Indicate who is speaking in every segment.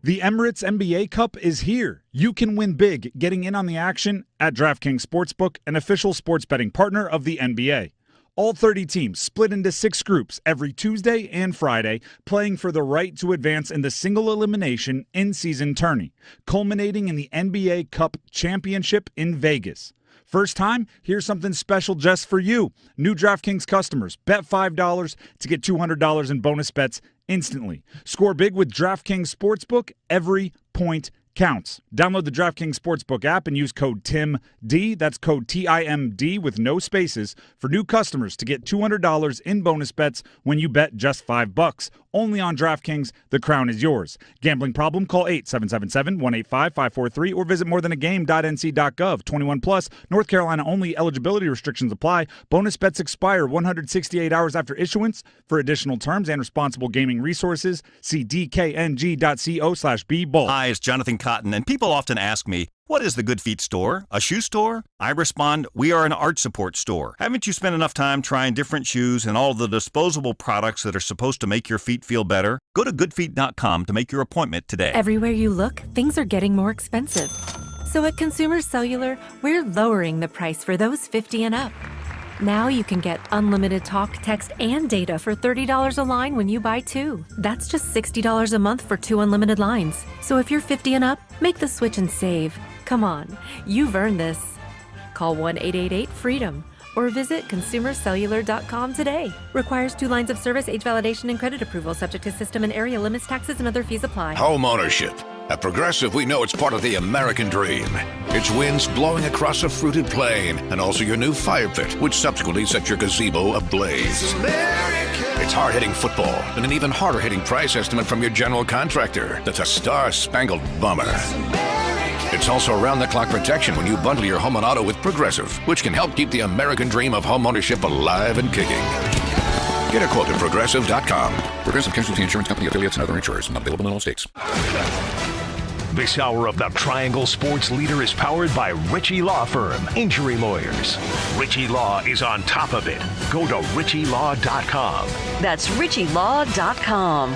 Speaker 1: The Emirates NBA Cup is here. You can win big getting in on the action at DraftKings Sportsbook, an official sports betting partner of the NBA. All 30 teams split into 6 groups every Tuesday and Friday, playing for the right to advance in the single elimination in-season tourney, culminating in the NBA Cup Championship in Vegas. First time? Here's something special just for you. New DraftKings customers, bet $5 to get $200 in bonus bets instantly. Score big with DraftKings Sportsbook. Every point counts. Download the DraftKings Sportsbook app and use code TIMD, that's code TIMD with no spaces, for new customers to get $200 in bonus bets when you bet just $5. Only on DraftKings, the crown is yours. Gambling problem? Call 877-185-543 or visit morethanagame.nc.gov. 21 plus, North Carolina only. Eligibility restrictions apply. Bonus bets expire 168 hours after issuance. For additional terms and responsible gaming resources, see dkng.co/bball.
Speaker 2: Hi, it's Jonathan Cotton, and people often ask me, what is the Good Feet store? A shoe store? I respond, we are an art support store. Haven't you spent enough time trying different shoes and all the disposable products that are supposed to make your feet feel better? Go to goodfeet.com to make your appointment today.
Speaker 3: Everywhere you look, things are getting more expensive. So at Consumer Cellular, we're lowering the price for those 50 and up. Now you can get unlimited talk, text, and data for $30 a line when you buy 2. That's just $60 a month for 2 unlimited lines. So if you're 50 and up, make the switch and save. Come on, you've earned this. Call 1-888-FREEDOM or visit consumercellular.com today. Requires 2 lines of service, age validation, and credit approval, subject to system and area limits, taxes, and other fees apply.
Speaker 4: Home ownership. At Progressive, we know it's part of the American dream. It's winds blowing across a fruited plain, and also your new fire pit, which subsequently sets your gazebo ablaze. It's hard-hitting football, and an even harder-hitting price estimate from your general contractor. That's a star-spangled bummer. It's also around-the-clock protection when you bundle your home and auto with Progressive, which can help keep the American dream of home ownership alive and kicking. Get a quote at Progressive.com.
Speaker 5: Progressive Casualty Insurance Company, affiliates, and other insurers. Not available in all states.
Speaker 6: This hour of the Triangle Sports Leader is powered by Ritchie Law Firm, Injury Lawyers. Ritchie Law is on top of it. Go to ritchielaw.com.
Speaker 7: That's ritchielaw.com.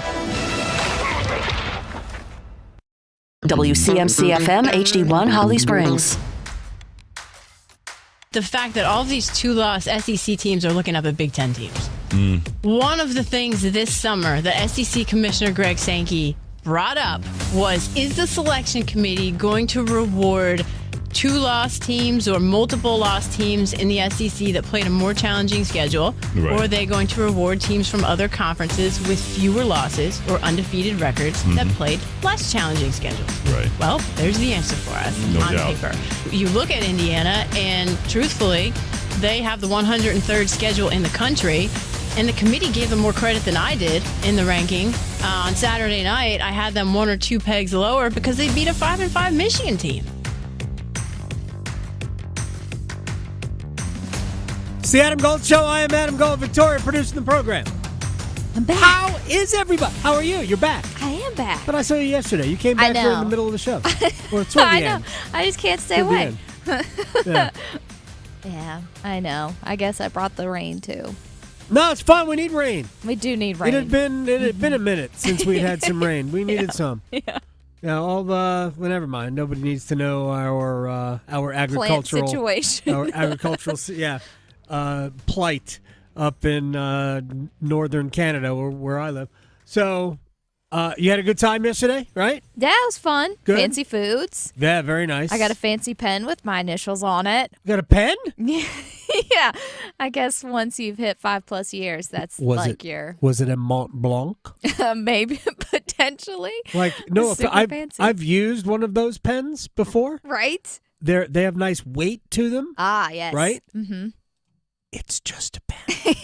Speaker 7: WCMC-FM HD1 Holly Springs.
Speaker 8: The fact that all of these 2-loss SEC teams are looking up at Big Ten teams. One of the things this summer that SEC Commissioner Greg Sankey brought up was, is the selection committee going to reward 2-loss teams or multiple loss teams in the SEC that played a more challenging schedule? Right. Or are they going to reward teams from other conferences with fewer losses or undefeated records that played less challenging schedules?
Speaker 9: Right.
Speaker 8: Well, there's the answer for us on paper. You look at Indiana, and truthfully, they have the 103rd schedule in the country, and the committee gave them more credit than I did in the ranking. On Saturday night, I had them 1 or 2 pegs lower because they beat a 5-5 Michigan team.
Speaker 10: It's the Adam Gold Show. I am Adam Gold, Victoria, producing the program.
Speaker 11: I'm back.
Speaker 10: How is everybody? How are you? You're back.
Speaker 11: I am back.
Speaker 10: But I saw you yesterday. You came back during the middle of the show. Or toward the
Speaker 11: I
Speaker 10: end.
Speaker 11: know. I just can't stay away.
Speaker 10: Yeah.
Speaker 11: Yeah, I know. I guess I brought the rain, too.
Speaker 10: No, it's fun. We need rain.
Speaker 11: We do need rain.
Speaker 10: It had been a minute since we'd had some rain. We needed some.
Speaker 11: Yeah.
Speaker 10: Yeah, well, never mind. Nobody needs to know our agricultural
Speaker 11: plant situation.
Speaker 10: Our agricultural, plight up in northern Canada, where I live. So, you had a good time yesterday, right?
Speaker 11: Yeah, it was fun.
Speaker 10: Good.
Speaker 11: Fancy foods.
Speaker 10: Yeah, very nice.
Speaker 11: I got a fancy pen with my initials on it.
Speaker 10: You got a pen?
Speaker 11: Yeah. I guess once you've hit 5+ years, that's your...
Speaker 10: Was it a Mont Blanc?
Speaker 11: Maybe, potentially.
Speaker 10: I've used one of those pens before.
Speaker 11: Right?
Speaker 10: They have nice weight to them.
Speaker 11: Ah, yes.
Speaker 10: Right?
Speaker 11: Mm-hmm.
Speaker 10: It's just a pen.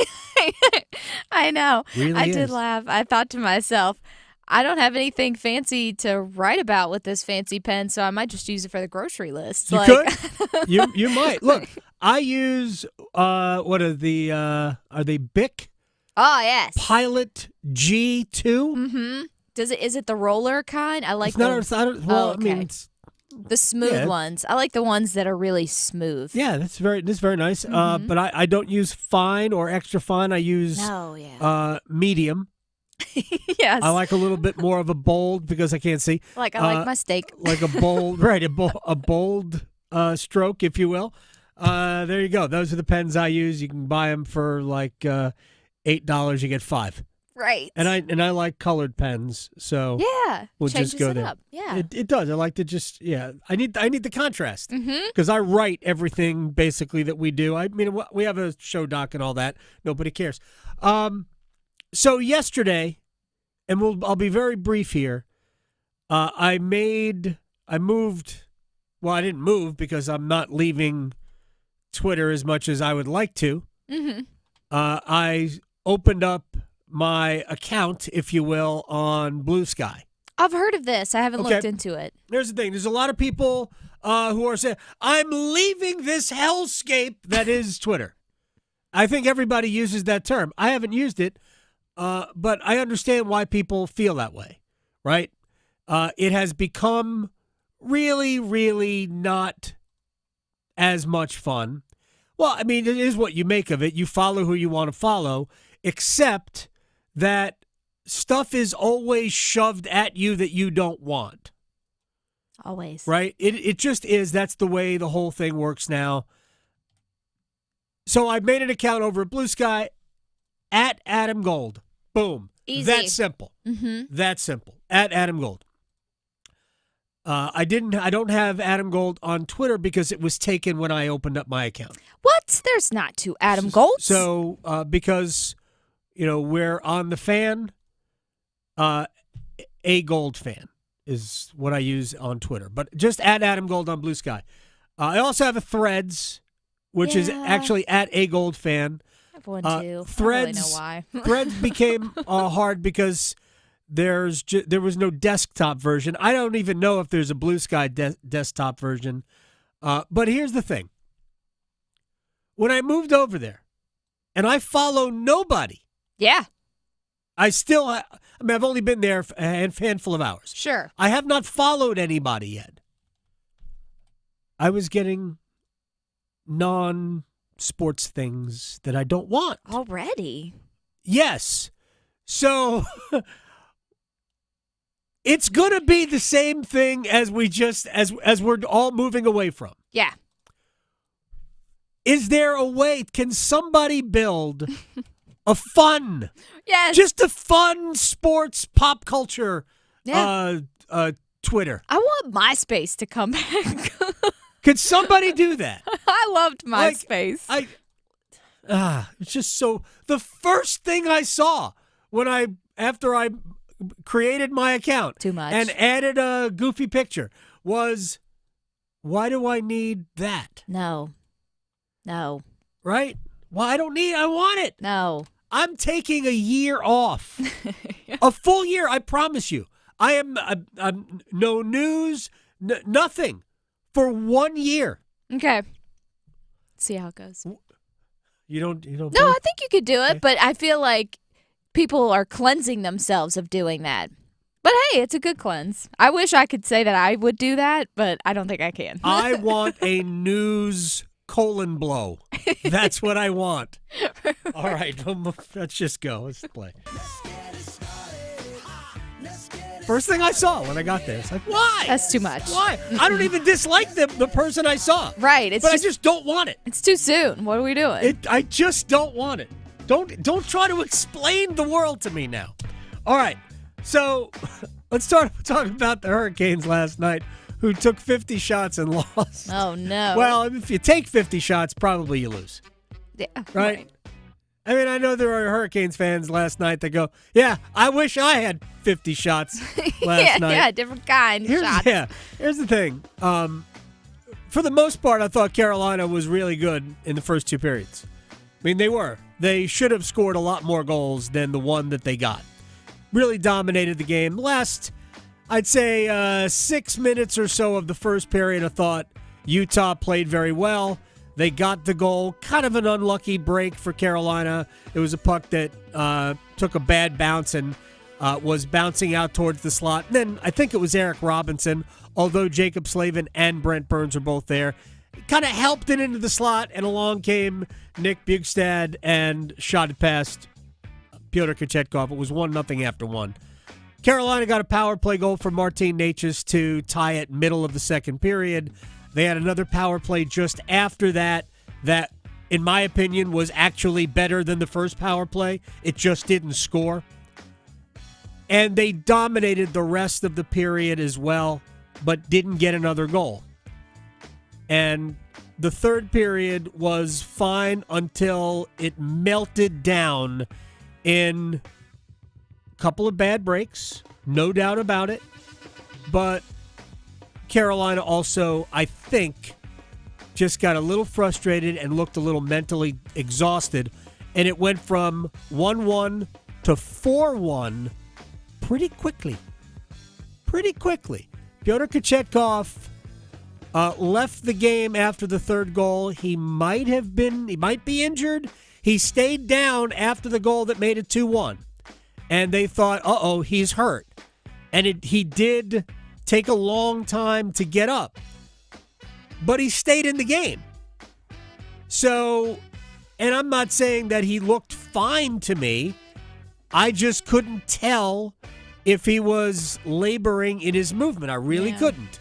Speaker 11: I know.
Speaker 10: Really
Speaker 11: I
Speaker 10: is.
Speaker 11: did laugh. I thought to myself, I don't have anything fancy to write about with this fancy pen, so I might just use it for the grocery list.
Speaker 10: You could. You might. Look, I use what are they Bic?
Speaker 11: Oh, yes.
Speaker 10: Pilot G2.
Speaker 11: Mm-hmm. Is it the roller kind? I like
Speaker 10: it's not,
Speaker 11: okay.
Speaker 10: I mean, it's
Speaker 11: the smooth ones. I like the ones that are really smooth.
Speaker 10: Yeah, that's very nice. But I don't use fine or extra fine. I use medium.
Speaker 11: Yes.
Speaker 10: I like a little bit more of a bold because I can't see.
Speaker 11: I like my steak.
Speaker 10: Like a bold, right? A bold stroke, if you will. There you go. Those are the pens I use. You can buy them for like $8. You get 5.
Speaker 11: Right.
Speaker 10: And I like colored pens, so
Speaker 11: yeah,
Speaker 10: we'll
Speaker 11: changes
Speaker 10: just go
Speaker 11: it
Speaker 10: there.
Speaker 11: up. Yeah,
Speaker 10: it does. I like to just I need the contrast because I write everything basically that we do. I mean, we have a show doc and all that. Nobody cares. So yesterday, and I'll be very brief here. I moved. Well, I didn't move because I'm not leaving Twitter as much as I would like to. I opened up my account, if you will, on Blue Sky.
Speaker 11: I've heard of this. I haven't looked into it.
Speaker 10: Here's the thing. There's a lot of people who are saying, I'm leaving this hellscape that is Twitter. I think everybody uses that term. I haven't used it, but I understand why people feel that way, right? It has become really, really not as much fun. Well, I mean, it is what you make of it. You follow who you want to follow, except that stuff is always shoved at you that you don't want.
Speaker 11: Always.
Speaker 10: Right? It just is. That's the way the whole thing works now. So I made an account over at Blue Sky at Adam Gold. Boom.
Speaker 11: Easy.
Speaker 10: That's simple. That's simple. At Adam Gold. I don't have Adam Gold on Twitter because it was taken when I opened up my account.
Speaker 11: What? There's not two Adam Golds.
Speaker 10: So because we're on the fan, a Gold fan is what I use on Twitter. But just at Adam Gold on Blue Sky. I also have a Threads, which is actually at a Gold fan.
Speaker 11: I have one too.
Speaker 10: Threads,
Speaker 11: I don't really know why.
Speaker 10: Threads became hard because there was no desktop version. I don't even know if there's a Blue Sky desktop version. But here's the thing. When I moved over there, and I follow nobody.
Speaker 11: Yeah.
Speaker 10: I've only been there a handful of hours.
Speaker 11: Sure.
Speaker 10: I have not followed anybody yet. I was getting non-sports things that I don't want.
Speaker 11: Already?
Speaker 10: Yes. So it's going to be the same thing as as we're all moving away from.
Speaker 11: Yeah.
Speaker 10: Is there a way? Can somebody build a fun, just a fun sports pop culture Twitter?
Speaker 11: I want MySpace to come back.
Speaker 10: Could somebody do that?
Speaker 11: I loved MySpace.
Speaker 10: It's just so. The first thing I saw after I created my account
Speaker 11: too much
Speaker 10: and added a goofy picture was, why do I need that?
Speaker 11: No.
Speaker 10: Right? Well, I want it.
Speaker 11: No.
Speaker 10: I'm taking a year off. A full year, I promise you. I'm no news, nothing for 1 year.
Speaker 11: Okay. See how it goes.
Speaker 10: You don't
Speaker 11: No, I think you could do it, but I feel like people are cleansing themselves of doing that. But hey, it's a good cleanse. I wish I could say that I would do that, but I don't think I can.
Speaker 10: I want a news colon blow. That's what I want. All right, let's just go. Let's play. First thing I saw when I got there, it's like, why?
Speaker 11: That's too much.
Speaker 10: Why? I don't even dislike the person I saw.
Speaker 11: Right.
Speaker 10: I just don't want it.
Speaker 11: It's too soon. What are we doing?
Speaker 10: I just don't want it. Don't try to explain the world to me now. All right. So let's start talking about the Hurricanes last night, who took 50 shots and lost.
Speaker 11: Oh, no.
Speaker 10: Well, if you take 50 shots, probably you lose.
Speaker 11: Yeah.
Speaker 10: Right? I mean, I know there are Hurricanes fans last night that go, yeah, I wish I had 50 shots last night.
Speaker 11: Yeah, different kind of shots.
Speaker 10: Yeah, here's the thing. For the most part, I thought Carolina was really good in the first two periods. I mean, they were. They should have scored a lot more goals than the one that they got. Really dominated the game. Last, I'd say 6 minutes or so of the first period, I thought Utah played very well. They got the goal. Kind of an unlucky break for Carolina. It was a puck that took a bad bounce and was bouncing out towards the slot. And then I think it was Eric Robinson, although Jacob Slavin and Brent Burns are both there. Kind of helped it into the slot, and along came Nick Bjugstad and shot it past Pyotr Kochetkov. It was 1-0 after one. Carolina got a power play goal from Martin Necas to tie it middle of the second period. They had another power play just after that, in my opinion, was actually better than the first power play. It just didn't score. And they dominated the rest of the period as well, but didn't get another goal. And the third period was fine until it melted down in a couple of bad breaks, no doubt about it. But Carolina also, I think, just got a little frustrated and looked a little mentally exhausted. And it went from 1-1 to 4-1 pretty quickly. Pyotr Kochetkov left the game after the third goal. He might be injured. He stayed down after the goal that made it 2-1. And they thought, he's hurt. And he did take a long time to get up. But he stayed in the game. So, and I'm not saying that he looked fine to me. I just couldn't tell if he was laboring in his movement. I really couldn't.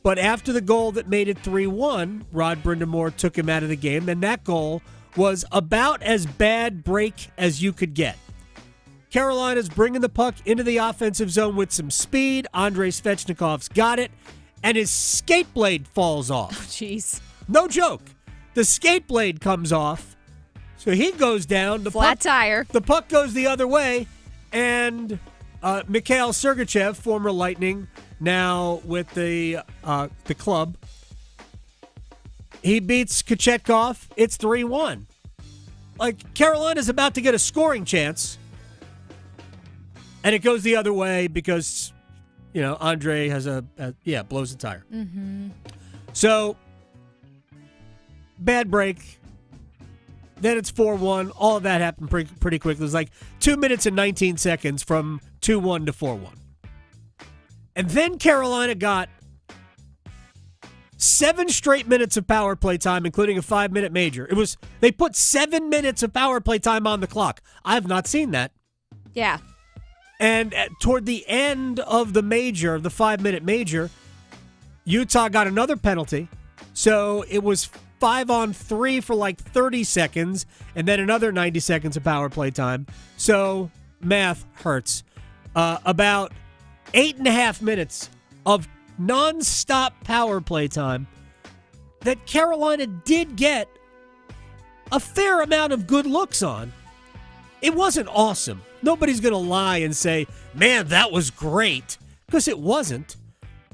Speaker 10: But after the goal that made it 3-1, Rod Brindamore took him out of the game, and that goal was about as bad break as you could get. Carolina's bringing the puck into the offensive zone with some speed. Andrei Svechnikov's got it, and his skate blade falls off.
Speaker 11: Oh, jeez.
Speaker 10: No joke. The skate blade comes off, so he goes down.
Speaker 11: Flat tire.
Speaker 10: The puck goes the other way, and Mikhail Sergachev, former Lightning, now with the club, he beats Kochetkov. It's 3-1. Like, Carolina's about to get a scoring chance, and it goes the other way because, Andre has blows a tire.
Speaker 11: Mm-hmm.
Speaker 10: So, bad break. Then it's 4-1. All of that happened pretty quickly. It was like 2 minutes and 19 seconds from 2-1 to 4-1. And then Carolina got 7 straight minutes of power play time, including a 5-minute major. They put 7 minutes of power play time on the clock. I have not seen that.
Speaker 11: Yeah.
Speaker 10: And toward the end of the major, the 5-minute major, Utah got another penalty. So it was 5-on-3 for like 30 seconds, and then another 90 seconds of power play time. So math hurts. About 8.5 minutes of nonstop power play time that Carolina did get a fair amount of good looks on. It wasn't awesome. Nobody's going to lie and say, man, that was great, because it wasn't.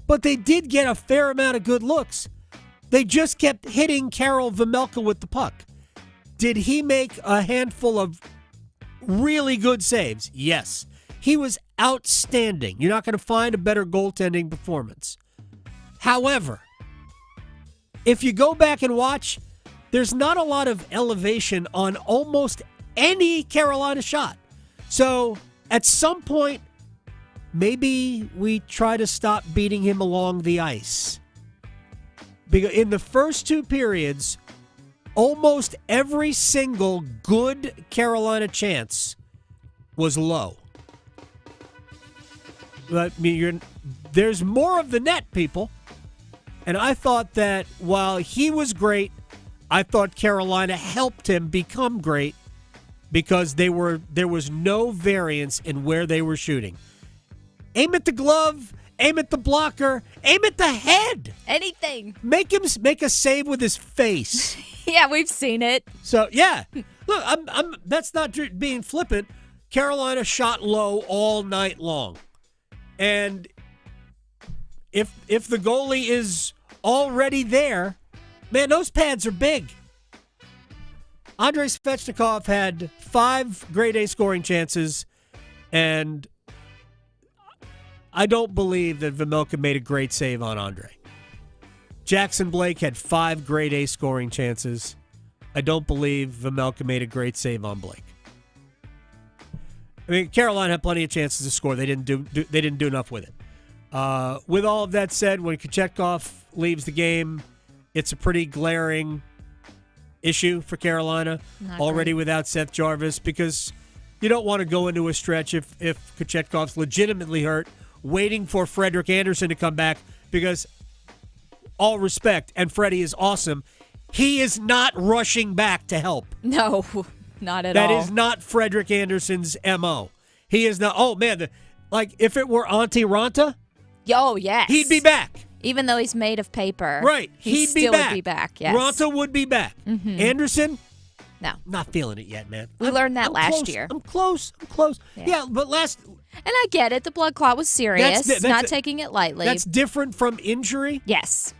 Speaker 10: But they did get a fair amount of good looks. They just kept hitting Karel Vejmelka with the puck. Did he make a handful of really good saves? Yes. He was outstanding. You're not going to find a better goaltending performance. However, if you go back and watch, there's not a lot of elevation on almost any Carolina shot. So at some point, maybe we try to stop beating him along the ice. Because in the first 2 periods, almost every single good Carolina chance was low. I mean, there's more of the net, people. And I thought that while he was great, I thought Carolina helped him become great because there was no variance in where they were shooting. Aim at the glove, aim at the blocker, aim at the head.
Speaker 11: Anything.
Speaker 10: Make him make a save with his face.
Speaker 11: Yeah, we've seen it.
Speaker 10: So, yeah. Look, I'm that's not being flippant. Carolina shot low all night long. And if the goalie is already there, man, those pads are big. Andrei Svechnikov had 5 grade A scoring chances, and I don't believe that Vejmelka made a great save on Andre. Jackson Blake had 5 grade A scoring chances. I don't believe Vejmelka made a great save on Blake. I mean, Carolina had plenty of chances to score. They didn't do enough with it. With all of that said, when Kochetkov leaves the game, it's a pretty glaring issue for Carolina already without Seth Jarvis, because You don't want to go into a stretch if Kochetkov's legitimately hurt, waiting for Frederick Anderson to come back because, all respect, and Freddie is awesome, he is not rushing back to help.
Speaker 11: No, not at
Speaker 10: That
Speaker 11: all.
Speaker 10: is not Frederick Anderson's MO. He is not. Oh, man. If it were Auntie Ranta,
Speaker 11: oh, yes.
Speaker 10: he'd be back.
Speaker 11: Even though he's made of paper.
Speaker 10: Right.
Speaker 11: He still would be back, yes.
Speaker 10: Ranta would be back.
Speaker 11: Mm-hmm.
Speaker 10: Anderson?
Speaker 11: No.
Speaker 10: Not feeling it yet, man.
Speaker 11: We learned that last year.
Speaker 10: I'm close. Yeah, but last...
Speaker 11: And I get it. The blood clot was serious.
Speaker 10: That's
Speaker 11: not taking it lightly.
Speaker 10: That's different from injury?
Speaker 11: Yes.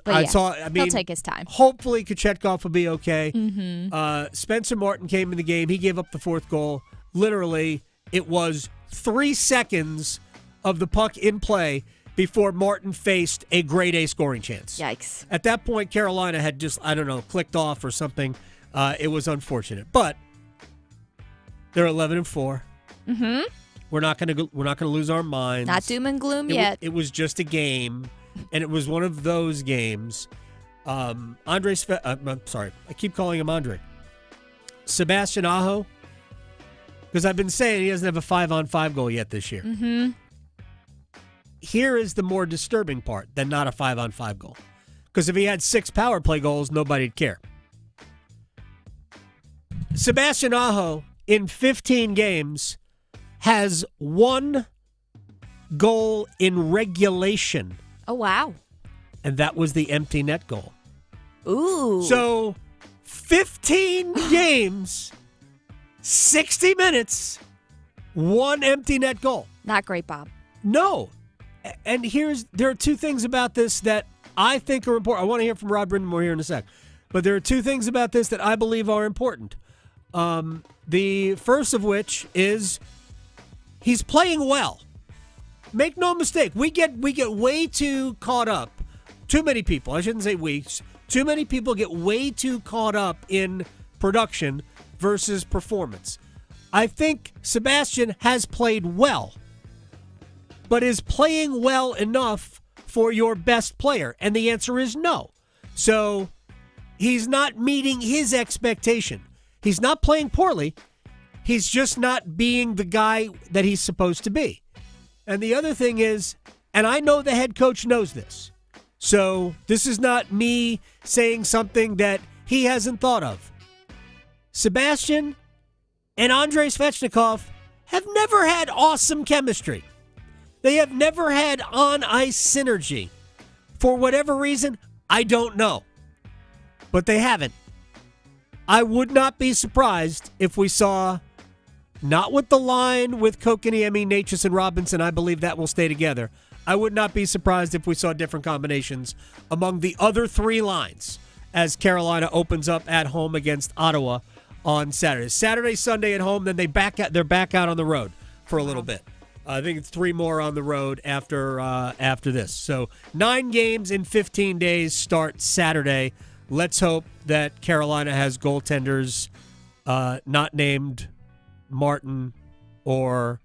Speaker 11: But he'll take his time.
Speaker 10: Hopefully Kochetkov will be okay.
Speaker 11: Mm-hmm.
Speaker 10: Spencer Martin came in the game. He gave up the fourth goal. Literally, it was 3 seconds of the puck in play before Martin faced a grade A scoring chance.
Speaker 11: Yikes.
Speaker 10: At that point, Carolina had just, clicked off or something. It was unfortunate. But they're 11-4.
Speaker 11: Mm-hmm.
Speaker 10: We're not gonna lose our minds.
Speaker 11: Not doom and gloom yet.
Speaker 10: It was just a game, and it was one of those games. I'm sorry, I keep calling him Andre. Sebastian Aho, because I've been saying he doesn't have a 5-on-5 goal yet this year.
Speaker 11: Mm-hmm.
Speaker 10: Here is the more disturbing part than not a 5-on-5 goal. Because if he had 6 power play goals, nobody'd care. Sebastian Aho, in 15 games, has 1 goal in regulation.
Speaker 11: Oh, wow.
Speaker 10: And that was the empty net goal.
Speaker 11: Ooh.
Speaker 10: So, 15 games, 60 minutes, 1 empty net goal.
Speaker 11: Not great, Bob.
Speaker 10: No. And there are 2 things about this that I think are important. I want to hear from Rod Brindamore here in a sec. But there are 2 things about this that I believe are important. The first of which is he's playing well. Make no mistake. We get way too caught up. Too many people. I shouldn't say we. Too many people get way too caught up in production versus performance. I think Sebastian has played well, but is playing well enough for your best player? And the answer is no. So he's not meeting his expectation. He's not playing poorly. He's just not being the guy that he's supposed to be. And the other thing is, and I know the head coach knows this, so this is not me saying something that he hasn't thought of. Sebastian and Andrei Svechnikov have never had awesome chemistry. They have never had on-ice synergy. For whatever reason, I don't know. But they haven't. I would not be surprised if we saw, not with the line with Kokoniemi, Natchez, and Robinson, I believe that will stay together. I would not be surprised if we saw different combinations among the other 3 lines as Carolina opens up at home against Ottawa on Saturday. Saturday, Sunday at home, then they're back out on the road for a little bit. I think it's 3 more on the road after this. So 9 games in 15 days start Saturday. Let's hope that Carolina has goaltenders not named Martin or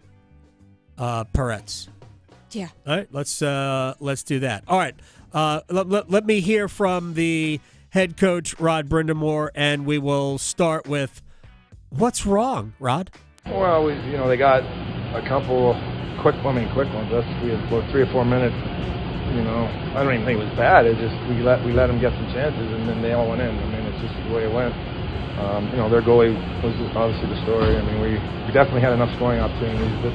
Speaker 10: Peretz.
Speaker 11: Yeah.
Speaker 10: All right, let's do that. All right, let me hear from the head coach, Rod Brindamore, and we will start with what's wrong, Rod?
Speaker 9: Well, they got a couple quick ones. We had about 3 or 4 minutes. I don't even think it was bad. It just we let them get some chances, and then they all went in. I mean, it's just the way it went. Their goalie was obviously the story. I mean, we definitely had enough scoring opportunities, but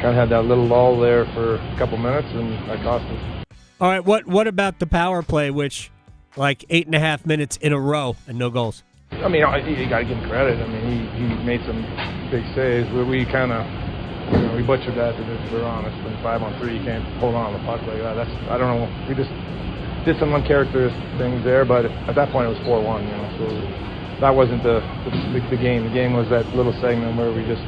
Speaker 9: kind of had that little lull there for a couple minutes, and that cost us.
Speaker 10: All right, what about the power play, which like 8.5 minutes in a row and no goals?
Speaker 9: I mean, you got to give him credit. I mean, he made some big saves. We kind of, we butchered that, if we're honest. And 5-on-3, you can't hold on to the puck like that. I don't know. We just did some uncharacteristic things there, but at that point it was 4-1. So that wasn't the game. The game was that little segment where we just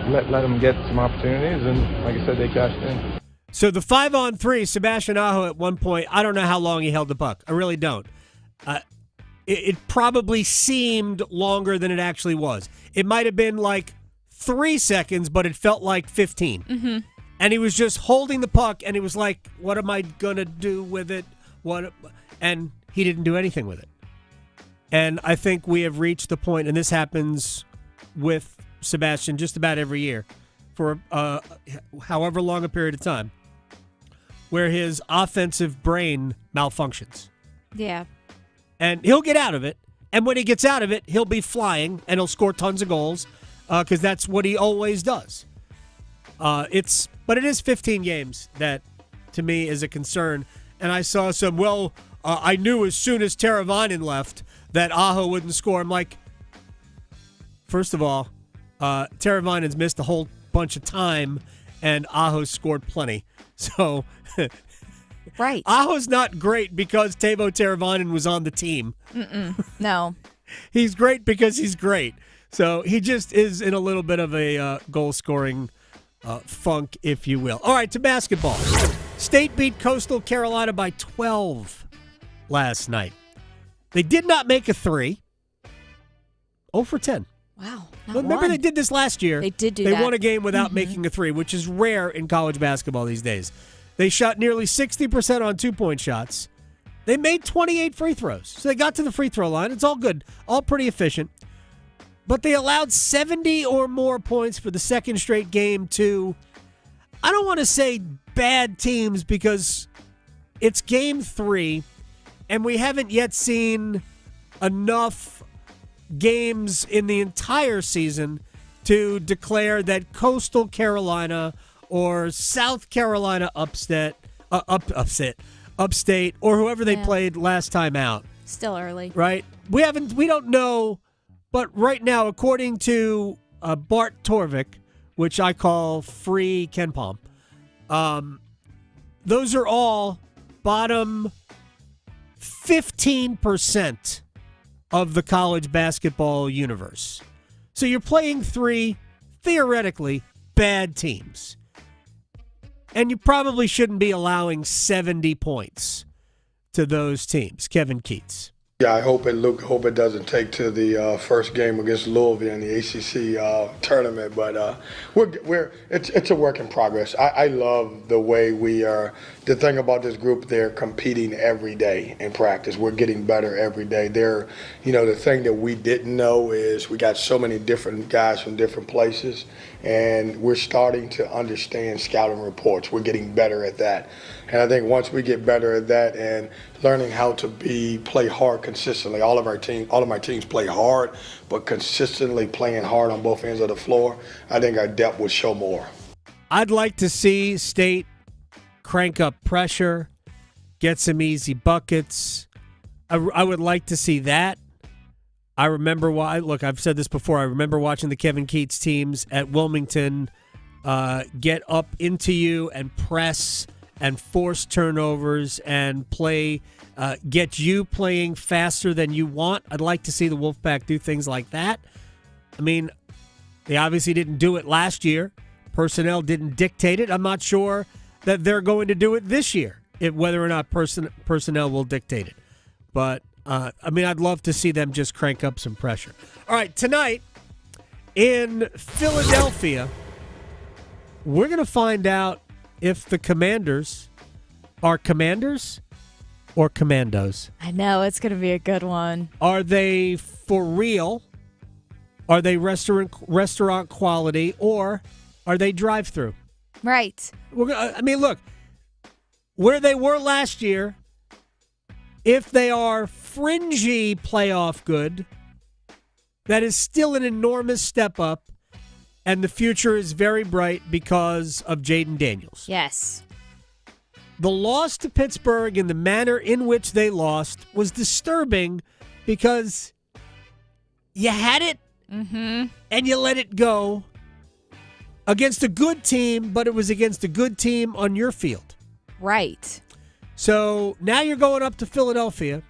Speaker 9: let them get some opportunities, and like I said, they cashed in.
Speaker 10: So the 5-on-3, Sebastian Aho at one point, I don't know how long he held the puck. I really don't. It probably seemed longer than it actually was. It might have been like 3 seconds, but it felt like 15.
Speaker 11: Mm-hmm.
Speaker 10: And he was just holding the puck, and he was like, what am I going to do with it? And he didn't do anything with it. And I think we have reached the point, and this happens with Sebastian just about every year for however long a period of time, where his offensive brain malfunctions.
Speaker 11: Yeah.
Speaker 10: And he'll get out of it. And when he gets out of it, he'll be flying and he'll score tons of goals because that's what he always does. But it is 15 games that, to me, is a concern. And I saw I knew as soon as Teravainen left that Aho wouldn't score. I'm like, first of all, Teravainen's missed a whole bunch of time, and Aho scored plenty. So,
Speaker 11: right.
Speaker 10: Aho's not great because Teuvo Teravainen was on the team.
Speaker 11: No.
Speaker 10: He's great because he's great. So he just is in a little bit of a goal-scoring funk, if you will. All right, to basketball. State beat Coastal Carolina by 12 last night. They did not make a three. 0 for 10.
Speaker 11: Wow.
Speaker 10: Remember they did this last year.
Speaker 11: They did do
Speaker 10: that. They
Speaker 11: that.
Speaker 10: won a game without making a three, which is rare in college basketball these days. They shot nearly 60% on two-point shots. They made 28 free throws. So they got to the free throw line. It's all good. All pretty efficient. But they allowed 70 or more points for the second straight game to, I don't want to say bad teams because it's game 3, and we haven't yet seen enough games in the entire season to declare that Coastal Carolina or South Carolina upstate, or whoever they played last time out.
Speaker 11: Still early.
Speaker 10: Right? We don't know, but right now, according to Bart Torvik, which I call free Ken Palm, those are all bottom 15% of the college basketball universe. So you're playing 3, theoretically, bad teams. And you probably shouldn't be allowing 70 points to those teams. Kevin Keats.
Speaker 12: Yeah, I hope it doesn't take to the first game against Louisville in the ACC tournament, but it's a work in progress. I love the way we are. The thing about this group, they're competing every day in practice. We're getting better every day. The thing that we didn't know is we got so many different guys from different places, and we're starting to understand scouting reports. We're getting better at that. And I think once we get better at that and learning how to play hard consistently, all of my teams play hard, but consistently playing hard on both ends of the floor, I think our depth will show more.
Speaker 10: I'd like to see State crank up pressure, get some easy buckets. I would like to see that. I remember I've said this before. I remember watching the Kevin Keats teams at Wilmington get up into you and press and force turnovers and get you playing faster than you want. I'd like to see the Wolfpack do things like that. I mean, they obviously didn't do it last year. Personnel didn't dictate it. I'm not sure that they're going to do it this year, whether or not personnel will dictate it. But, I'd love to see them just crank up some pressure. All right, tonight in Philadelphia, we're going to find out if the Commanders are Commanders or Commandos.
Speaker 11: I know, it's going to be a good one.
Speaker 10: Are they for real? Are they restaurant quality, or are they drive-through?
Speaker 11: Right.
Speaker 10: Look, where they were last year, if they are fringy playoff good, that is still an enormous step up, and the future is very bright because of Jaden Daniels.
Speaker 11: Yes.
Speaker 10: The loss to Pittsburgh and the manner in which they lost was disturbing because you had it and you let it go against a good team, but it was against a good team on your field.
Speaker 11: Right.
Speaker 10: So now you're going up to Philadelphia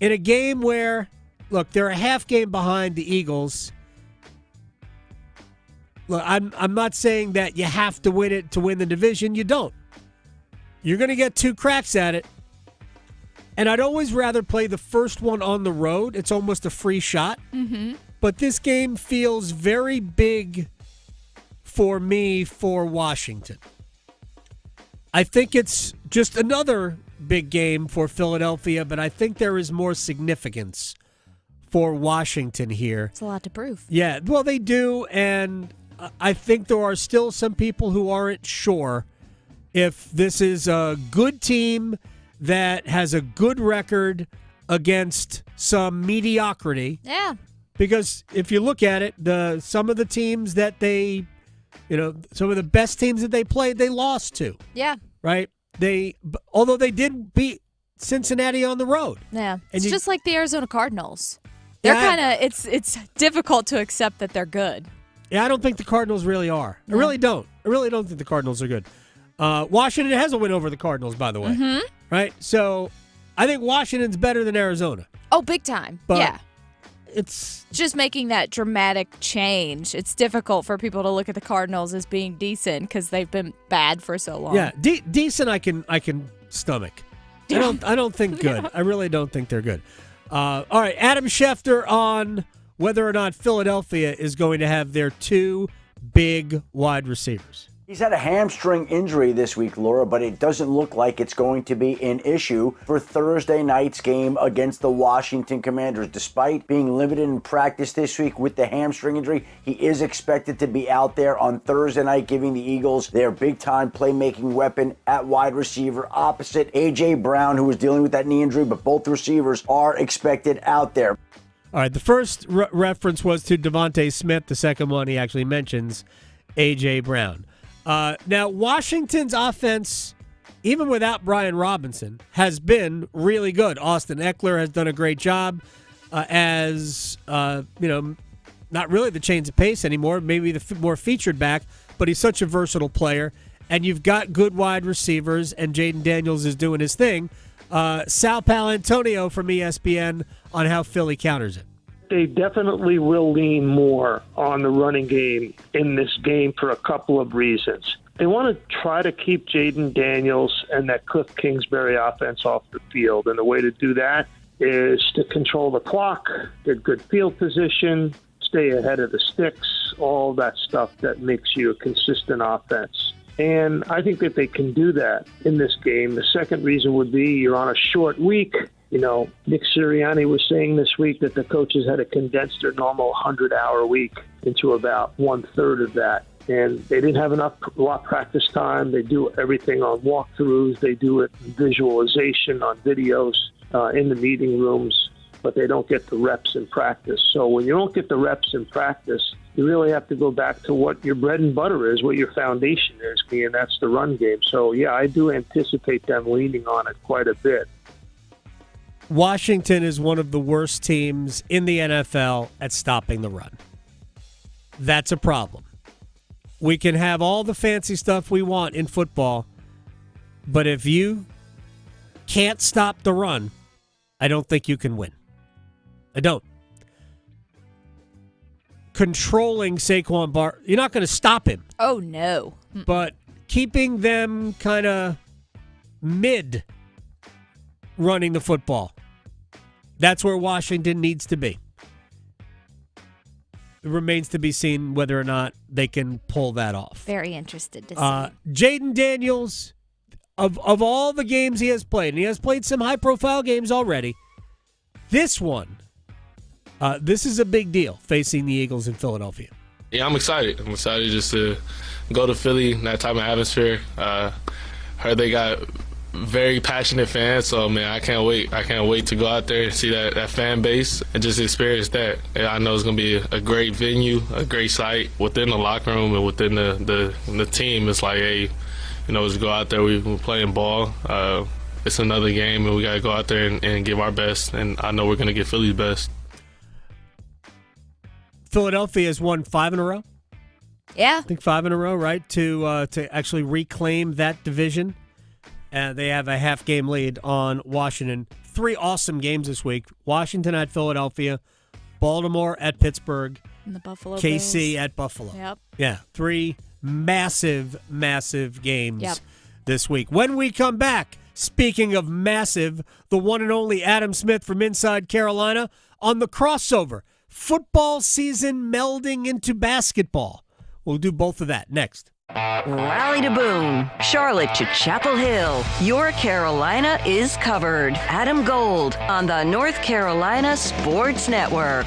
Speaker 10: in a game where, look, they're a half game behind the Eagles. Look, I'm not saying that you have to win it to win the division. You don't. You're going to get 2 cracks at it. And I'd always rather play the first one on the road. It's almost a free shot.
Speaker 11: Mm-hmm.
Speaker 10: But this game feels very big for me for Washington. I think it's just another big game for Philadelphia, but I think there is more significance for Washington here.
Speaker 11: It's a lot to prove.
Speaker 10: Yeah, well, they do, and I think there are still some people who aren't sure if this is a good team that has a good record against some mediocrity.
Speaker 11: Yeah.
Speaker 10: Because if you look at it, some of the teams that some of the best teams that they played, they lost to.
Speaker 11: Yeah.
Speaker 10: Right? Although they did beat Cincinnati on the road.
Speaker 11: Yeah. It's just like the Arizona Cardinals. They're kind of it's difficult to accept that they're good.
Speaker 10: Yeah, I don't think the Cardinals really are. I really don't. I really don't think the Cardinals are good. Washington has a win over the Cardinals, by the way.
Speaker 11: Mm-hmm.
Speaker 10: Right? So I think Washington's better than Arizona.
Speaker 11: Oh, big time.
Speaker 10: But
Speaker 11: yeah.
Speaker 10: It's
Speaker 11: just making that dramatic change. It's difficult for people to look at the Cardinals as being decent because they've been bad for so long.
Speaker 10: Yeah, decent I can stomach. I don't think good. I really don't think they're good. All right, Adam Schefter on whether or not Philadelphia is going to have their two big wide receivers.
Speaker 13: He's had a hamstring injury this week, Laura, but it doesn't look like it's going to be an issue for Thursday night's game against the Washington Commanders. Despite being limited in practice this week with the hamstring injury, he is expected to be out there on Thursday night, giving the Eagles their big-time playmaking weapon at wide receiver opposite A.J. Brown, who was dealing with that knee injury, but both receivers are expected out there.
Speaker 10: All right, the first reference was to Devontae Smith. The second one, he actually mentions A.J. Brown. Now, Washington's offense, even without Brian Robinson, has been really good. Austin Eckler has done a great job as, not really the chains of pace anymore, maybe the more featured back, but he's such a versatile player. And you've got good wide receivers, and Jaden Daniels is doing his thing. Sal Palantonio from ESPN on how Philly counters it.
Speaker 14: They definitely will lean more on the running game in this game for a couple of reasons. They want to try to keep Jaden Daniels and that Cliff Kingsbury offense off the field. And the way to do that is to control the clock, get good field position, stay ahead of the sticks, all that stuff that makes you a consistent offense. And I think that they can do that in this game. The second reason would be you're on a short week. Nick Sirianni was saying this week that the coaches had to condense their normal 100-hour week into about one-third of that. And they didn't have a lot of practice time. They do everything on walkthroughs. They do it in visualization on videos in the meeting rooms, but they don't get the reps in practice. So when you don't get the reps in practice, you really have to go back to what your bread and butter is, what your foundation is, and that's the run game. So, yeah, I do anticipate them leaning on it quite a bit.
Speaker 10: Washington is one of the worst teams in the NFL at stopping the run. That's a problem. We can have all the fancy stuff we want in football, but if you can't stop the run, I don't think you can win. I don't. Controlling Saquon Barkley, you're not going to stop him.
Speaker 11: Oh, no.
Speaker 10: But keeping them kind of mid running the football. That's where Washington needs to be. It remains to be seen whether or not they can pull that off.
Speaker 11: Very interested to see.
Speaker 10: Jaden Daniels, of all the games he has played, and he has played some high-profile games already, this one, this is a big deal, facing the Eagles in Philadelphia.
Speaker 15: Yeah, I'm excited. I'm excited just to go to Philly, that type of atmosphere. Heard they got very passionate fans, so man, I can't wait. I can't wait to go out there and see that fan base and just experience that. And I know it's gonna be a great venue, a great site within the locker room and within the team. It's like, hey, just go out there. We're playing ball. It's another game, and we gotta go out there and give our best. And I know we're gonna give Philly's best.
Speaker 10: Philadelphia has won 5 in a row.
Speaker 11: Yeah,
Speaker 10: I think 5 in a row, right? To actually reclaim that division. They have a half-game lead on Washington. 3 awesome games this week. Washington at Philadelphia, Baltimore at Pittsburgh,
Speaker 11: and the Buffalo
Speaker 10: KC
Speaker 11: Bills
Speaker 10: at Buffalo.
Speaker 11: Yep.
Speaker 10: Yeah, 3 massive games this week. When we come back, speaking of massive, the one and only Adam Smith from Inside Carolina on the crossover. Football season melding into basketball. We'll do both of that next.
Speaker 7: Raleigh to Boone, Charlotte to Chapel Hill. Your Carolina is covered. Adam Gold on the North Carolina Sports Network.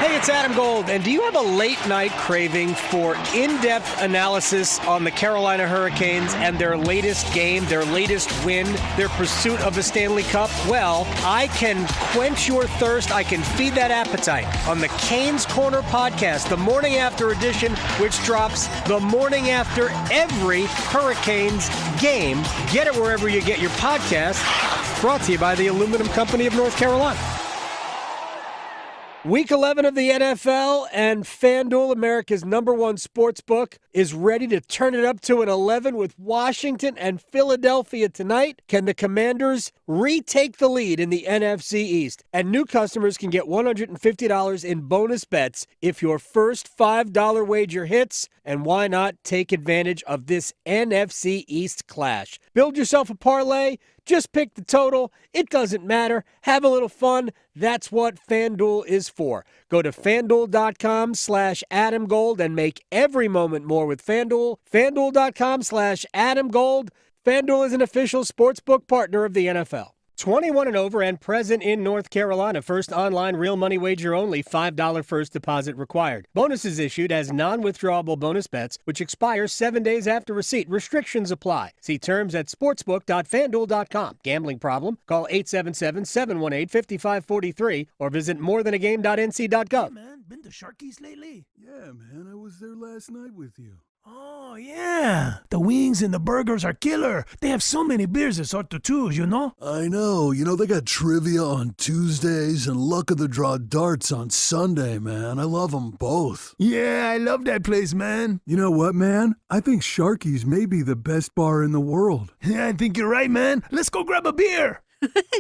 Speaker 10: Hey, it's Adam Gold, and do you have a late-night craving for in-depth analysis on the Carolina Hurricanes and their latest game, their latest win, their pursuit of the Stanley Cup? Well, I can quench your thirst. I can feed that appetite on the Canes Corner podcast, the morning after edition, which drops the morning after every Hurricanes game. Get it wherever you get your podcast. Brought to you by the Aluminum Company of North Carolina. Week 11 of the NFL, and FanDuel, America's #1 sports book, is ready to turn it up to an 11 with Washington and Philadelphia tonight. Can the Commanders retake the lead in the NFC East? And new customers can get $150 in bonus bets if your first $5 wager hits. And why not take advantage of this NFC East clash? Build yourself a parlay. Just pick the total. It doesn't matter. Have a little fun. That's what FanDuel is for. Go to FanDuel.com/AdamGold and make every moment more with FanDuel. FanDuel.com/AdamGold. FanDuel is an official sportsbook partner of the NFL. 21 and over and present in North Carolina. First online real money wager only. $5 first deposit required. Bonuses issued as non-withdrawable bonus bets, which expire 7 days after receipt. Restrictions apply. See terms at sportsbook.fanduel.com. Gambling problem? Call 877-718-5543 or visit morethanagame.nc.gov.
Speaker 16: Hey man, been to Sharky's lately?
Speaker 17: Yeah, man, I was there last night with you.
Speaker 16: Oh, yeah. The wings and the burgers are killer. They have so many beers it's hard to choose, you know?
Speaker 17: I know. You know, they got trivia on Tuesdays and luck of the draw darts on Sunday, man. I love them both.
Speaker 16: Yeah, I love that place, man.
Speaker 17: You know what, man? I think Sharky's may be the best bar in the world.
Speaker 16: Yeah, I think you're right, man. Let's go grab a beer.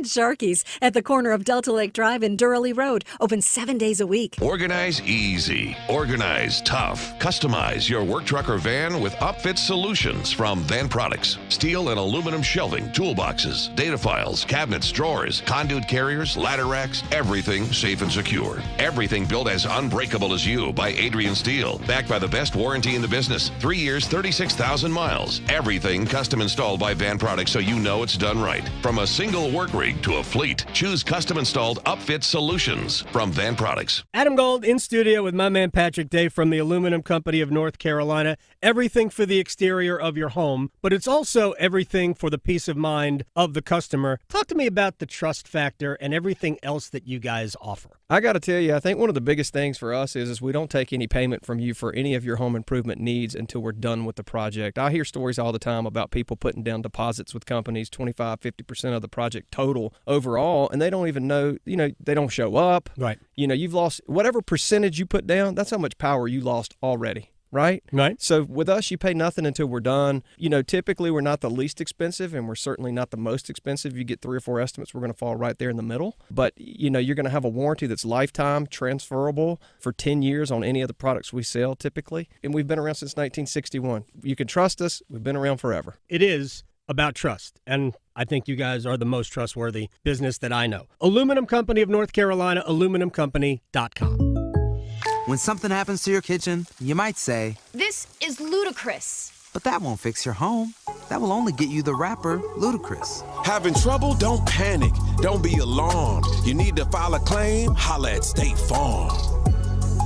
Speaker 18: Sharky's at the corner of Delta Lake Drive and Durham Road. Open 7 days a week.
Speaker 19: Organize easy. Organize tough. Customize your work truck or van with upfit solutions from Van Products. Steel and aluminum shelving, toolboxes, data files, cabinets, drawers, conduit carriers, ladder racks, everything safe and secure. Everything built as unbreakable as you by Adrian Steel. Backed by the best warranty in the business. 3 years, 36,000 miles. Everything custom installed by Van Products so you know it's done right. From a single work rig to a fleet, choose custom installed upfit solutions from Van Products.
Speaker 10: Adam Gold in studio with my man Patrick Day from the Aluminum Company of North Carolina. Everything for the exterior of your home, but it's also everything for the peace of mind of the customer. Talk to me about the trust factor and everything else that you guys offer.
Speaker 20: I got to tell you, I think one of the biggest things for us is we don't take any payment from you for any of your home improvement needs until we're done with the project. I hear stories all the time about people putting down deposits with companies, 25, 50% of the project total overall, and they don't even know, they don't show up.
Speaker 10: Right.
Speaker 20: You've lost whatever percentage you put down, that's how much power you lost already. Right?
Speaker 10: Right.
Speaker 20: So with us, you pay nothing until we're done. Typically we're not the least expensive and we're certainly not the most expensive. You get 3 or 4 estimates, we're going to fall right there in the middle. But, you're going to have a warranty that's lifetime, transferable for 10 years on any of the products we sell typically. And we've been around since 1961. You can trust us. We've been around forever.
Speaker 10: It is about trust. And I think you guys are the most trustworthy business that I know. Aluminum Company of North Carolina, aluminumcompany.com.
Speaker 21: When something happens to your kitchen, you might say,
Speaker 22: "This is ludicrous."
Speaker 21: But that won't fix your home. That will only get you the rapper, Ludacris.
Speaker 23: Having trouble? Don't panic. Don't be alarmed. You need to file a claim? Holla at State Farm.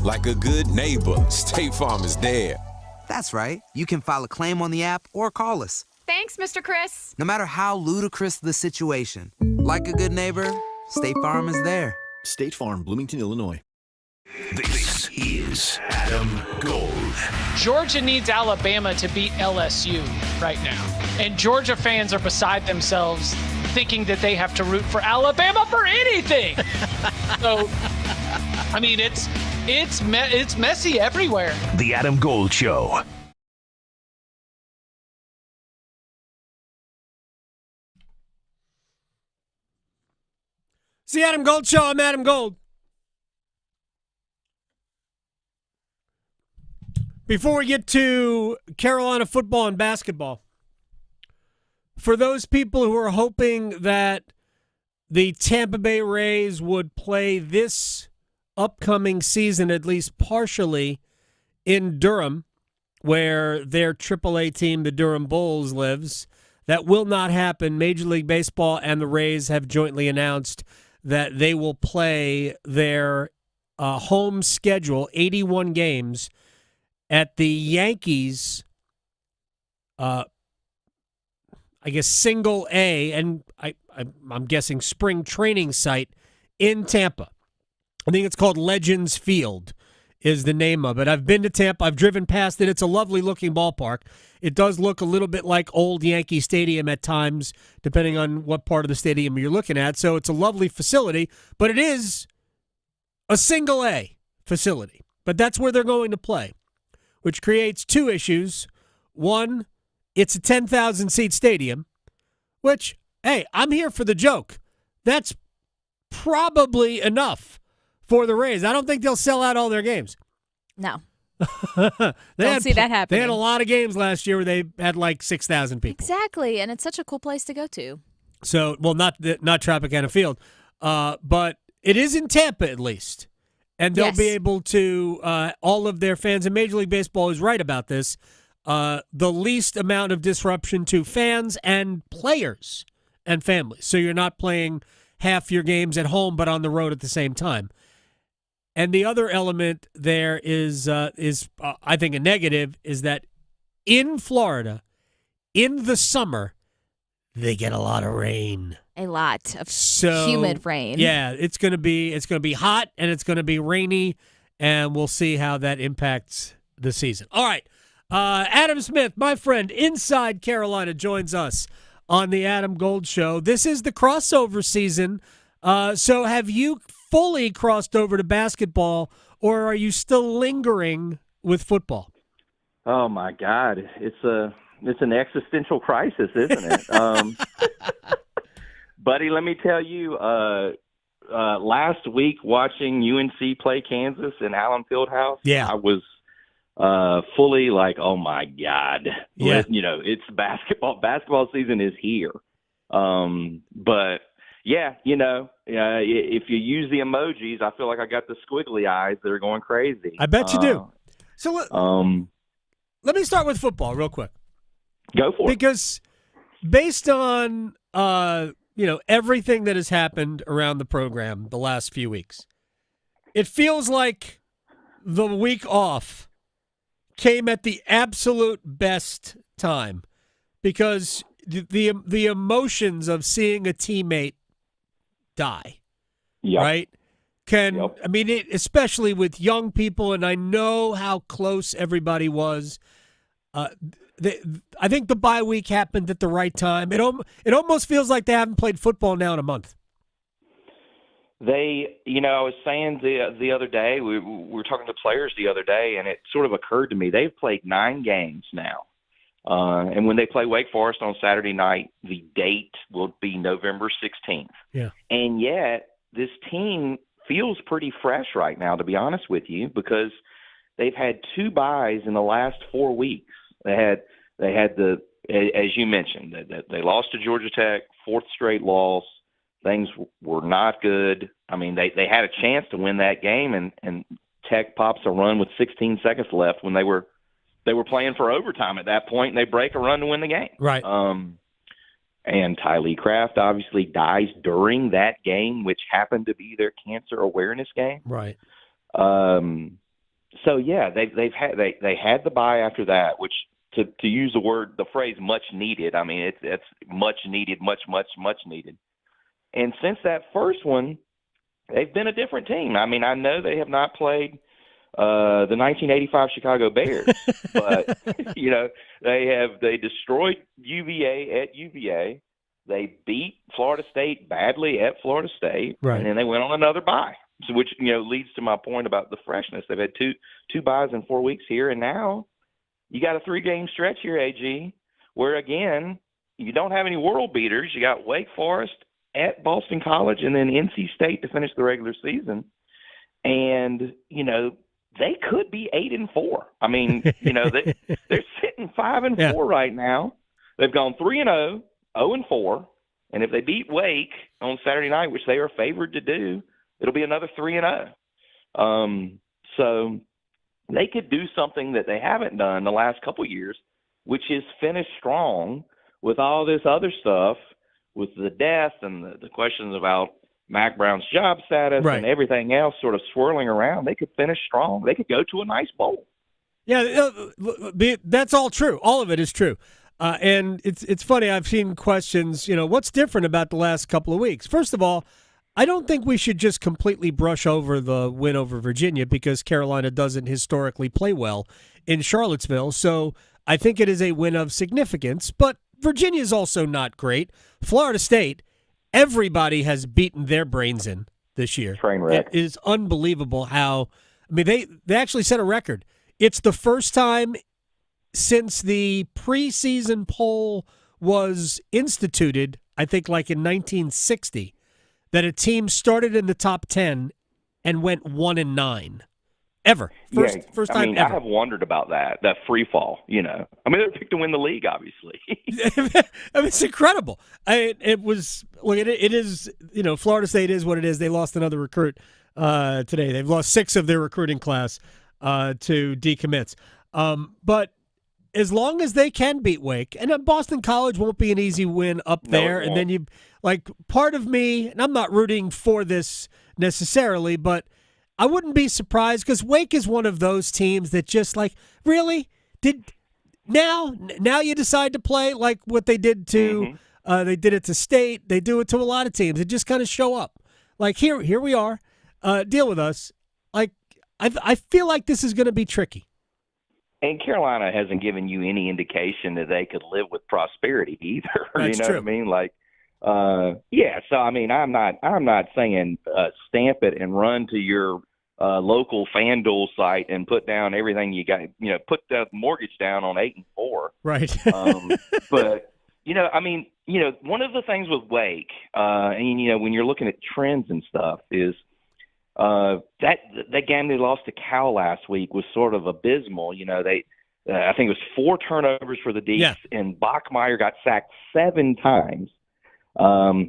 Speaker 23: Like a good neighbor, State Farm is there.
Speaker 21: That's right. You can file a claim on the app or call us.
Speaker 22: Thanks, Mr. Chris.
Speaker 21: No matter how ludicrous the situation, like a good neighbor, State Farm is there.
Speaker 24: State Farm, Bloomington, Illinois.
Speaker 6: This is Adam Gold.
Speaker 25: Georgia needs Alabama to beat LSU right now. And Georgia fans are beside themselves thinking that they have to root for Alabama for anything. So, I mean, it's messy everywhere.
Speaker 6: The Adam Gold Show.
Speaker 10: It's the Adam Gold Show. I'm Adam Gold. Before we get to Carolina football and basketball, for those people who are hoping that the Tampa Bay Rays would play this upcoming season, at least partially, in Durham, where their AAA team, the Durham Bulls, lives. That will not happen. Major League Baseball and the Rays have jointly announced that they will play their home schedule, 81 games, at the Yankees, I guess, single A, and I'm guessing spring training site in Tampa. I think it's called Legends Field is the name of it. I've been to Tampa. I've driven past it. It's a lovely-looking ballpark. It does look a little bit like old Yankee Stadium at times, depending on what part of the stadium you're looking at. So it's a lovely facility, but it is a single A facility. But that's where they're going to play, which creates two issues. One, it's a 10,000-seat stadium, which, hey, I'm here for the joke. That's probably enough for the Rays. I don't think they'll sell out all their games.
Speaker 11: No.
Speaker 10: Don't
Speaker 11: see that happening.
Speaker 10: They had a lot of games last year where they had like 6,000 people.
Speaker 11: Exactly, and it's such a cool place to go to.
Speaker 10: So, well, not Tropicana Field, but it is in Tampa at least. And they'll be able to, all of their fans, and Major League Baseball is right about this, the least amount of disruption to fans and players and families. So you're not playing half your games at home but on the road at the same time. And the other element there is I think a negative, is that in Florida, in the summer, they get a lot of rain.
Speaker 11: A lot of humid rain.
Speaker 10: Yeah, it's going to be hot and it's going to be rainy, and we'll see how that impacts the season. All right, Adam Smith, my friend inside Carolina, joins us on the Adam Gold Show. This is the crossover season. So have you fully crossed over to basketball, or are you still lingering with football?
Speaker 1: Oh my God, it's an existential crisis, isn't it? Buddy, let me tell you, last week watching UNC play Kansas in Allen Fieldhouse, I was fully like, oh my God, it's basketball. Basketball season is here. But yeah, if you use the emojis, I feel like I got the squiggly eyes that are going crazy.
Speaker 10: I bet you do. So let me start with football real quick.
Speaker 1: Go for it.
Speaker 10: Because based on everything that has happened around the program the last few weeks, it feels like the week off came at the absolute best time, because the emotions of seeing a teammate die, right? I mean, especially with young people, and I know how close everybody was. I think the bye week happened at the right time. It almost feels like they haven't played football now in a month.
Speaker 1: I was saying the other day, we were talking to players the other day, and it sort of occurred to me, they've played 9 games now. And when they play Wake Forest on Saturday night, the date will be November 16th.
Speaker 10: Yeah.
Speaker 1: And yet this team feels pretty fresh right now, to be honest with you, because they've had 2 byes in the last 4 weeks. They had as you mentioned, they lost to Georgia Tech, 4th straight loss. Things were not good. I mean, they had a chance to win that game, and Tech pops a run with 16 seconds left when they were playing for overtime at that point, and they break a run to win the game.
Speaker 10: Right.
Speaker 1: And Tylee Craft obviously dies during that game, which happened to be their cancer awareness game.
Speaker 10: Right.
Speaker 1: So yeah, they had the bye after that, which to use the phrase much needed. I mean, it's much needed, much needed. And since that first one, they've been a different team. I mean, I know they have not played the 1985 Chicago Bears, but they destroyed UVA at UVA. They beat Florida State badly at Florida State,
Speaker 10: right.
Speaker 1: And then they went on another bye. So which leads to my point about the freshness. They've had two byes in 4 weeks here, and now you got a 3-game stretch here, AG, where again you don't have any world beaters. You got Wake Forest at Boston College, and then NC State to finish the regular season, and they could be 8-4. I mean, they're sitting 5-4 right now. They've gone 3-0, 0-4, and if they beat Wake on Saturday night, which they are favored to do, it'll be another 3-0. So, they could do something that they haven't done the last couple of years, which is finish strong with all this other stuff, with the death and the questions about Mac Brown's job status and everything else sort of swirling around. They could finish strong. They could go to a nice bowl.
Speaker 10: Yeah, that's all true. All of it is true. And it's funny. I've seen questions, what's different about the last couple of weeks? First of all, I don't think we should just completely brush over the win over Virginia because Carolina doesn't historically play well in Charlottesville. So I think it is a win of significance. But Virginia is also not great. Florida State, everybody has beaten their brains in this year.
Speaker 1: Train wreck.
Speaker 10: It is unbelievable how – they actually set a record. It's the first time since the preseason poll was instituted, I think like in 1960, that a team started in the top 10 and went 1-9 ever. First time ever.
Speaker 1: I have wondered about that free fall, they're picked to win the league, obviously.
Speaker 10: It's incredible. It is, Florida State is what it is. They lost another recruit today. They've lost 6 of their recruiting class to decommits. But as long as they can beat Wake, and Boston College won't be an easy win up there, and then part of me, and I'm not rooting for this necessarily, but I wouldn't be surprised because Wake is one of those teams that just really now you decide to play like what they did to they did it to State, they do it to a lot of teams. They just kind of show up like here we are, deal with us. I feel like this is going to be tricky.
Speaker 1: And Carolina hasn't given you any indication that they could live with prosperity either.
Speaker 10: That's
Speaker 1: you know
Speaker 10: true.
Speaker 1: what I mean? So I'm not saying stamp it and run to your local FanDuel site and put down everything you got. Put the mortgage down on 8-4.
Speaker 10: Right.
Speaker 1: But one of the things with Wake, and when you're looking at trends and stuff, is that game they lost to Cal last week was sort of abysmal. I think it was 4 turnovers for the Deeks, and Bachmeier got sacked 7 times.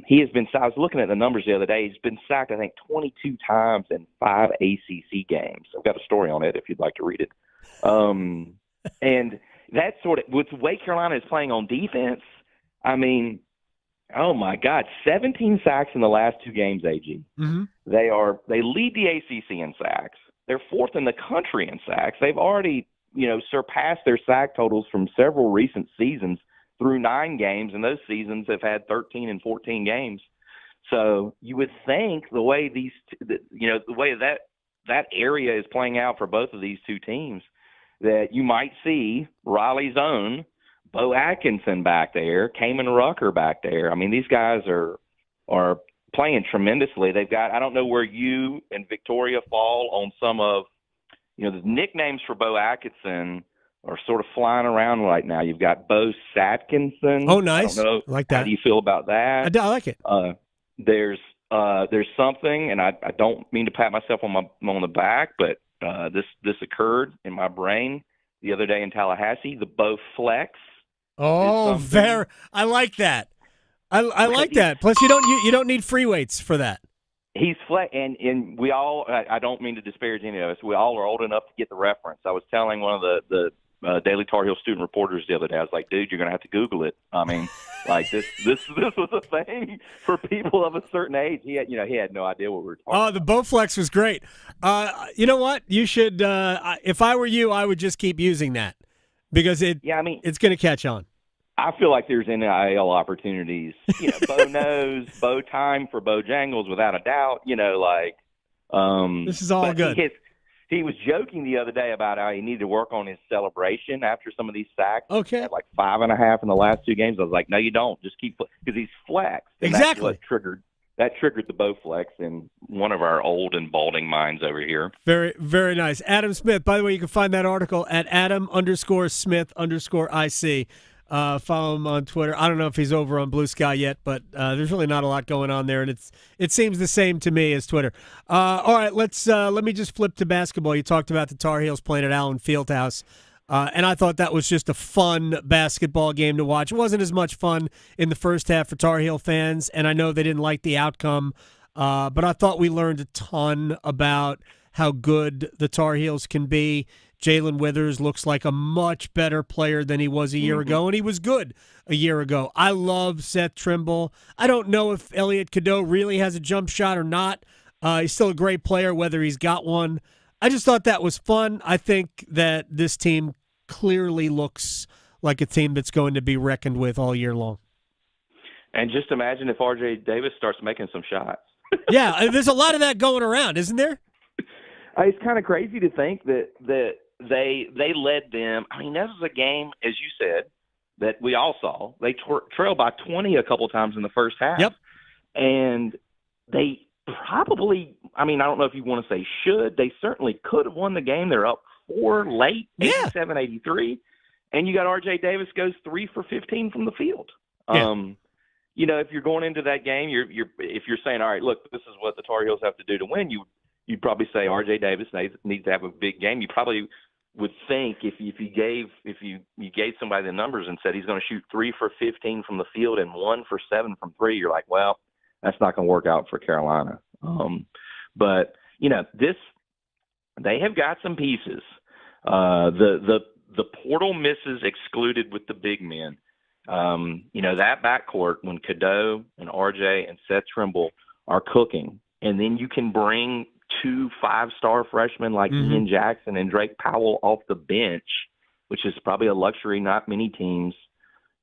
Speaker 1: He has been. I was looking at the numbers the other day. He's been sacked, I think, 22 times in 5 ACC games. I've got a story on it if you'd like to read it. And that sort of with the way Carolina is playing on defense. Oh my God, 17 sacks in the last 2 games. AG.
Speaker 10: Mm-hmm.
Speaker 1: They lead the ACC in sacks. They're 4th in the country in sacks. They've already surpassed their sack totals from several recent seasons through 9 games, and those seasons have had 13 and 14 games. So you would think the way the way that area is playing out for both of these 2 teams, that you might see Raleigh's own Bo Atkinson back there, Kamen Rucker back there. These guys are playing tremendously. They've got, I don't know where you and Victoria fall on some of, the nicknames for Bo Atkinson are sort of flying around right now. You've got Bo Satkinson.
Speaker 10: Oh, nice.
Speaker 1: I don't know.
Speaker 10: Like that.
Speaker 1: How do you feel about that?
Speaker 10: I like it.
Speaker 1: There's something, and I don't mean to pat myself on the back, but this occurred in my brain the other day in Tallahassee. The Bo Flex.
Speaker 10: Oh, I like that. I like that. Plus, you don't need free weights for that.
Speaker 1: He's flat, and we all. I don't mean to disparage any of us. We all are old enough to get the reference. I was telling one of the Daily Tar Heel student reporters the other day. I was like, "Dude, you're gonna have to Google it." This was a thing for people of a certain age. He had no idea what we were talking about.
Speaker 10: The Bowflex was great. You know what? You should. If I were you, I would just keep using that because it's going to catch on.
Speaker 1: I feel like there's NIL opportunities. Bo knows, Bo time for Bojangles without a doubt.
Speaker 10: This is all good.
Speaker 1: He was joking the other day about how he needed to work on his celebration after some of these sacks.
Speaker 10: Okay.
Speaker 1: He had 5.5 in the last 2 games. I was like, no, you don't. Just keep because he's flexed. And
Speaker 10: exactly.
Speaker 1: That triggered the Bo Flex in one of our old and balding minds over here.
Speaker 10: Very, very nice. Adam Smith. By the way, you can find that article at Adam_Smith_IC. Follow him on Twitter. I don't know if he's over on Blue Sky yet, but there's really not a lot going on there, and it seems the same to me as Twitter. All right, let me just flip to basketball. You talked about the Tar Heels playing at Allen Fieldhouse, and I thought that was just a fun basketball game to watch. It wasn't as much fun in the first half for Tar Heel fans, and I know they didn't like the outcome, but I thought we learned a ton about how good the Tar Heels can be. Jalen Withers looks like a much better player than he was a year ago, and he was good a year ago. I love Seth Trimble. I don't know if Elliot Cadeau really has a jump shot or not. He's still a great player, whether he's got one. I just thought that was fun. I think that this team clearly looks like a team that's going to be reckoned with all year long.
Speaker 1: And just imagine if R.J. Davis starts making some shots.
Speaker 10: Yeah, there's a lot of that going around, isn't there?
Speaker 1: It's kind of crazy to think that they led them. I mean, this was a game, as you said, that we all saw. They trailed by 20 a couple times in the first half.
Speaker 10: Yep.
Speaker 1: And they probably, I mean, I don't know if you want to say should. They certainly could have won the game. They're up 4 late, 87-83. And you got R.J. Davis goes 3 for 15 from the field.
Speaker 10: Yeah.
Speaker 1: You know, if you're going into that game, if you're saying, all right, look, this is what the Tar Heels have to do to win, you'd probably say R.J. Davis needs to have a big game. You probably would think if you gave somebody the numbers and said he's going to shoot 3 for 15 from the field and 1 for 7 from 3, you're like, well, that's not going to work out for Carolina. But you know, they have got some pieces. The portal misses excluded with the big men. You know, that backcourt when Cadeau and RJ and Seth Trimble are cooking, and then you can bring 2 5-star freshmen like Ian Jackson and Drake Powell off the bench, which is probably a luxury not many teams,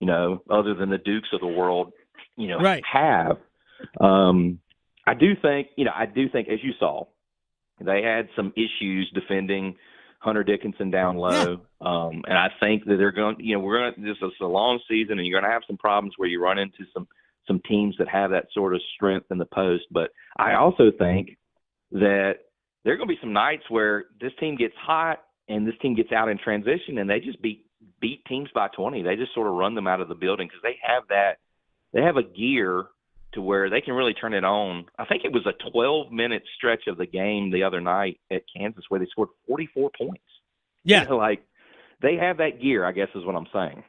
Speaker 1: you know, other than the Dukes of the world, you know, have. I do think, as you saw, they had some issues defending Hunter Dickinson down low. And I think that they're going, this is a long season and you're going to have some problems where you run into some teams that have that sort of strength in the post. But I also think that there are going to be some nights where this team gets hot and this team gets out in transition and they just beat teams by 20. They just sort of run them out of the building because they have a gear to where they can really turn it on. I think it was a 12-minute stretch of the game the other night at Kansas where they scored 44 points.
Speaker 10: Yeah.
Speaker 1: You know, like they have that gear, I guess is what I'm saying.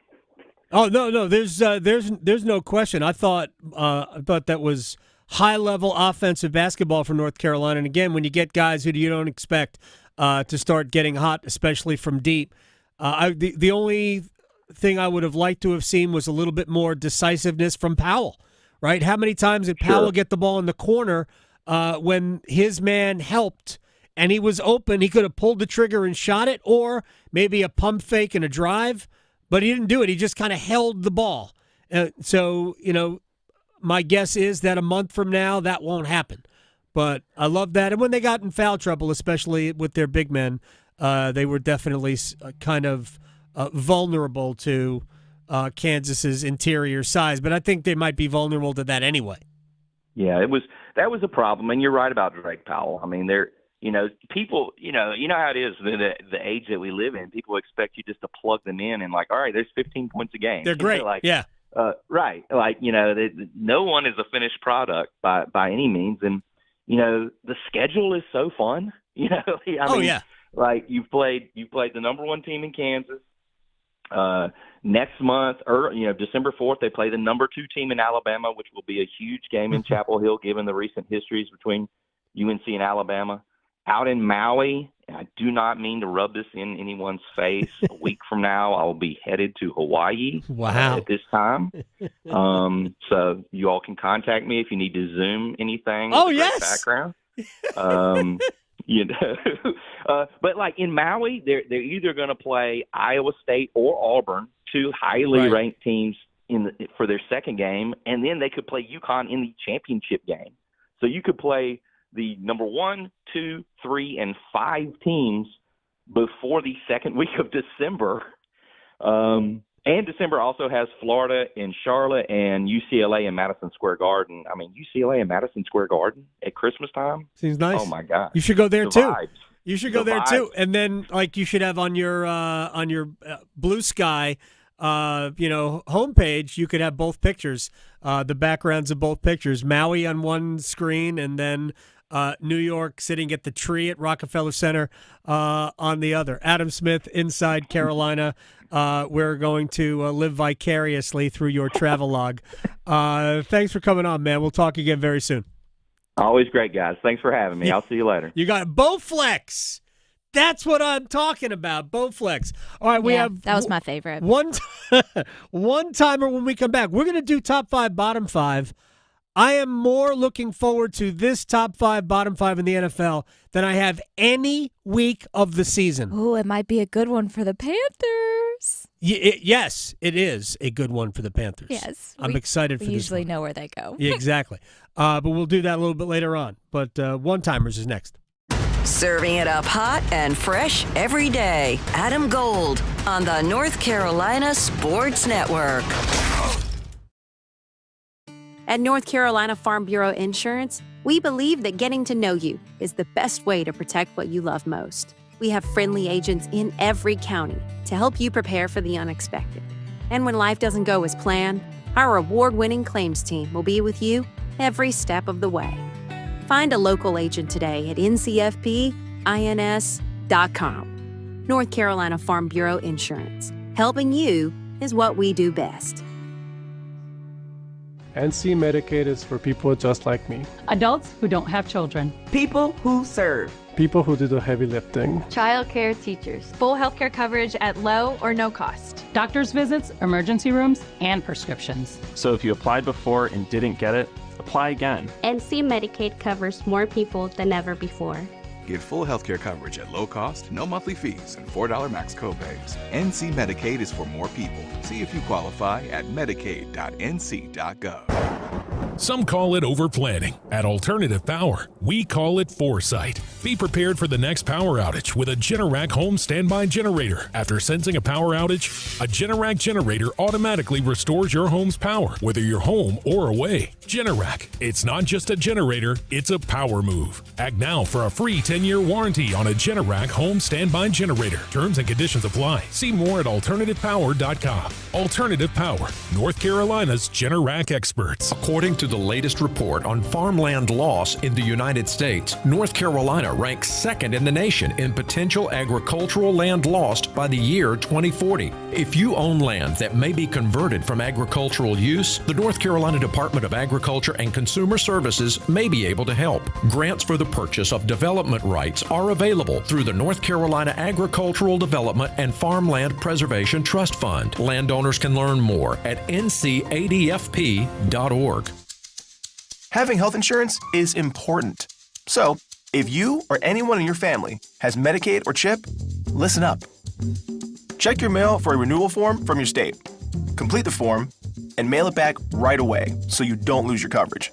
Speaker 10: Oh, no, there's no question. I thought that was high-level offensive basketball for North Carolina. And again, when you get guys who you don't expect to start getting hot, especially from deep, the only thing I would have liked to have seen was a little bit more decisiveness from Powell. Right? How many times did Powell get the ball in the corner when his man helped and he was open? He could have pulled the trigger and shot it, or maybe a pump fake and a drive, but he didn't do it. He just kind of held the ball. So, you know, my guess is that a month from now that won't happen. But I love that. And when they got in foul trouble, especially with their big men, they were definitely kind of vulnerable to Kansas's interior size, but I think they might be vulnerable to that anyway.
Speaker 1: Yeah, that was a problem, and you're right about Drake Powell. I mean, people, you know how it is the age that we live in. People expect you just to plug them in and like, all right, there's 15 points a game.
Speaker 10: They're great,
Speaker 1: right. Like no one is a finished product by any means, and the schedule is so fun. Like you played the number 1 team in Kansas. Next month, or December 4th, they play the number 2 team in Alabama, which will be a huge game in Chapel Hill, given the recent histories between UNC and Alabama. Out in Maui, and I do not mean to rub this in anyone's face. A week from now, I will be headed to Hawaii.
Speaker 10: Wow.
Speaker 1: At this time. So you all can contact me if you need to Zoom anything.
Speaker 10: Oh,
Speaker 1: with
Speaker 10: yes.
Speaker 1: Background. But like in Maui, they're either going to play Iowa State or Auburn, 2 highly ranked teams for their second game, and then they could play UConn in the championship game. So you could play the number 1, 2, 3, and 5 teams before the second week of December. And December also has Florida and Charlotte and UCLA in Madison Square Garden. I mean, UCLA in Madison Square Garden at Christmas time?
Speaker 10: Seems nice.
Speaker 1: Oh, my God.
Speaker 10: You should go there, too.
Speaker 1: Vibes.
Speaker 10: You should go there, too. And then, like, you should have on your Blue Sky, homepage, you could have both pictures, the backgrounds of both pictures. Maui on one screen and then New York sitting at the tree at Rockefeller Center on the other. Adam Smith, Inside Carolina. We're going to live vicariously through your travelogue. Thanks for coming on, man. We'll talk again very soon.
Speaker 1: Always great, guys. Thanks for having me. I'll see you later.
Speaker 10: You got Bowflex. That's what I'm talking about. Bowflex. All right, we have
Speaker 11: that was my favorite.
Speaker 10: One timer when we come back. We're going to do top 5, bottom 5. I am more looking forward to this top 5, bottom 5 in the NFL than I have any week of the season.
Speaker 11: Oh, it might be a good one for the Panthers.
Speaker 10: Yes, it is a good one for the Panthers.
Speaker 11: Yes.
Speaker 10: I'm excited for this.
Speaker 11: We usually
Speaker 10: one.
Speaker 11: know where they go.
Speaker 10: Yeah, exactly. But we'll do that a little bit later on. But one-timers is next.
Speaker 7: Serving it up hot and fresh every day. Adam Gold on the North Carolina Sports Network.
Speaker 2: At North Carolina Farm Bureau Insurance, we believe that getting to know you is the best way to protect what you love most. We have friendly agents in every county to help you prepare for the unexpected. And when life doesn't go as planned, our award-winning claims team will be with you every step of the way. Find a local agent today at ncfpins.com. North Carolina Farm Bureau Insurance. Helping you is what we do best.
Speaker 3: NC Medicaid is for people just like me.
Speaker 4: Adults who don't have children.
Speaker 5: People who serve.
Speaker 3: People who do the heavy lifting.
Speaker 8: Child care teachers. Full healthcare coverage at low or no cost.
Speaker 4: Doctor's visits, emergency rooms, and prescriptions.
Speaker 26: So if you applied before and didn't get it, apply again.
Speaker 27: NC Medicaid covers more people than ever before.
Speaker 28: Get full healthcare coverage at low cost, no monthly fees, and $4 max copays. NC Medicaid is for more people. See if you qualify at medicaid.nc.gov.
Speaker 29: Some call it overplanning. At Alternative Power, we call it foresight. Be prepared for the next power outage with a Generac home standby generator. After sensing a power outage, a Generac generator automatically restores your home's power, whether you're home or away. Generac, it's not just a generator, it's a power move. Act now for a free 10-year warranty on a Generac home standby generator. Terms and conditions apply. See more at alternativepower.com. Alternative Power, North Carolina's Generac experts.
Speaker 30: According to the latest report on farmland loss in the United States, North Carolina ranks second in the nation in potential agricultural land lost by the year 2040. If you own land that may be converted from agricultural use, the North Carolina Department of Agriculture and Consumer Services may be able to help. Grants for the purchase of development rights are available through the North Carolina Agricultural Development and Farmland Preservation Trust Fund. Landowners can learn more at ncadfp.org.
Speaker 31: Having health insurance is important. So, if you or anyone in your family has Medicaid or CHIP, listen up. Check your mail for a renewal form from your state. Complete the form and mail it back right away so you don't lose your coverage.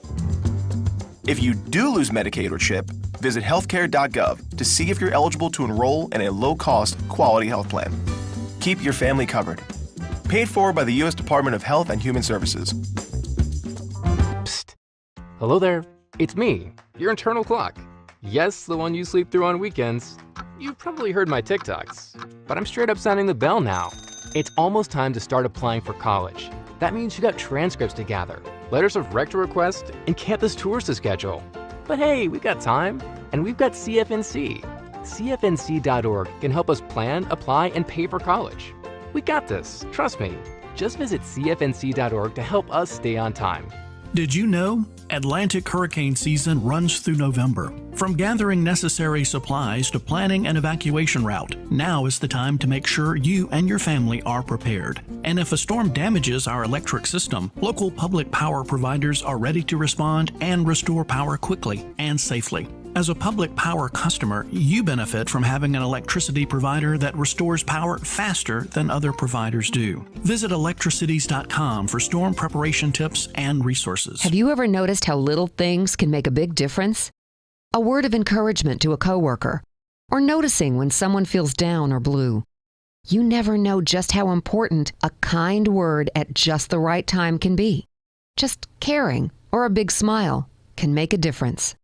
Speaker 31: If you do lose Medicaid or CHIP, visit healthcare.gov to see if you're eligible to enroll in a low-cost, quality health plan. Keep your family covered. Paid for by the U.S. Department of Health and Human Services.
Speaker 32: Hello there, it's me, your internal clock. Yes, the one you sleep through on weekends. You've probably heard my TikToks, but I'm straight up sounding the bell now. It's almost time to start applying for college. That means you got transcripts to gather, letters of rec to request, and campus tours to schedule. But hey, we've got time, and we've got CFNC. CFNC.org can help us plan, apply, and pay for college. We got this, trust me. Just visit CFNC.org to help us stay on time.
Speaker 33: Did you know Atlantic hurricane season runs through November? From gathering necessary supplies to planning an evacuation route, now is the time to make sure you and your family are prepared. And if a storm damages our electric system, local public power providers are ready to respond and restore power quickly and safely. As a public power customer, you benefit from having an electricity provider that restores power faster than other providers do. Visit electricities.com for storm preparation tips and resources.
Speaker 34: Have you ever noticed how little things can make a big difference? A word of encouragement to a coworker, or noticing when someone feels down or blue. You never know just how important a kind word at just the right time can be. Just caring or a big smile can make a difference.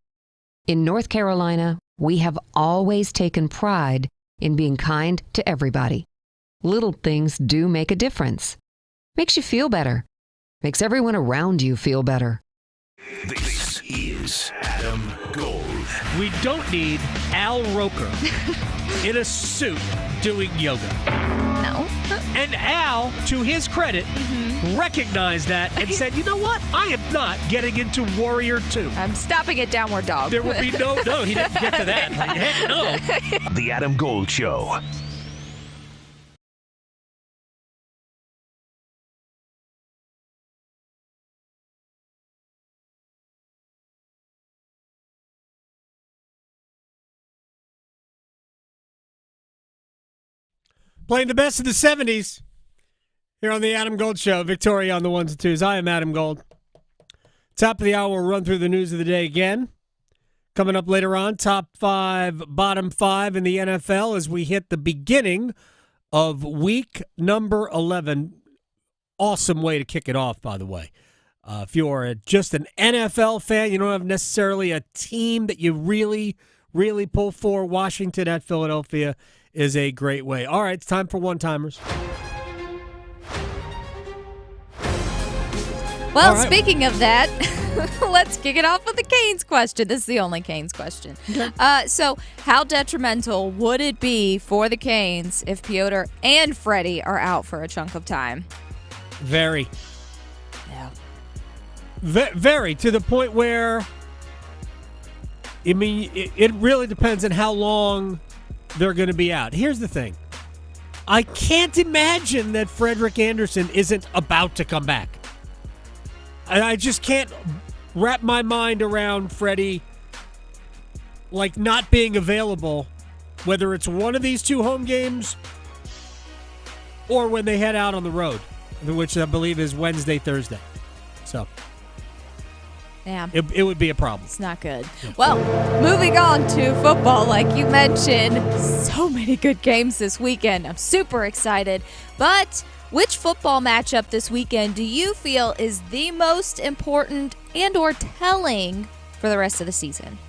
Speaker 34: In North Carolina, we have always taken pride in being kind to everybody. Little things do make a difference. Makes you feel better. Makes everyone around you feel better.
Speaker 6: This is Adam Gold.
Speaker 10: We don't need Al Roker in a suit doing yoga.
Speaker 11: No.
Speaker 10: And Al, to his credit, recognized that and said, you know what? I am not getting into Warrior 2.
Speaker 11: I'm stopping at Downward Dog.
Speaker 10: There will be no, he didn't get to that. Like, heck no.
Speaker 6: The Adam Gold Show.
Speaker 10: Playing the best of the 70s here on the Adam Gold Show. Victoria on the ones and twos. I am Adam Gold. Top of the hour, we'll run through the news of the day again. Coming up later on, top 5, bottom 5 in the NFL as we hit the beginning of week number 11. Awesome way to kick it off, by the way. If you're just an NFL fan, you don't have necessarily a team that you really pull for, Washington at Philadelphia is a great way. All right, it's time for one-timers.
Speaker 11: Well, speaking of that, let's kick it off with the Canes question. This is the only Canes question. Okay. So how detrimental would it be for the Canes if Piotr and Freddie are out for a chunk of time?
Speaker 10: Very.
Speaker 11: Yeah.
Speaker 10: Very, to the point where, I mean, it really depends on how long they're going to be out. Here's the thing. I can't imagine that Frederick Anderson isn't about to come back. I just can't wrap my mind around Freddie like not being available, whether it's one of these 2 home games or when they head out on the road, which I believe is Wednesday, Thursday. So
Speaker 11: yeah,
Speaker 10: it would be a problem.
Speaker 11: It's not good. Well, moving on to football, like you mentioned, so many good games this weekend. I'm super excited. But which football matchup this weekend do you feel is the most important and or telling for the rest of the season?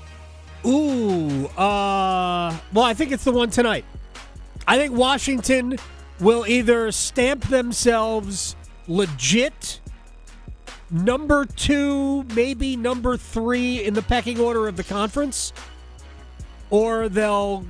Speaker 10: Well, I think it's the one tonight. I think Washington will either stamp themselves legit number 2, maybe number 3 in the pecking order of the conference, or they'll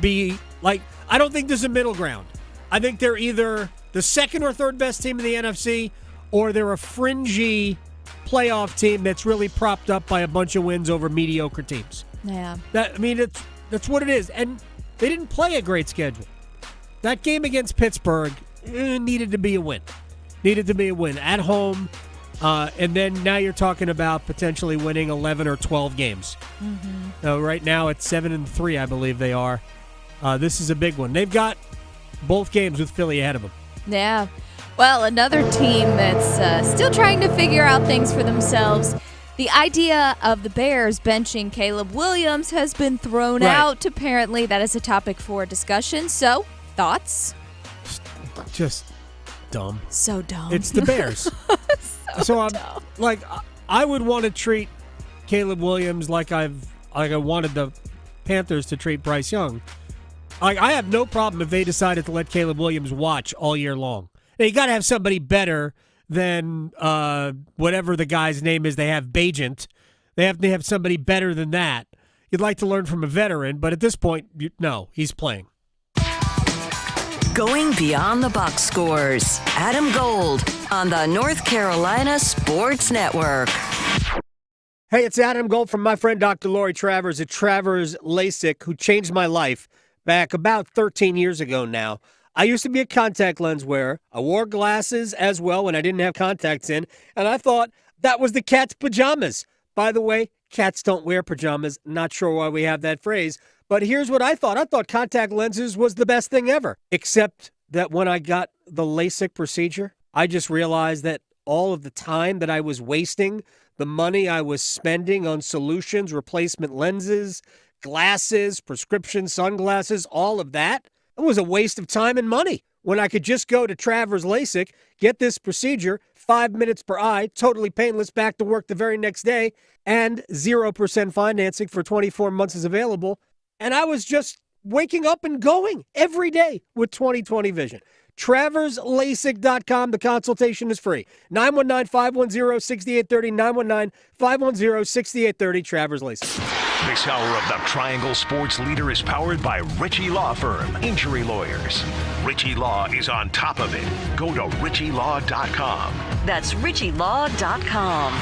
Speaker 10: be like, I don't think there's a middle ground. I think they're either the second or third best team in the NFC, or they're a fringy playoff team that's really propped up by a bunch of wins over mediocre teams.
Speaker 11: Yeah.
Speaker 10: That's what it is. And they didn't play a great schedule. That game against Pittsburgh needed to be a win. At home. And then now you're talking about potentially winning 11 or 12 games. Right now it's 7-3, I believe they are. This is a big one. They've got both games with Philly ahead of them.
Speaker 11: Yeah. Well, another team that's still trying to figure out things for themselves. The idea of the Bears benching Caleb Williams has been thrown out. Apparently, that is a topic for discussion. So, thoughts?
Speaker 10: Just dumb.
Speaker 11: So dumb.
Speaker 10: It's the Bears. so
Speaker 11: dumb.
Speaker 10: I would want to treat Caleb Williams like I wanted the Panthers to treat Bryce Young. I have no problem if they decided to let Caleb Williams watch all year long. Now, you got to have somebody better than whatever the guy's name is they have, Bajent. They have to have somebody better than that. You'd like to learn from a veteran, but at this point, no, he's playing.
Speaker 7: Going beyond the box scores. Adam Gold on the North Carolina Sports Network.
Speaker 10: Hey, it's Adam Gold from my friend Dr. Lori Travers at Travers LASIK, who changed my life back about 13 years ago now. I used to be a contact lens wearer. I wore glasses as well when I didn't have contacts in, and I thought that was the cat's pajamas. By the way, cats don't wear pajamas. Not sure why we have that phrase, but here's what I thought. I thought contact lenses was the best thing ever, except that when I got the LASIK procedure, I just realized that all of the time that I was wasting, the money I was spending on solutions, replacement lenses, glasses, prescription sunglasses, all of that, it was a waste of time and money when I could just go to Travers LASIK, get this procedure, 5 minutes per eye, totally painless, back to work the very next day, and 0% financing for 24 months is available. And I was just waking up and going every day with 20/20 vision. TraversLASIK.com. The consultation is free. 919-510-6830, 919-510-6830, Travers LASIK.
Speaker 6: This hour of the Triangle Sports Leader is powered by Ritchie Law Firm, injury lawyers. Ritchie Law is on top of it. Go to ritchielaw.com.
Speaker 7: That's ritchielaw.com.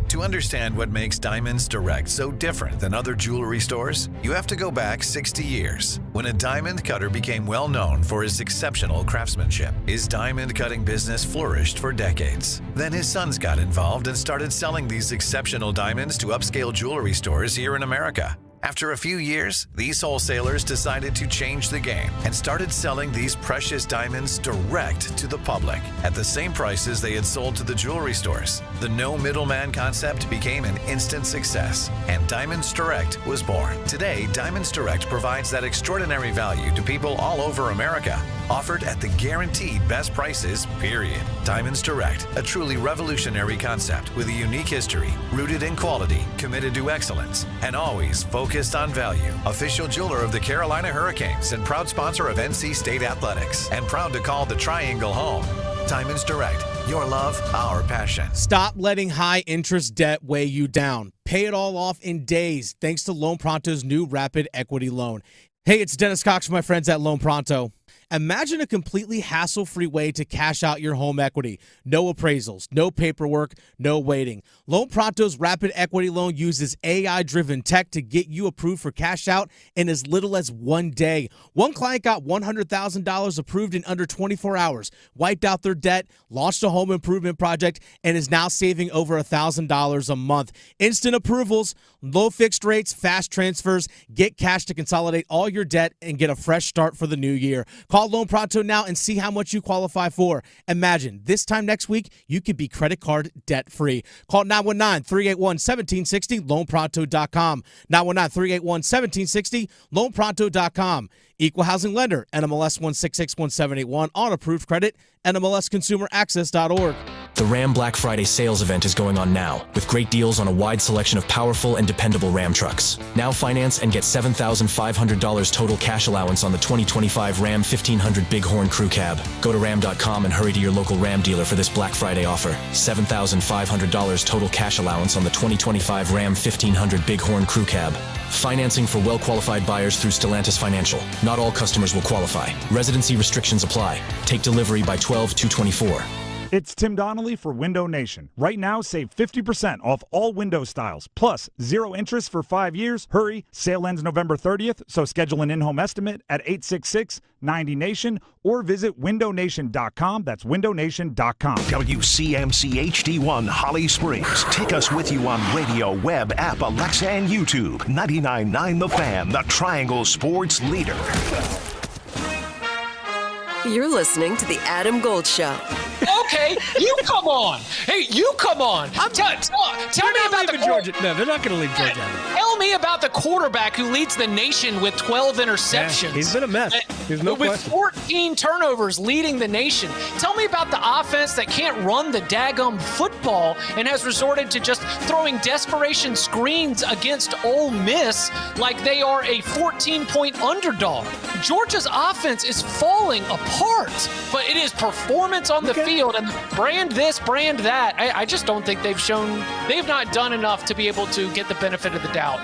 Speaker 5: To understand what makes Diamonds Direct so different than other jewelry stores, you have to go back 60 years, when a diamond cutter became well known for his exceptional craftsmanship. His diamond cutting business flourished for decades. Then his sons got involved and started selling these exceptional diamonds to upscale jewelry stores here in America. After a few years, these wholesalers decided to change the game and started selling these precious diamonds direct to the public at the same prices they had sold to the jewelry stores. The no middleman concept became an instant success, and Diamonds Direct was born. Today, Diamonds Direct provides that extraordinary value to people all over America, offered at the guaranteed best prices, period. Diamonds Direct, a truly revolutionary concept with a unique history, rooted in quality, committed to excellence, and always focused on value. Official jeweler of the Carolina Hurricanes and proud sponsor of NC State Athletics, and proud to call the Triangle home. Diamonds Direct, your love, our passion.
Speaker 9: Stop letting high interest debt weigh you down. Pay it all off in days thanks to Loan Pronto's new Rapid Equity Loan. Hey, it's Dennis Cox from my friends at Loan Pronto. Imagine a completely hassle-free way to cash out your home equity. No appraisals, no paperwork, no waiting. Loan Pronto's Rapid Equity Loan uses AI-driven tech to get you approved for cash out in as little as 1 day. One client got $100,000 approved in under 24 hours, wiped out their debt, launched a home improvement project, and is now saving over $1,000 a month. Instant approvals, low fixed rates, fast transfers. Get cash to consolidate all your debt and get a fresh start for the new year. Call Loan Pronto now and see how much you qualify for. Imagine this time next week, you could be credit card debt-free. Call 919-381-1760, loanpronto.com. 919-381-1760, loanpronto.com. Equal housing lender, NMLS 1661781, on approved credit, NMLSconsumeraccess.org.
Speaker 12: The Ram Black Friday sales event is going on now, with great deals on a wide selection of powerful and dependable Ram trucks. Now finance and get $7,500 total cash allowance on the 2025 Ram 1500 Bighorn Crew Cab. Go to ram.com and hurry to your local Ram dealer for this Black Friday offer. $7,500 total cash allowance on the 2025 Ram 1500 Bighorn Crew Cab. Financing for well-qualified buyers through Stellantis Financial. Not all customers will qualify. Residency restrictions apply. Take delivery by 12/2/24.
Speaker 13: It's Tim Donnelly for Window Nation. Right now, save 50% off all window styles, plus 0 interest for 5 years. Hurry, sale ends November 30th, so schedule an in-home estimate at 866-90NATION or visit windownation.com. That's windownation.com.
Speaker 6: WCMC HD1 Holly Springs. Take us with you on radio, web, app, Alexa, and YouTube. 99.9 The Fan, the Triangle Sports Leader.
Speaker 14: You're listening to The Adam Gold Show.
Speaker 25: Okay, you come on. Hey, you come on. Tell me about the
Speaker 10: Georgia. No, they're not going to leave Georgia.
Speaker 25: Tell me about the quarterback who leads the nation with 12 interceptions.
Speaker 10: Yeah, he's been a mess. There's no
Speaker 25: with
Speaker 10: question.
Speaker 25: 14 turnovers leading the nation. Tell me about the offense that can't run the daggum football and has resorted to just throwing desperation screens against Ole Miss like they are a 14-point underdog. Georgia's offense is falling apart, but it is performance on the field and brand this, brand that. I just don't think they've not done enough to be able to get the benefit of the doubt.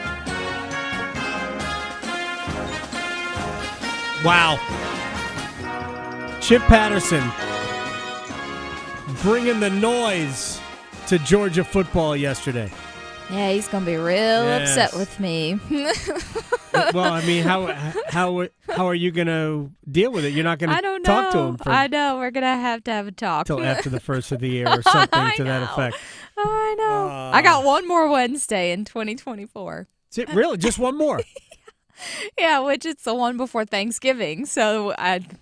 Speaker 10: Wow. Chip Patterson bringing the noise to Georgia football yesterday.
Speaker 11: Yeah, he's going to be real upset with me.
Speaker 10: Well, I mean, how are you going to deal with it? You're not going to talk to him.
Speaker 11: I know. We're going to have a talk.
Speaker 10: Until after the first of the year or something to that effect.
Speaker 11: I know. I got one more Wednesday in 2024.
Speaker 10: Is it really? Just one more?
Speaker 11: Yeah, which it's the one before Thanksgiving. So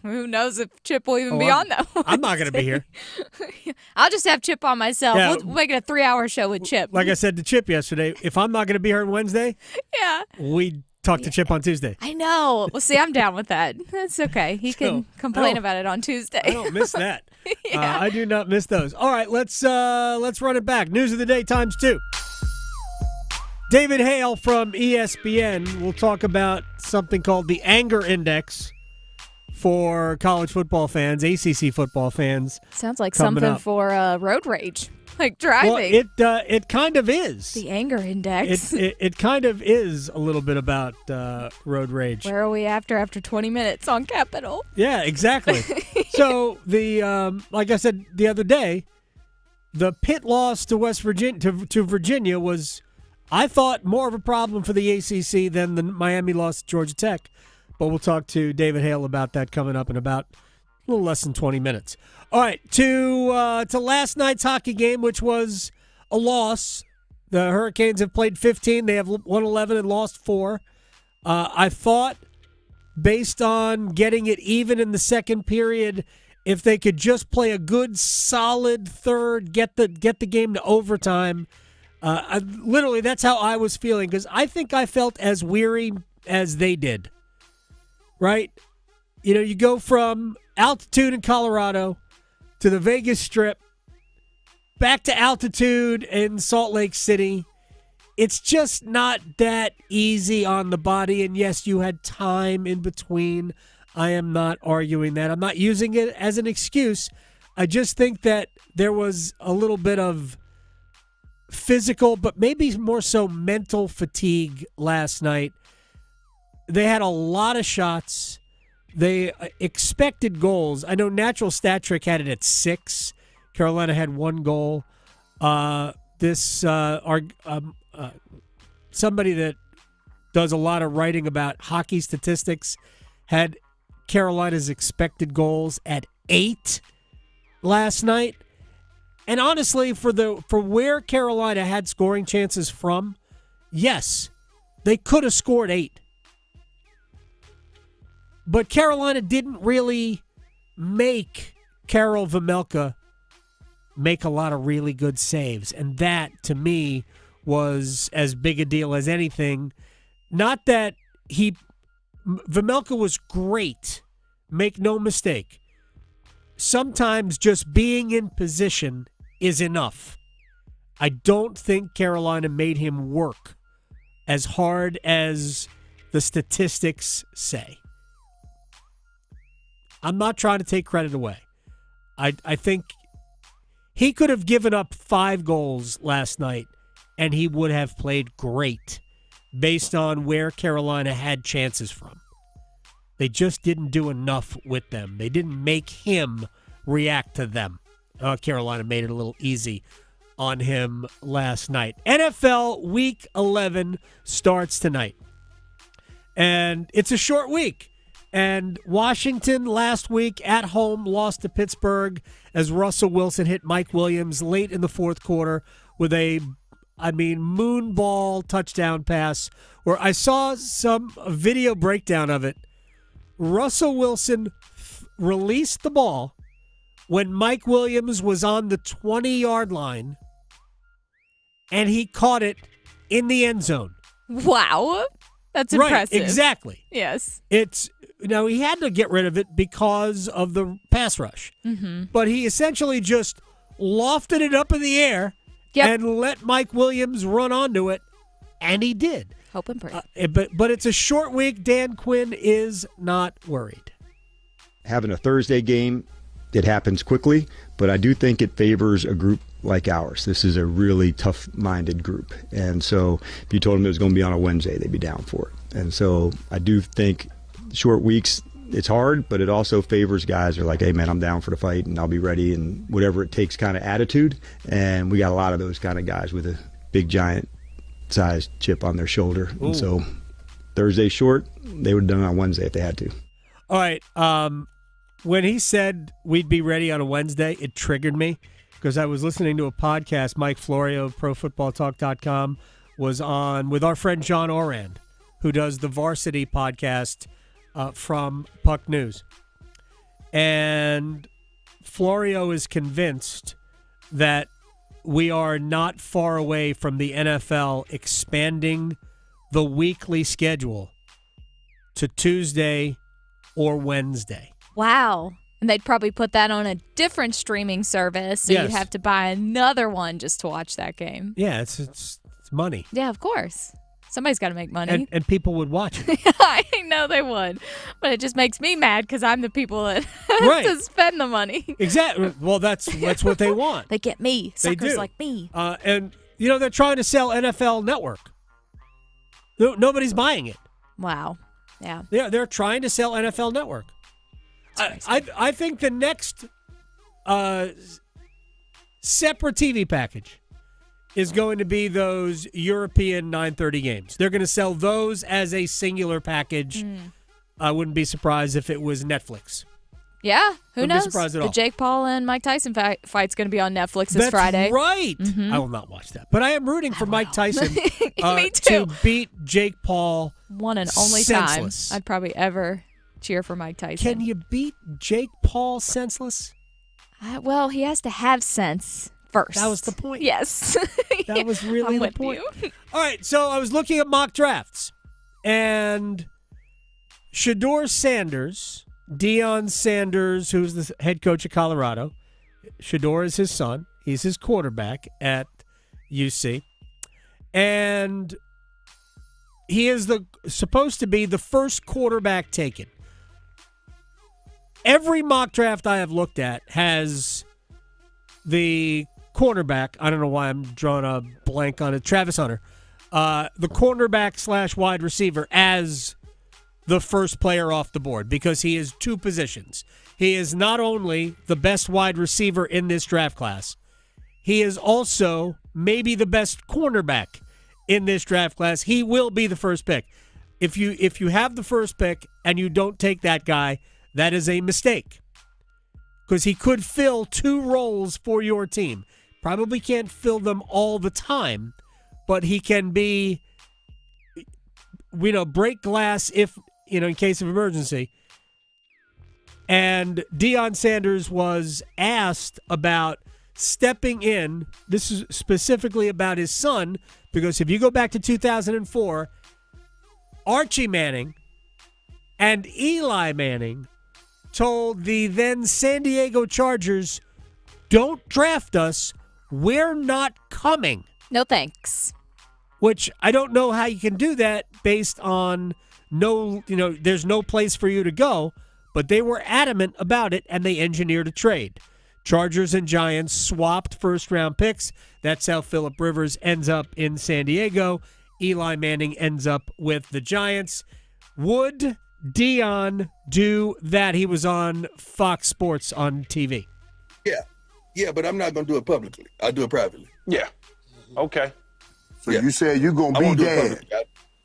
Speaker 11: who knows if Chip will even be on that one.
Speaker 10: I'm not going to be here.
Speaker 11: I'll just have Chip on myself.
Speaker 10: Yeah.
Speaker 11: We'll make it a 3-hour show with Chip.
Speaker 10: Like I said to Chip yesterday, if I'm not going to be here on Wednesday,
Speaker 11: yeah,
Speaker 10: we talk to Chip on Tuesday.
Speaker 11: I know. Well, see, I'm down with that. That's okay. He can complain about it on Tuesday.
Speaker 10: I don't miss that.
Speaker 11: Yeah.
Speaker 10: I do not miss those. All right, let's run it back. News of the day times 2. David Hale from ESPN will talk about something called the anger index for college football fans, ACC football fans.
Speaker 11: Sounds like something for road rage. like driving.
Speaker 10: Well, it kind of is.
Speaker 11: The anger index.
Speaker 10: It kind of is a little bit about road rage.
Speaker 11: Where are we after 20 minutes on Capitol?
Speaker 10: Yeah, exactly. So like I said the other day, the Pitt loss to West Virginia to Virginia was, I thought, more of a problem for the ACC than the Miami loss to Georgia Tech. But we'll talk to David Hale about that coming up in about a little less than 20 minutes. All right, to last night's hockey game, which was a loss. The Hurricanes have played 15. They have won 11 and lost 4. I thought, based on getting it even in the second period, if they could just play a good, solid third, get the game to overtime, literally that's how I was feeling, because I think I felt as weary as they did. Right? You know, you go from altitude in Colorado to the Vegas Strip, back to altitude in Salt Lake City. It's just not that easy on the body. And yes, you had time in between. I am not arguing that. I'm not using it as an excuse. I just think that there was a little bit of physical, but maybe more so mental fatigue last night. They had a lot of shots. They expected goals. I know Natural Stat Trick had it at 6. Carolina had 1 goal. Somebody that does a lot of writing about hockey statistics had Carolina's expected goals at 8 last night. And honestly, for where Carolina had scoring chances from, yes, they could have scored 8. But Carolina didn't really make Karel Vejmelka make a lot of really good saves. And that, to me, was as big a deal as anything. Not that Vejmelka was great. Make no mistake. Sometimes just being in position is enough. I don't think Carolina made him work as hard as the statistics say. I'm not trying to take credit away. I think he could have given up 5 goals last night, and he would have played great based on where Carolina had chances from. They just didn't do enough with them. They didn't make him react to them. Carolina made it a little easy on him last night. NFL Week 11 starts tonight. And it's a short week. And Washington last week at home lost to Pittsburgh as Russell Wilson hit Mike Williams late in the fourth quarter with a moonball touchdown pass where I saw some video breakdown of it. Russell Wilson released the ball when Mike Williams was on the 20-yard line, and he caught it in the end zone.
Speaker 11: Wow. That's impressive.
Speaker 10: Right, exactly.
Speaker 11: Yes.
Speaker 10: Now, he had to get rid of it because of the pass rush.
Speaker 11: Mm-hmm.
Speaker 10: But he essentially just lofted it up in the air and let Mike Williams run onto it, and he did.
Speaker 11: Hope and pray.
Speaker 10: But it's a short week. Dan Quinn is not worried.
Speaker 1: Having a Thursday game, it happens quickly, but I do think it favors a group like ours. This is a really tough-minded group. And so if you told them it was going to be on a Wednesday, they'd be down for it. And so I do think short weeks, it's hard, but it also favors guys who are like, hey, man, I'm down for the fight, and I'll be ready, and whatever it takes kind of attitude. And we got a lot of those kind of guys with a big, giant-sized chip on their shoulder.
Speaker 10: Ooh.
Speaker 1: And so Thursday short, they would have done it on Wednesday if they had to.
Speaker 10: All right. When he said we'd be ready on a Wednesday, it triggered me because I was listening to a podcast. Mike Florio of ProFootballTalk.com was on with our friend John Orand, who does the Varsity podcast from Puck News. And Florio is convinced that we are not far away from the NFL expanding the weekly schedule to Tuesday or Wednesday.
Speaker 11: Wow. And they'd probably put that on a different streaming service, so you'd have to buy another one just to watch that game.
Speaker 10: Yeah, it's money.
Speaker 11: Yeah, of course. Somebody's got to make money.
Speaker 10: And people would watch it.
Speaker 11: I know they would. But it just makes me mad because I'm the people that have to spend the money.
Speaker 10: Exactly. Well, that's what they want.
Speaker 11: They get me. Suckers
Speaker 10: do.
Speaker 11: like me.
Speaker 10: And, they're trying to sell NFL Network. Nobody's buying it.
Speaker 11: Wow. Yeah.
Speaker 10: They're trying to sell NFL Network. I think the next separate TV package is going to be those European 9:30 games. They're going to sell those as a singular package. I wouldn't be surprised if it was Netflix.
Speaker 11: Yeah, who knows?
Speaker 10: Be surprised at all.
Speaker 11: The Jake Paul and Mike Tyson fight's going to be on Netflix this Friday.
Speaker 10: That's right.
Speaker 11: Mm-hmm.
Speaker 10: I will not watch that. But I am rooting for Mike Tyson
Speaker 11: Me too.
Speaker 10: to beat Jake Paul.
Speaker 11: One and only
Speaker 10: senseless.
Speaker 11: time I'd probably ever cheer for Mike Tyson.
Speaker 10: Can you beat Jake Paul senseless?
Speaker 11: Well, he has to have sense first.
Speaker 10: That was the point.
Speaker 11: Yes.
Speaker 10: That was really the point.
Speaker 11: You.
Speaker 10: All right, so I was looking at mock drafts, and Shedeur Sanders, Dion Sanders, who's the head coach of Colorado. Shedeur is his son. He's his quarterback at UC. And he is supposed to be the first quarterback taken. Every mock draft I have looked at has the cornerback. I don't know why I'm drawing a blank on it. Travis Hunter. The cornerback / wide receiver as the first player off the board because he is two positions. He is not only the best wide receiver in this draft class, he is also maybe the best cornerback in this draft class. He will be the first pick. If you have the first pick and you don't take that guy, that is a mistake because he could fill two roles for your team. Probably can't fill them all the time, but he can be, break glass if, in case of emergency. And Dion Sanders was asked about stepping in. This is specifically about his son, because if you go back to 2004, Archie Manning and Eli Manning told the then San Diego Chargers, don't draft us. We're not coming.
Speaker 11: No thanks.
Speaker 10: Which I don't know how you can do that based on there's no place for you to go, but they were adamant about it and they engineered a trade. Chargers and Giants swapped first-round picks. That's how Phillip Rivers ends up in San Diego. Eli Manning ends up with the Giants. Would Dion do that? He was on Fox Sports on TV.
Speaker 2: Yeah, but I'm not going to do it publicly. I'll do it privately.
Speaker 3: Yeah. Okay.
Speaker 4: So you said you're going to be dad.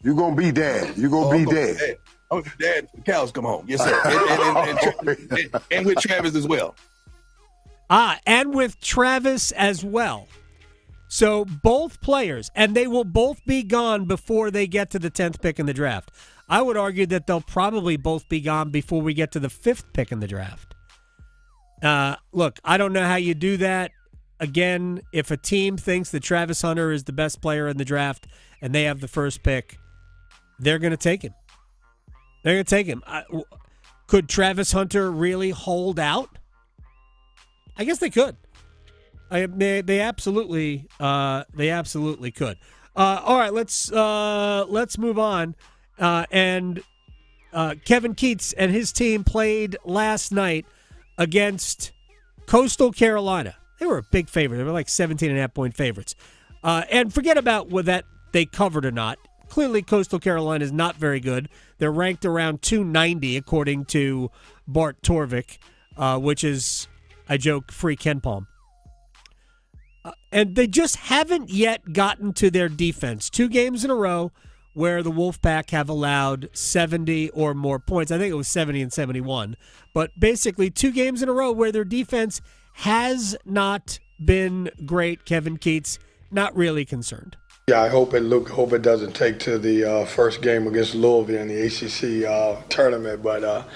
Speaker 4: You're going to be dad. You're going to be dad.
Speaker 2: I'm going to be dad when the cows come home. Yes, sir. And with Travis as well.
Speaker 10: And with Travis as well. So both players, and they will both be gone before they get to the 10th pick in the draft. I would argue that they'll probably both be gone before we get to the 5th pick in the draft. Look, I don't know how you do that. Again, if a team thinks that Travis Hunter is the best player in the draft and they have the first pick, they're going to take him. They're going to take him. Could Travis Hunter really hold out? I guess they could. They absolutely could. All right, let's move on. And Kevin Keats and his team played last night against Coastal Carolina. They were a big favorite. They were like 17.5-point favorites. And forget about whether they covered or not. Clearly, Coastal Carolina is not very good. They're ranked around 290, according to Bart Torvik, which is, I joke, free Ken Palm. And they just haven't yet gotten to their defense. 2 games in a row where the Wolfpack have allowed 70 or more points. I think it was 70 and 71. But basically 2 games in a row where their defense has not been great. Kevin Keats, not really concerned.
Speaker 8: Yeah, I hope it doesn't take to the first game against Louisville in the ACC tournament, but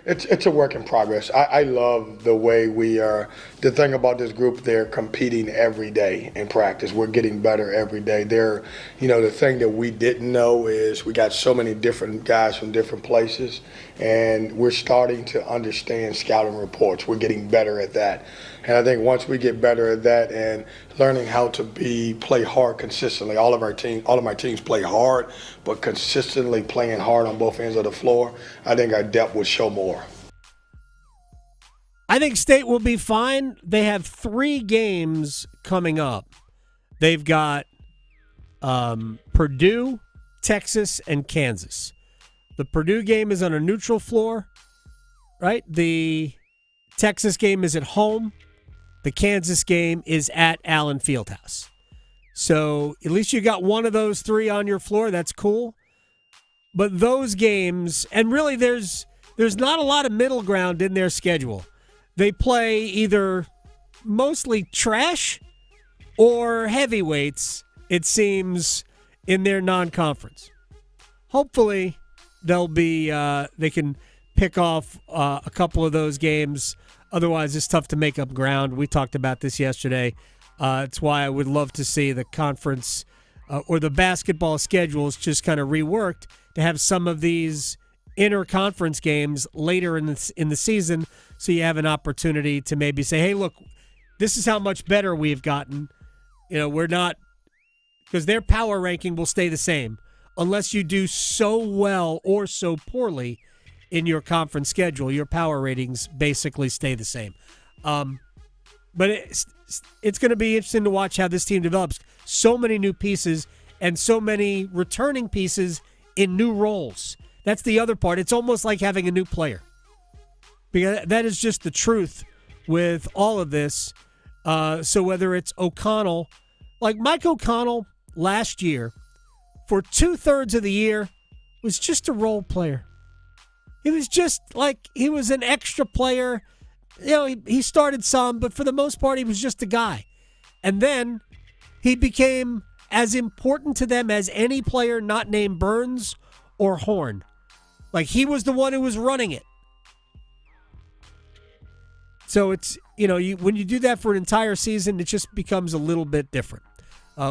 Speaker 8: it's a work in progress. I love the way we are. The thing about this group, they're competing every day in practice. We're getting better every day. The thing that we didn't know is we got so many different guys from different places, and we're starting to understand scouting reports. We're getting better at that. And I think once we get better at that and learning how to play hard consistently, all of my teams play hard, but consistently playing hard on both ends of the floor, I think our depth will show more.
Speaker 10: I think State will be fine. They have 3 games coming up. They've got Purdue, Texas, and Kansas. The Purdue game is on a neutral floor, right? The Texas game is at home. The Kansas game is at Allen Fieldhouse. So at least you got one of those 3 on your floor. That's cool. But those games, and really there's not a lot of middle ground in their schedule. They play either mostly trash or heavyweights, it seems, in their non-conference. Hopefully, they can pick off a couple of those games. Otherwise, it's tough to make up ground. We talked about this yesterday. It's why I would love to see the conference or the basketball schedules just kind of reworked to have some of these inter-conference games later in the season, so you have an opportunity to maybe say, hey, look, this is how much better we've gotten. We're not, because their power ranking will stay the same unless you do so well or so poorly in your conference schedule. Your power ratings basically stay the same. But it's going to be interesting to watch how this team develops. So many new pieces and so many returning pieces in new roles. That's the other part. It's almost like having a new player. Because that is just the truth with all of this. So whether it's O'Connell, like Mike O'Connell last year, for 2/3 of the year, was just a role player. He was just like, he was an extra player. He started some, but for the most part, he was just a guy. And then he became as important to them as any player not named Burns or Horn. Like, he was the one who was running it. So it's, when you do that for an entire season, it just becomes a little bit different.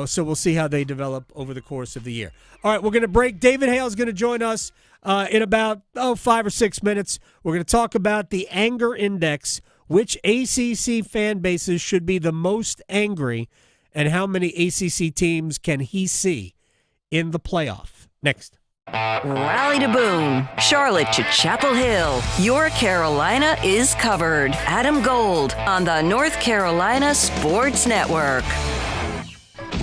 Speaker 10: So we'll see how they develop over the course of the year. All right, we're going to break. David Hale is going to join us in about 5 or 6 minutes. We're going to talk about the anger index, which ACC fan bases should be the most angry, and how many ACC teams can he see in the playoff. Next.
Speaker 7: Raleigh to Boone, Charlotte to Chapel Hill. Your Carolina is covered. Adam Gold on the North Carolina Sports Network.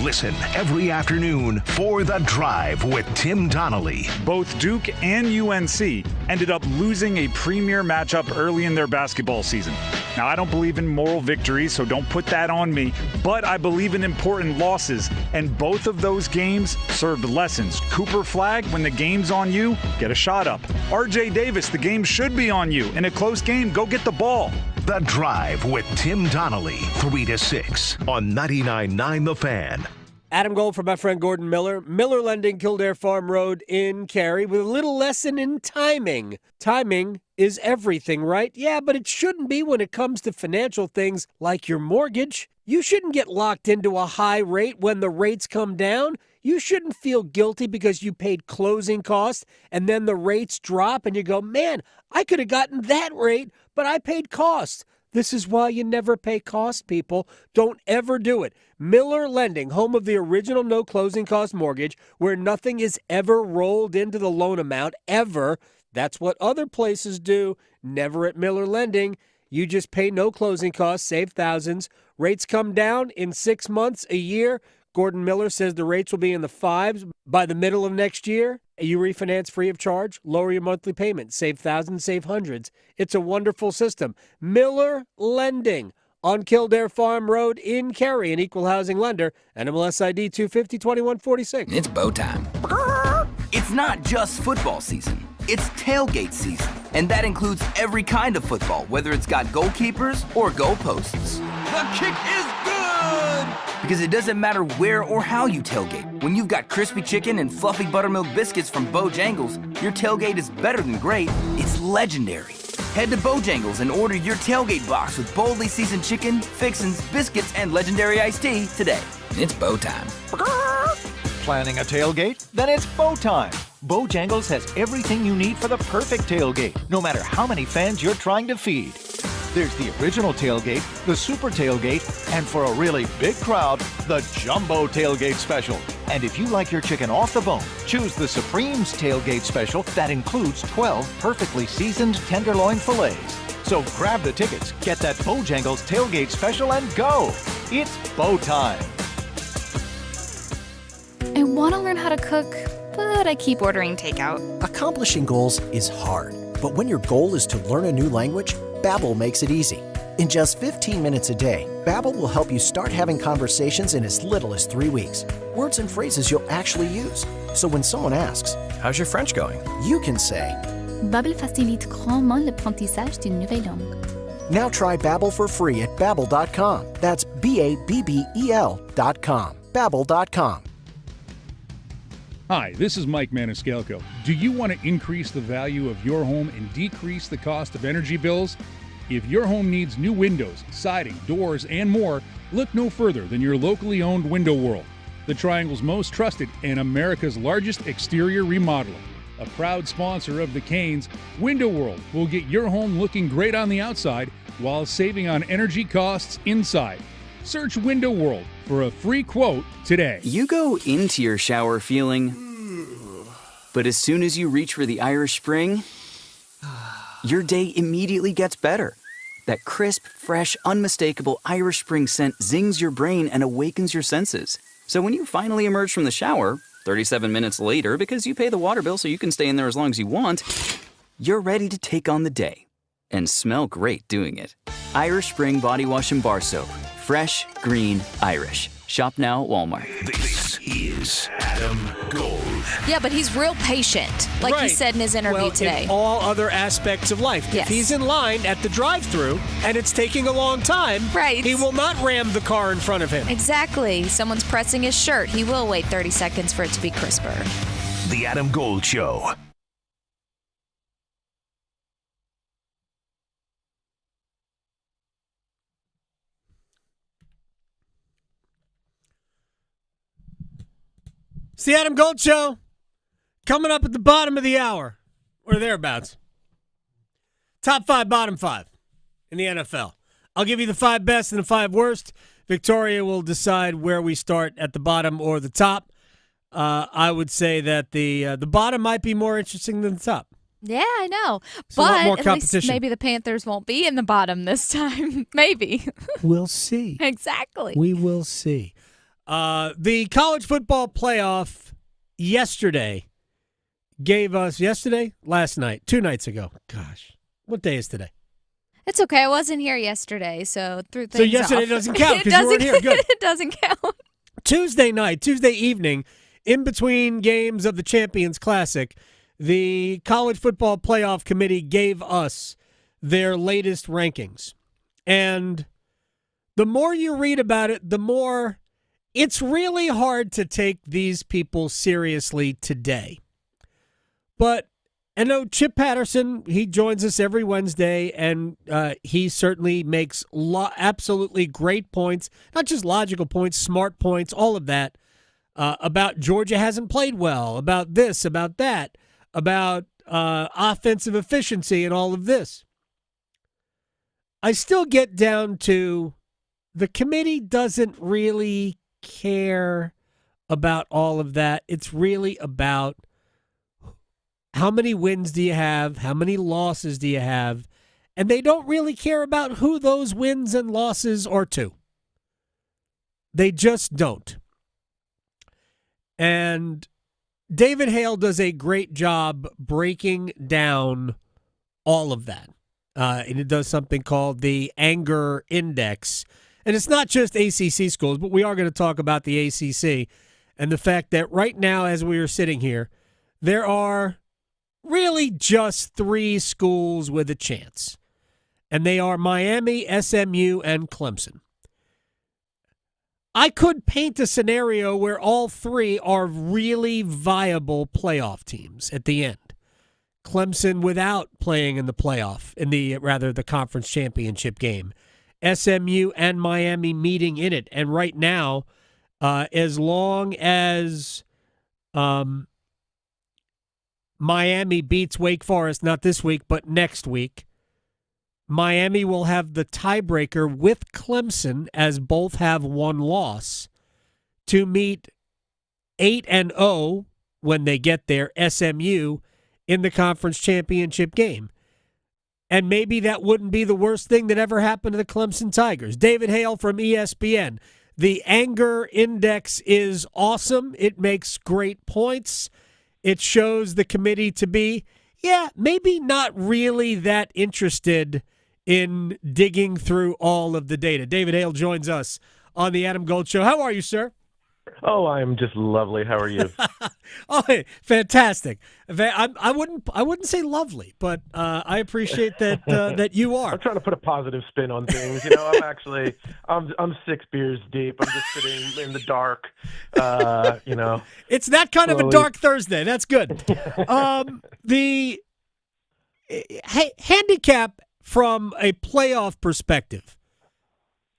Speaker 6: Listen every afternoon for The Drive with Tim Donnelly.
Speaker 13: Both Duke and UNC ended up losing a premier matchup early in their basketball season. Now, I don't believe in moral victories, so don't put that on me, but I believe in important losses, and both of those games served lessons. Cooper Flagg, when the game's on you, get a shot up. RJ Davis, the game should be on you. In a close game, go get the ball.
Speaker 6: The Drive with Tim Donnelly, 3 to 6 on 99.9 The Fan.
Speaker 10: Adam Gold from my friend Gordon Miller. Miller Lending, Kildare Farm Road in Cary, with a little lesson in timing. Timing is everything, right? Yeah, but it shouldn't be when it comes to financial things like your mortgage. You shouldn't get locked into a high rate when the rates come down. You shouldn't feel guilty because you paid closing costs and then the rates drop and you go, man, I could have gotten that rate, but I paid costs. This is why you never pay costs, people. Don't ever do it. Miller Lending, home of the original no closing cost mortgage, where nothing is ever rolled into the loan amount, ever. That's what other places do. Never at Miller Lending. You just pay no closing costs, save thousands. Rates come down in 6 months, a year. Gordon Miller says the rates will be in the 5s by the middle of next year. You refinance free of charge, lower your monthly payment, save thousands, save hundreds. It's a wonderful system. Miller Lending on Kildare Farm Road in Cary, an equal housing lender. NMLS ID 250-2146.
Speaker 3: It's bow time. It's not just football season. It's tailgate season. And that includes every kind of football, whether it's got goalkeepers or goalposts. The kick is good! Because it doesn't matter where or how you tailgate. When you've got crispy chicken and fluffy buttermilk biscuits from Bojangles, your tailgate is better than great. It's legendary. Head to Bojangles and order your tailgate box with boldly seasoned chicken, fixins, biscuits, and legendary iced tea today. It's bow time.
Speaker 15: Planning a tailgate? Then it's bow time. Bojangles has everything you need for the perfect tailgate, no matter how many fans you're trying to feed. There's the original tailgate, the super tailgate, and for a really big crowd, the jumbo tailgate special. And if you like your chicken off the bone, choose the Supreme's tailgate special that includes 12 perfectly seasoned tenderloin fillets. So grab the tickets, get that Bojangles tailgate special, and go! It's Bo time.
Speaker 16: I want to learn how to cook, but I keep ordering takeout.
Speaker 17: Accomplishing goals is hard, but when your goal is to learn a new language, Babbel makes it easy. In just 15 minutes a day, Babbel will help you start having conversations in as little as 3 weeks. Words and phrases you'll actually use. So when someone asks, "How's your French going?" you can say,
Speaker 16: Babbel facilite grandement l'apprentissage d'une nouvelle langue.
Speaker 17: Now try Babbel for free at Babbel.com. That's Babbel.com. Babbel.com.
Speaker 18: Hi, this is Mike Maniscalco. Do you want to increase the value of your home and decrease the cost of energy bills? If your home needs new windows, siding, doors, and more, look no further than your locally owned Window World, the Triangle's most trusted and America's largest exterior remodeler. A proud sponsor of the Canes, Window World will get your home looking great on the outside while saving on energy costs inside. Search Window World for a free quote today.
Speaker 19: You go into your shower feeling, but as soon as you reach for the Irish Spring, your day immediately gets better. That crisp, fresh, unmistakable Irish Spring scent zings your brain and awakens your senses. So when you finally emerge from the shower, 37 minutes later, because you pay the water bill so you can stay in there as long as you want, you're ready to take on the day and smell great doing it. Irish Spring Body Wash and Bar Soap. Fresh, green, Irish. Shop now at Walmart.
Speaker 6: This is Adam Gold.
Speaker 11: Yeah, but he's real patient, like he said in his interview today.
Speaker 10: In all other aspects of life.
Speaker 11: Yes.
Speaker 10: If he's in line at the drive-thru and it's taking a long time, he will not ram the car in front of him.
Speaker 11: Exactly. Someone's pressing his shirt. He will wait 30 seconds for it to be crisper.
Speaker 6: The Adam Gold Show.
Speaker 10: It's the Adam Gold Show, coming up at the bottom of the hour, or thereabouts. Top 5, bottom 5 in the NFL. I'll give you the 5 best and the 5 worst. Victoria will decide where we start at the bottom or the top. I would say that the bottom might be more interesting than the top.
Speaker 11: Yeah, I know.
Speaker 10: It's a lot more
Speaker 11: But at least
Speaker 10: competition.
Speaker 11: maybe the Panthers won't be in the bottom this time. Maybe.
Speaker 10: We'll see.
Speaker 11: Exactly.
Speaker 10: We will see. The college football playoff yesterday gave us, last night, 2 nights ago. Gosh, what day is today?
Speaker 11: It's okay. I wasn't here yesterday, so threw things
Speaker 10: So yesterday
Speaker 11: off.
Speaker 10: doesn't count
Speaker 11: It
Speaker 10: because you weren't here. Good.
Speaker 11: It doesn't count.
Speaker 10: Tuesday evening, in between games of the Champions Classic, the College Football Playoff Committee gave us their latest rankings. And the more you read about it, the more it's really hard to take these people seriously today. But I know Chip Patterson, he joins us every Wednesday, and he certainly makes absolutely great points, not just logical points, smart points, all of that, about Georgia hasn't played well, about this, about that, about offensive efficiency and all of this. I still get down to the committee doesn't really care about all of that. It's really about how many wins do you have? How many losses do you have? And they don't really care about who those wins and losses are to. They just don't. And David Hale does a great job breaking down all of that. And it does something called the Anger Index. And it's not just ACC schools, but we are going to talk about the ACC and the fact that right now, as we are sitting here, there are really just 3 schools with a chance. And they are Miami, SMU, and Clemson. I could paint a scenario where all 3 are really viable playoff teams at the end. Clemson without playing in the playoff, the conference championship game. SMU and Miami meeting in it. And right now, as long as Miami beats Wake Forest, not this week, but next week, Miami will have the tiebreaker with Clemson, as both have one loss, to meet 8-0 when they get there, SMU, in the conference championship game. And maybe that wouldn't be the worst thing that ever happened to the Clemson Tigers. David Hale from ESPN. The anger index is awesome. It makes great points. It shows the committee to be, maybe not really that interested in digging through all of the data. David Hale joins us on the Adam Gold Show. How are you, sir?
Speaker 20: Oh, I'm just lovely. How are you?
Speaker 10: Oh, fantastic! I wouldn't say lovely, but I appreciate that that you are.
Speaker 20: I'm trying to put a positive spin on things. I'm 6 beers deep. I'm just sitting in the dark.
Speaker 10: It's that kind of a dark Thursday. That's good. The handicap from a playoff perspective.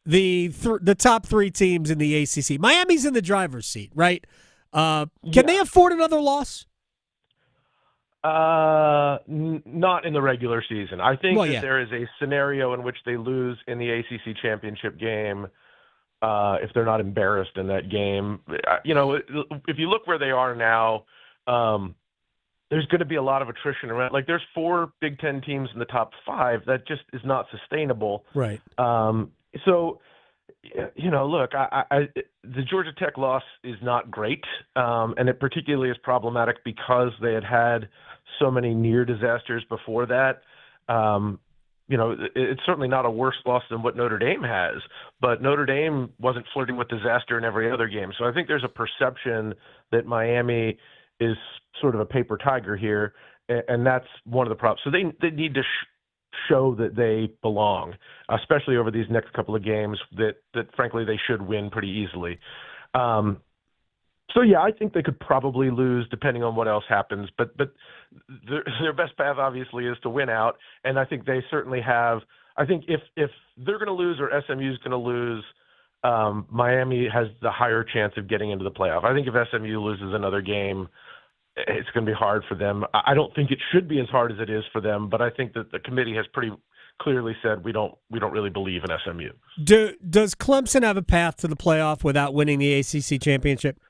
Speaker 10: The top 3 teams in the ACC. Miami's in the driver's seat, right? Can they afford another loss?
Speaker 20: Not in the regular season. I think there is a scenario in which they lose in the ACC championship game if they're not embarrassed in that game. If you look where they are now, there's going to be a lot of attrition around. Like, there's 4 Big Ten teams in the top 5. That just is not sustainable.
Speaker 10: Right.
Speaker 20: So, look, the Georgia Tech loss is not great, and it particularly is problematic because they had so many near disasters before that. It's certainly not a worse loss than what Notre Dame has, but Notre Dame wasn't flirting with disaster in every other game. So I think there's a perception that Miami is sort of a paper tiger here, and that's one of the problems. So they need to show that they belong, especially over these next couple of games that frankly they should win pretty easily. I think they could probably lose depending on what else happens, but their best path obviously is to win out, and I think they certainly have. I think if they're going to lose or SMU is going to lose, Miami has the higher chance of getting into the playoff. I think if SMU loses another game, it's going to be hard for them. I don't think it should be as hard as it is for them, but I think that the committee has pretty clearly said we don't really believe in SMU.
Speaker 10: Does Clemson have a path to the playoff without winning the ACC championship?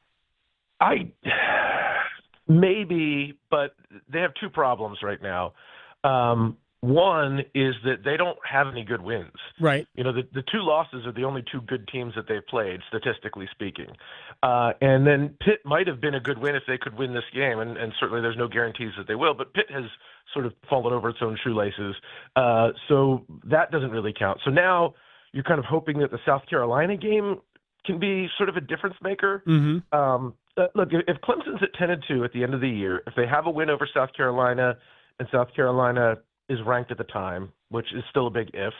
Speaker 20: Maybe, but they have 2 problems right now. One is that they don't have any good wins.
Speaker 10: Right.
Speaker 20: The 2 losses are the only 2 good teams that they've played, statistically speaking. And then Pitt might have been a good win if they could win this game, and certainly there's no guarantees that they will, but Pitt has sort of fallen over its own shoelaces. So that doesn't really count. So now you're kind of hoping that the South Carolina game can be sort of a difference maker.
Speaker 10: Mm-hmm.
Speaker 20: Look, if Clemson's at 10-2 at the end of the year, if they have a win over South Carolina, and South Carolina is ranked at the time, which is still a big if.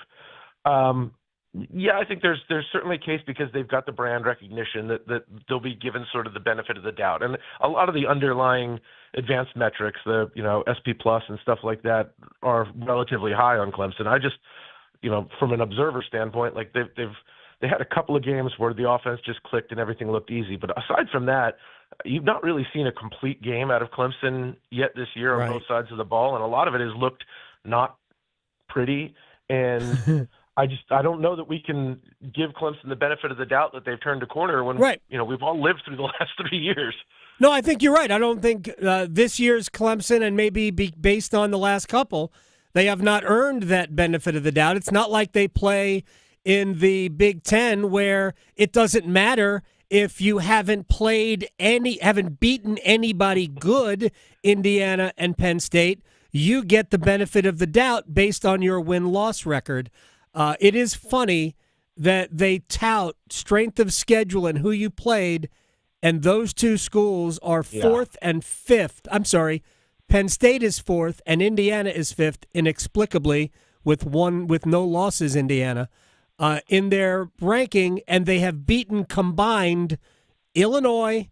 Speaker 20: I think there's certainly a case because they've got the brand recognition that they'll be given sort of the benefit of the doubt. And a lot of the underlying advanced metrics, the SP Plus and stuff like that, are relatively high on Clemson. I just, from an observer standpoint, like they had a couple of games where the offense just clicked and everything looked easy. But aside from that, you've not really seen a complete game out of Clemson yet this year on both sides of the ball, and a lot of it has looked not pretty, and I don't know that we can give Clemson the benefit of the doubt that they've turned a corner when we've all lived through the last 3 years.
Speaker 10: No, I think you're right. I don't think this year's Clemson, and maybe based on the last couple, they have not earned that benefit of the doubt. It's not like they play in the Big Ten where it doesn't matter if you haven't beaten anybody good, Indiana and Penn State. You get the benefit of the doubt based on your win-loss record. It is funny that they tout strength of schedule and who you played, and those 2 schools are 4th and 5th. I'm sorry, Penn State is 4th and Indiana is 5th, inexplicably, with no losses, Indiana, in their ranking, and they have beaten combined Illinois,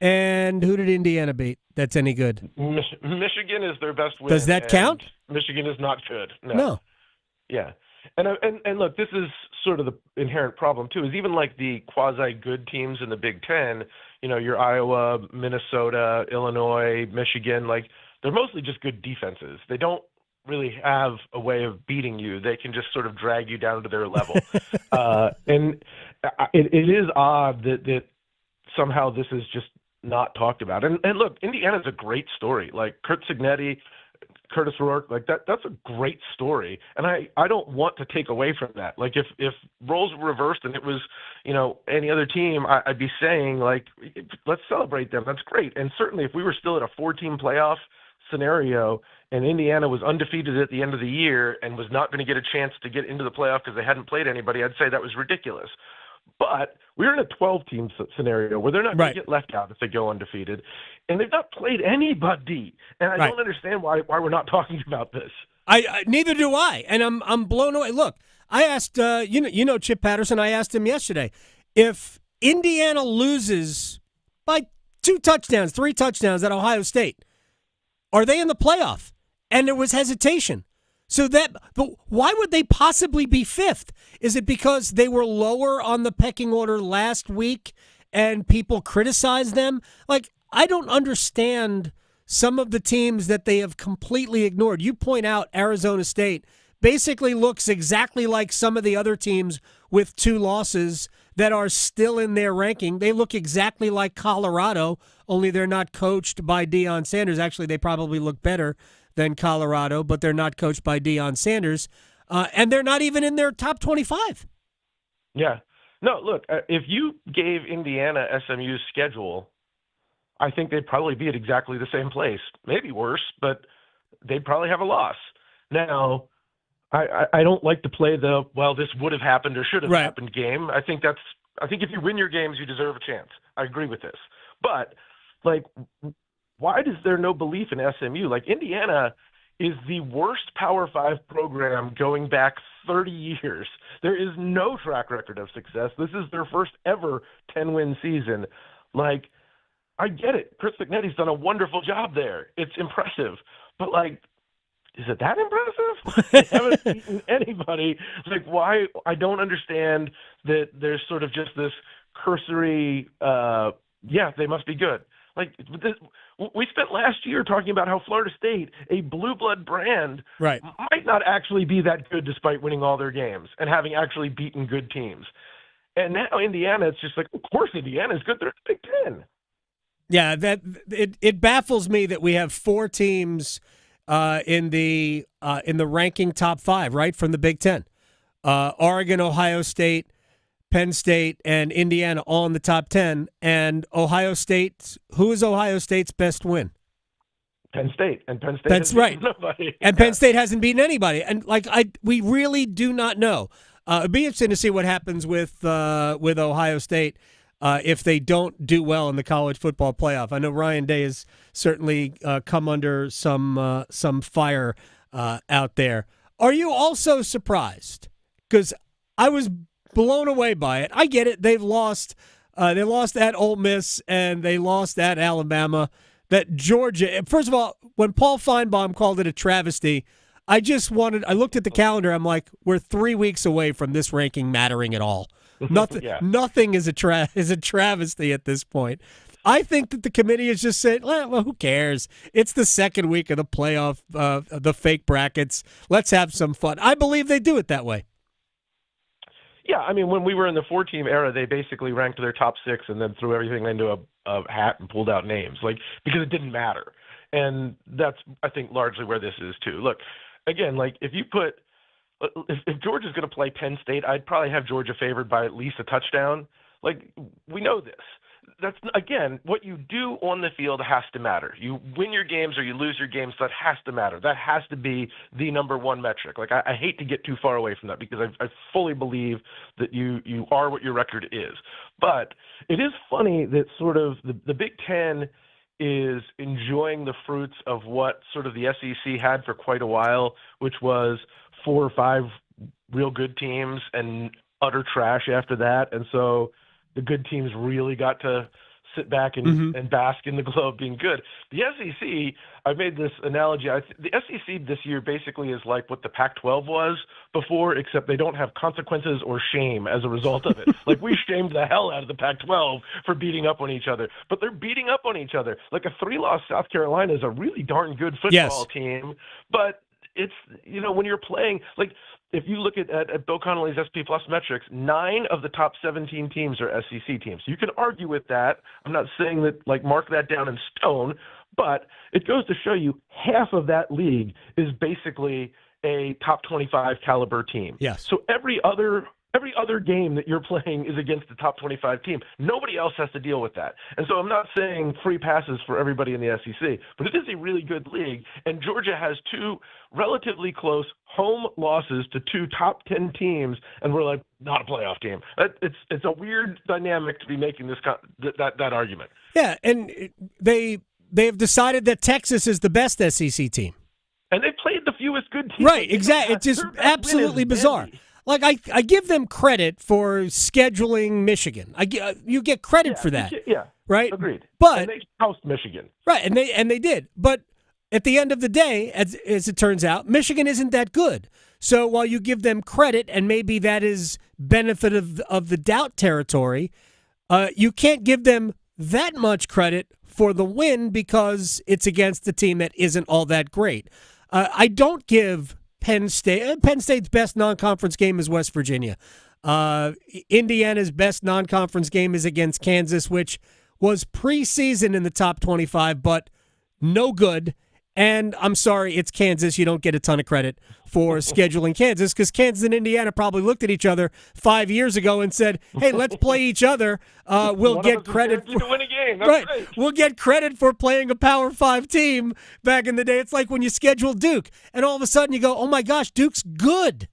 Speaker 10: and who did Indiana beat? That's any good?
Speaker 20: Michigan is their best win.
Speaker 10: Does that count?
Speaker 20: Michigan is not good.
Speaker 10: No.
Speaker 20: Yeah. And look, this is sort of the inherent problem too, is even like the quasi-good teams in the Big Ten, your Iowa, Minnesota, Illinois, Michigan, like they're mostly just good defenses. They don't really have a way of beating you. They can just sort of drag you down to their level. And it is odd that somehow this is just not talked about. And look, Indiana's a great story. Like Kurt Cignetti, Curtis Rourke, like that's a great story. And I don't want to take away from that. Like if roles were reversed and it was, any other team, I'd be saying, like, let's celebrate them. That's great. And certainly if we were still at a 4-team playoff scenario and Indiana was undefeated at the end of the year and was not going to get a chance to get into the playoff because they hadn't played anybody, I'd say that was ridiculous. But we're in a 12-team scenario where they're not going to get left out if they go undefeated, and they've not played anybody. And I don't understand why we're not talking about this.
Speaker 10: I neither do I, and I'm blown away. Look, I asked Chip Patterson. I asked him yesterday if Indiana loses by 2 touchdowns, 3 touchdowns at Ohio State, are they in the playoff? And there was hesitation. But why would they possibly be 5th? Is it because they were lower on the pecking order last week and people criticized them? Like, I don't understand some of the teams that they have completely ignored. You point out Arizona State basically looks exactly like some of the other teams with 2 losses that are still in their ranking. They look exactly like Colorado, only they're not coached by Dion Sanders. Actually, they probably look better than Colorado, but they're not coached by Dion Sanders. And they're not even in their top 25.
Speaker 20: Yeah. No, look, if you gave Indiana SMU's schedule, I think they'd probably be at exactly the same place. Maybe worse, but they'd probably have a loss. Now, I don't like to play this would have happened or should have happened game. I think if you win your games, you deserve a chance. I agree with this. But, like, why is there no belief in SMU? Like, Indiana is the worst Power 5 program going back 30 years. There is no track record of success. This is their first ever 10-win season. Like, I get it. Chris Cignetti's done a wonderful job there. It's impressive. But, like, is it that impressive? They haven't beaten anybody. Like, why? I don't understand that there's sort of just this cursory, they must be good. Like, we spent last year talking about how Florida State, a blue blood brand, might not actually be that good despite winning all their games and having actually beaten good teams. And now Indiana, it's just like, of course Indiana is good. They're in the Big Ten.
Speaker 10: Yeah, it baffles me that we have 4 teams in the ranking top 5, right, from the Big Ten. Oregon, Ohio State, Penn State, and Indiana all in the top 10. And Ohio State, who is Ohio State's best win?
Speaker 20: Penn State. And Penn State
Speaker 10: That's right.
Speaker 20: Nobody.
Speaker 10: And Penn State hasn't beaten anybody. And we really do not know. It'd be interesting to see what happens with Ohio State if they don't do well in the college football playoff. I know Ryan Day has certainly come under some fire out there. Are you also surprised? Because I was blown away by it. I get it. They've lost. They lost at Ole Miss and they lost at Alabama. That Georgia. First of all, when Paul Feinbaum called it a travesty, I looked at the calendar. I'm like, we're 3 weeks away from this ranking mattering at all. Nothing is a travesty at this point. I think that the committee has just said, well, who cares? It's the second week of the playoff, the fake brackets. Let's have some fun. I believe they do it that way.
Speaker 20: Yeah, I mean, when we were in the 4-team era, they basically ranked their top 6 and then threw everything into a hat and pulled out names, because it didn't matter. And that's, I think, largely where this is too. Look, again, if Georgia's going to play Penn State, I'd probably have Georgia favored by at least a touchdown. We know this. That's, again, what you do on the field has to matter. You win your games or you lose your games, that has to matter. That has to be the number one metric. I hate to get too far away from that because I fully believe that you are what your record is. But it is funny that sort of the Big Ten is enjoying the fruits of what sort of the SEC had for quite a while, which was 4 or 5 real good teams and utter trash after that. And so the good teams really got to sit back and bask in the glow of being good. The SEC, I made this analogy. The SEC this year basically is like what the Pac-12 was before, except they don't have consequences or shame as a result of it. Like, we shamed the hell out of the Pac-12 for beating up on each other, but they're beating up on each other. Like, a 3-loss South Carolina is a really darn good football team, but it's, when you're playing, like, if you look at Bill Connolly's SP Plus metrics, 9 of the top 17 teams are SEC teams. You can argue with that. I'm not saying that, like, mark that down in stone, but it goes to show you half of that league is basically a top 25 caliber team.
Speaker 10: Yes.
Speaker 20: So every other game that you're playing is against the top 25 team. Nobody else has to deal with that. And so I'm not saying free passes for everybody in the SEC, but it is a really good league. And Georgia has 2 relatively close home losses to 2 top 10 teams, and we're like, not a playoff team. It's a weird dynamic to be making that argument.
Speaker 10: Yeah, and they have decided that Texas is the best SEC team.
Speaker 20: And they've played the fewest good teams.
Speaker 10: Right, exactly. It's just absolutely bizarre. Like, I give them credit for scheduling Michigan. You get credit for that. Right?
Speaker 20: Agreed.
Speaker 10: But
Speaker 20: and they housed Michigan.
Speaker 10: Right, and they did. But at the end of the day, as it turns out, Michigan isn't that good. So while you give them credit, and maybe that is benefit of the doubt territory, you can't give them that much credit for the win because it's against a team that isn't all that great. I don't give Penn State's best non-conference game is West Virginia. Indiana's best non-conference game is against Kansas, which was preseason in the top 25, but no good. And I'm sorry, it's Kansas. You don't get a ton of credit for scheduling Kansas because Kansas and Indiana probably looked at each other 5 years ago and said, hey, let's play each other. We'll get credit for
Speaker 20: win a game. That's
Speaker 10: right. We'll get credit for playing a Power 5 team back in the day. It's like when you schedule Duke and all of a sudden you go, oh my gosh, Duke's good.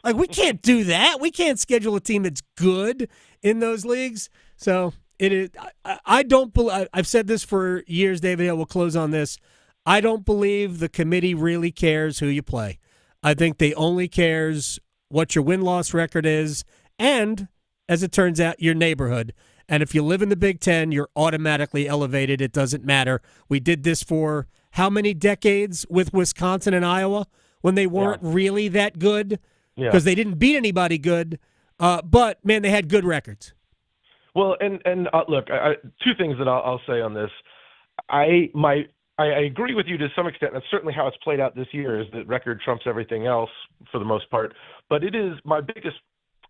Speaker 10: Like, we can't do that. We can't schedule a team that's good in those leagues. So it is. I don't believe. I've said this for years, David Hale. We'll close on this. I don't believe the committee really cares who you play. I think they only cares what your win-loss record is and, as it turns out, your neighborhood. And if you live in the Big Ten, you're automatically elevated. It doesn't matter. We did this for how many decades with Wisconsin and Iowa when they weren't really that good because they didn't beat anybody good. But, man, they had good records.
Speaker 20: Well, and look, 2 things that I'll say on this. I agree with you to some extent. That's certainly how it's played out this year, is that record trumps everything else for the most part. But it is my biggest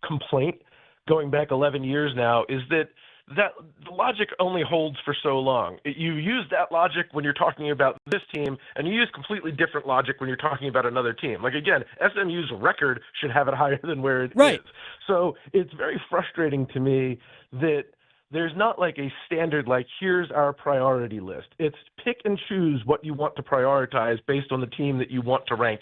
Speaker 20: complaint going back 11 years now is that the logic only holds for so long. You use that logic when you're talking about this team, and you use completely different logic when you're talking about another team. Like, again, SMU's record should have it higher than where it is. So it's very frustrating to me that there's not like a standard, like, here's our priority list. It's pick and choose what you want to prioritize based on the team that you want to rank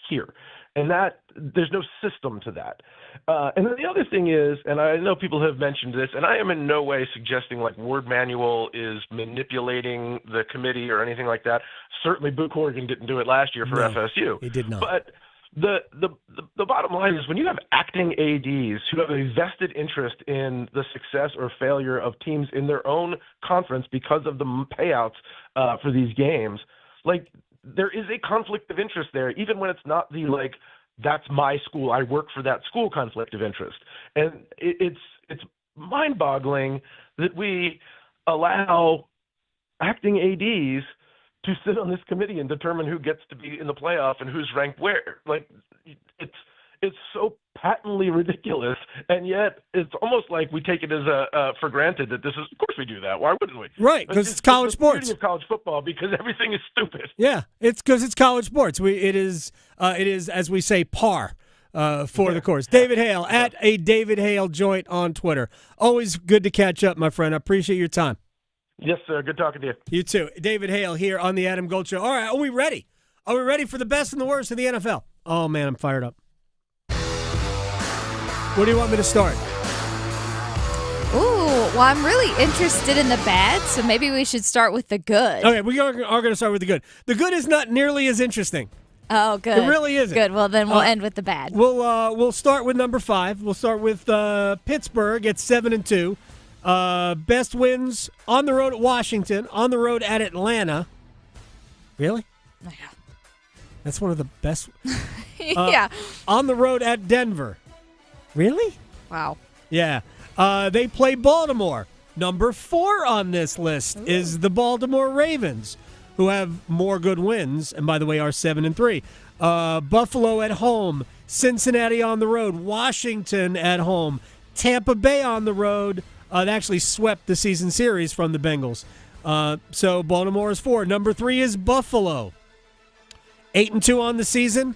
Speaker 20: here. And that there's no system to that. And then the other thing is, and I know people have mentioned this, and I am in no way suggesting like Word Manual is manipulating the committee or anything like that. Certainly Boo Corrigan didn't do it last year for FSU.
Speaker 10: He did not.
Speaker 20: But the bottom line is when you have acting ADs who have a vested interest in the success or failure of teams in their own conference because of the payouts for these games, like, there is a conflict of interest there, even when it's not the, like, that's my school, I work for that school conflict of interest. And it's mind-boggling that we allow acting ADs to sit on this committee and determine who gets to be in the playoff and who's ranked where. Like, it's so patently ridiculous, and yet it's almost like we take it as for granted that this is. Of course, we do that. Why wouldn't we?
Speaker 10: Right, because it's college sports.
Speaker 20: The beauty of college football, because everything is stupid.
Speaker 10: Yeah, it's because it's college sports. It is as we say, par for the course. David Hale at a David Hale joint on Twitter. Always good to catch up, my friend. I appreciate your time.
Speaker 20: Yes, sir. Good talking to you.
Speaker 10: You too. David Hale here on the Adam Gold Show. All right, are we ready? Are we ready for the best and the worst of the NFL? Oh, man, I'm fired up. Where do you want me to start?
Speaker 11: Ooh, well, I'm really interested in the bad, so maybe we should start with the good.
Speaker 10: Okay, we are going to start with the good. The good is not nearly as interesting.
Speaker 11: Oh, good.
Speaker 10: It really isn't.
Speaker 11: Good. Well, then we'll end with the bad.
Speaker 10: We'll start with number 5. We'll start with Pittsburgh at 7-2. Best wins on the road at Washington, on the road at Atlanta. Really?
Speaker 11: Yeah.
Speaker 10: That's one of the best.
Speaker 11: Yeah.
Speaker 10: On the road at Denver. Really?
Speaker 11: Wow.
Speaker 10: Yeah. They play Baltimore. Number 4 on this list is the Baltimore Ravens, who have more good wins, and by the way, are 7-3. Buffalo at home, Cincinnati on the road, Washington at home, Tampa Bay on the road. They actually swept the season series from the Bengals. So Baltimore is 4. Number 3 is Buffalo. 8-2 on the season.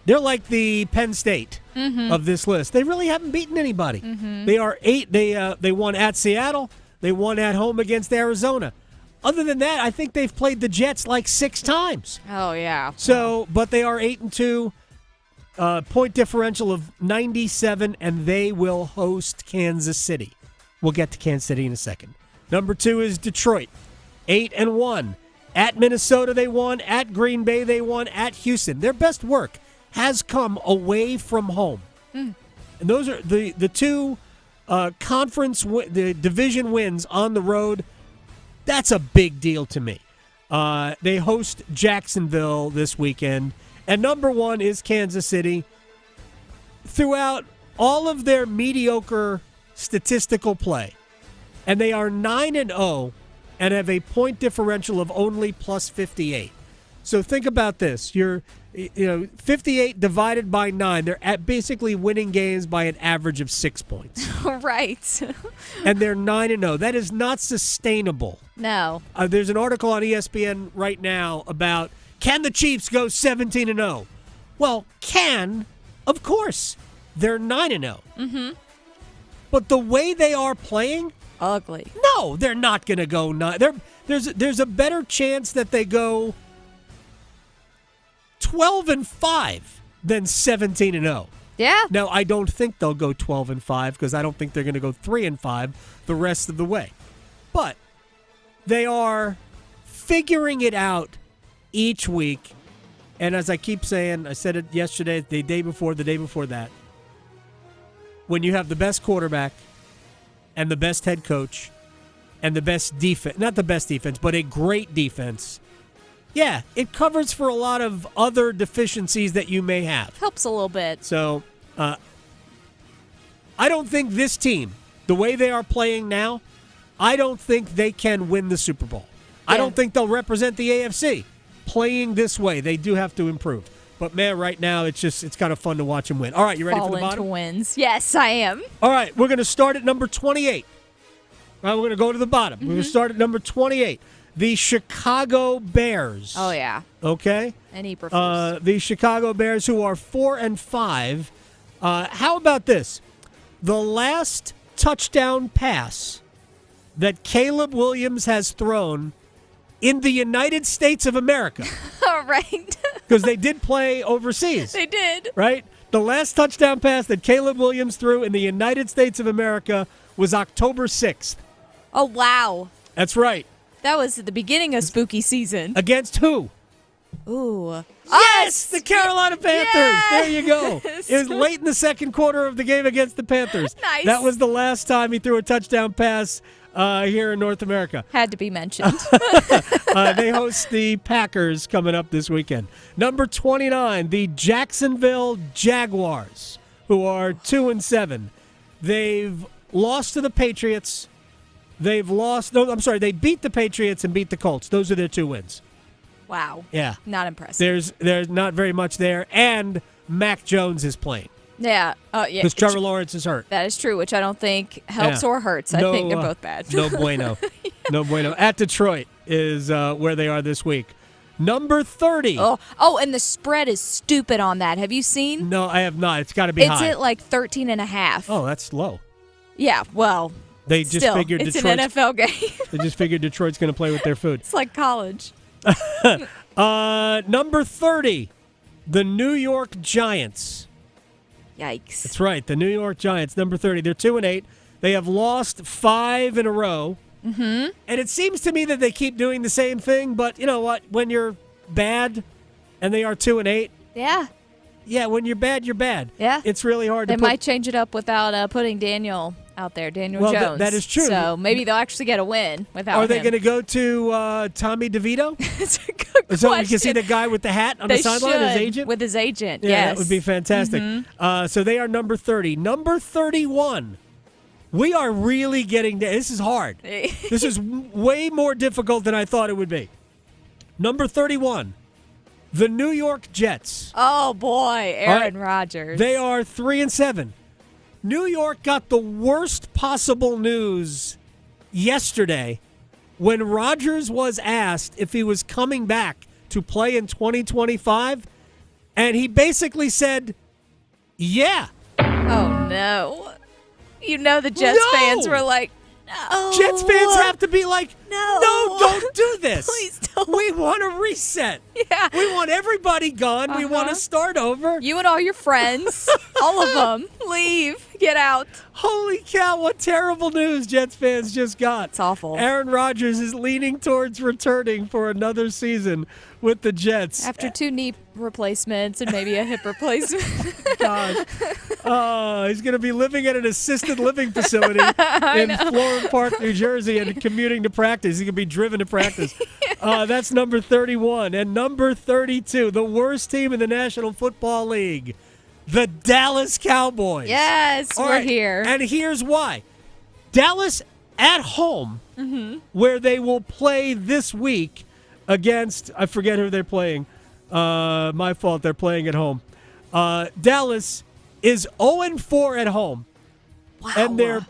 Speaker 10: They're like the Penn State of this list. They really haven't beaten anybody. They are 8. They won at Seattle. They won at home against Arizona. Other than that, I think they've played the Jets like 6 times.
Speaker 11: Oh, yeah.
Speaker 10: So, but they are 8-2. Point differential of 97, and they will host Kansas City. We'll get to Kansas City in a second. Number 2 is Detroit. 8-1. At Minnesota, they won. At Green Bay, they won. At Houston. Their best work has come away from home. And those are the 2 the division wins on the road. That's a big deal to me. They host Jacksonville this weekend. And number 1 is Kansas City. Throughout all of their mediocre statistical play, and they are 9-0 and have a point differential of only plus 58. So think about this. You're 58 divided by 9. They're basically winning games by an average of 6 points.
Speaker 11: Right.
Speaker 10: And they're 9-0. That is not sustainable.
Speaker 11: No.
Speaker 10: There's an article on ESPN right now about, can the Chiefs go 17-0? Well, of course. They're 9-0. But the way they are playing,
Speaker 11: ugly.
Speaker 10: No, they're not going to go 9. There's a better chance that they go 12-5 than 17-0.
Speaker 11: Yeah.
Speaker 10: Now, I don't think they'll go 12-5 because I don't think they're going to go 3-5 the rest of the way. But they are figuring it out each week. And as I keep saying, I said it yesterday, the day before that, when you have the best quarterback and the best head coach and the best defense, not the best defense, but a great defense, yeah, it covers for a lot of other deficiencies that you may have.
Speaker 11: Helps a little bit.
Speaker 10: So I don't think this team, the way they are playing now, I don't think they can win the Super Bowl. Yeah. I don't think they'll represent the AFC. Playing this way, they do have to improve. But, man, right now, it's kind of fun to watch them win. All right, you ready for the bottom?
Speaker 11: Fall into wins. Yes, I am.
Speaker 10: All right, we're going to start at number 28. All right, we're going to go to the bottom. We're going to start at number 28. The Chicago Bears.
Speaker 11: Oh, yeah.
Speaker 10: Okay?
Speaker 11: And he prefers.
Speaker 10: The Chicago Bears, who are 4-5. How about this? The last touchdown pass that Caleb Williams has thrown in the United States of America.
Speaker 11: All right.
Speaker 10: Because they did play overseas.
Speaker 11: They did.
Speaker 10: Right? The last touchdown pass that Caleb Williams threw in the United States of America was October 6th.
Speaker 11: Oh, wow.
Speaker 10: That's right.
Speaker 11: That was at the beginning of spooky season.
Speaker 10: Against who?
Speaker 11: Ooh.
Speaker 10: Yes! The Carolina Panthers.
Speaker 11: Yes!
Speaker 10: There you go. It was late in the second quarter of the game against the Panthers.
Speaker 11: Nice.
Speaker 10: That was the last time he threw a touchdown pass here in North America.
Speaker 11: Had to be mentioned.
Speaker 10: They host the Packers coming up this weekend. Number 29, the Jacksonville Jaguars, who are 2-7. They've lost to the Patriots. They beat the Patriots and beat the Colts. Those are their 2 wins.
Speaker 11: Wow.
Speaker 10: Yeah.
Speaker 11: Not impressive.
Speaker 10: There's not very much there, and Mac Jones is playing.
Speaker 11: Yeah. Yeah.
Speaker 10: Because Trevor Lawrence is hurt.
Speaker 11: That is true, which I don't think helps or hurts. I think they're both bad.
Speaker 10: No bueno. No bueno. At Detroit is where they are this week. Number 30.
Speaker 11: Oh, and the spread is stupid on that. Have you seen?
Speaker 10: No, I have not. It's got to be high.
Speaker 11: It's at like 13.5.
Speaker 10: Oh, that's low.
Speaker 11: Yeah, well,
Speaker 10: they just figured
Speaker 11: it's an NFL game.
Speaker 10: They just figured Detroit's going to play with their food.
Speaker 11: It's like college.
Speaker 10: Number 30, the New York Giants.
Speaker 11: Yikes.
Speaker 10: That's right, the New York Giants, number 30. They're 2-8. They have lost 5 in a row.
Speaker 11: Mm-hmm.
Speaker 10: And it seems to me that they keep doing the same thing, but you know what? When you're bad and they are 2-8.
Speaker 11: Yeah.
Speaker 10: Yeah, when you're bad, you're bad.
Speaker 11: Yeah.
Speaker 10: It's really hard
Speaker 11: They
Speaker 10: to
Speaker 11: might change it up without putting Daniel out there, Daniel
Speaker 10: Well,
Speaker 11: Jones.
Speaker 10: that is true.
Speaker 11: So maybe they'll actually get a win without him.
Speaker 10: Are they going to go to Tommy DeVito?
Speaker 11: It's a good
Speaker 10: So
Speaker 11: question.
Speaker 10: you can see the guy with the hat on the sideline, his agent?
Speaker 11: With his agent,
Speaker 10: Yeah,
Speaker 11: yes.
Speaker 10: that would be fantastic. So they are number 30. Number 31. We are really getting there. This is hard. This is way more difficult than I thought it would be. Number 31. The New York Jets.
Speaker 11: Oh, boy. Aaron Rodgers.
Speaker 10: They are 3-7. New York got the worst possible news yesterday when Rodgers was asked if he was coming back to play in 2025, and he basically said, yeah.
Speaker 11: Oh, no. You know the Jets fans were like, no.
Speaker 10: Jets fans have to be like, no, don't do this.
Speaker 11: Please don't.
Speaker 10: We want a reset.
Speaker 11: Yeah.
Speaker 10: We want everybody gone. We want to start over.
Speaker 11: You and all your friends, all of them, leave. Get out.
Speaker 10: Holy cow, what terrible news Jets fans just got.
Speaker 11: It's awful.
Speaker 10: Aaron Rodgers is leaning towards returning for another season with the Jets.
Speaker 11: After 2 knee replacements and maybe a hip replacement.
Speaker 10: Gosh. He's going to be living at an assisted living facility in Florham Park, New Jersey, and commuting to practice. He's going to be driven to practice. That's number 31. And number 32, the worst team in the National Football League, the Dallas Cowboys.
Speaker 11: Yes,
Speaker 10: All
Speaker 11: we're
Speaker 10: right,
Speaker 11: here.
Speaker 10: And here's why. Dallas at home, where they will play this week against, I forget who they're playing. My fault, they're playing at home. Dallas is 0-4 at home.
Speaker 11: Wow.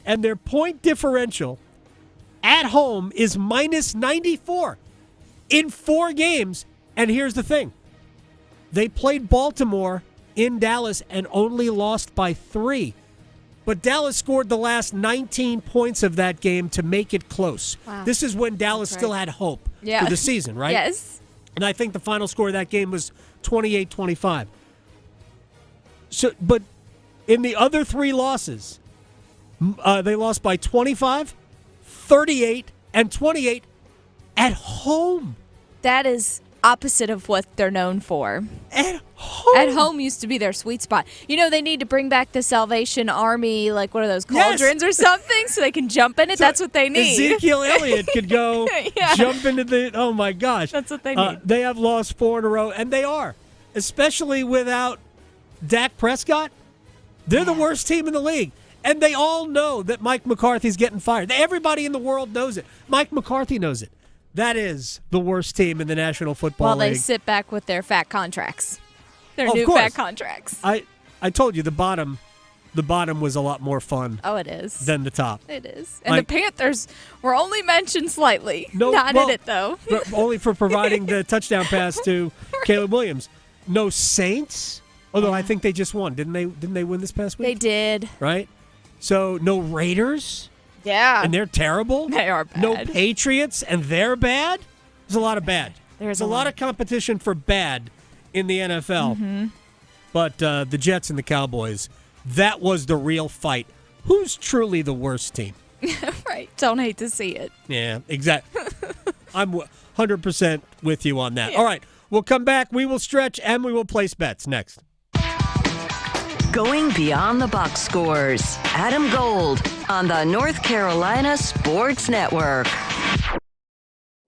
Speaker 10: And their point differential at home is minus 94 in 4 games. And here's the thing. They played Baltimore in Dallas and only lost by 3. But Dallas scored the last 19 points of that game to make it close.
Speaker 11: Wow.
Speaker 10: This is when Dallas still had hope for the season, right?
Speaker 11: Yes.
Speaker 10: And I think the final score of that game was 28-25. So, but in the other 3 losses, they lost by 25, 38, and 28 at home.
Speaker 11: That is opposite of what they're known for.
Speaker 10: At home.
Speaker 11: At home used to be their sweet spot. You know, they need to bring back the Salvation Army, like one of those cauldrons or something, so they can jump in it. That's what they need.
Speaker 10: Ezekiel Elliott could go jump into the, oh my gosh.
Speaker 11: That's what they need.
Speaker 10: They have lost 4 in a row, and they are, especially without Dak Prescott. They're the worst team in the league. And they all know that Mike McCarthy's getting fired. Everybody in the world knows it. Mike McCarthy knows it. That is the worst team in the National Football League.
Speaker 11: While they sit back with their fat contracts. Their
Speaker 10: Of
Speaker 11: new
Speaker 10: course.
Speaker 11: fat contracts.
Speaker 10: I told you the bottom was a lot more fun.
Speaker 11: Oh, it is.
Speaker 10: Than the top.
Speaker 11: It is. And the Panthers were only mentioned slightly. Not in it, though.
Speaker 10: Only for providing the touchdown pass to Caleb Williams. No Saints, although I think they just won. Didn't they win this past week?
Speaker 11: They did.
Speaker 10: Right? So no Raiders?
Speaker 11: Yeah.
Speaker 10: And they're terrible?
Speaker 11: They are bad.
Speaker 10: No Patriots, and they're bad? There's a lot of bad. There's a lot of competition for bad in the NFL.
Speaker 11: Mm-hmm.
Speaker 10: But the Jets and the Cowboys, that was the real fight. Who's truly the worst team?
Speaker 11: Right. Don't hate to see it.
Speaker 10: Yeah, exactly. I'm 100% with you on that. All right, we'll come back. We will stretch, and we will place bets next.
Speaker 7: Going beyond the box scores. Adam Gold on the North Carolina Sports Network.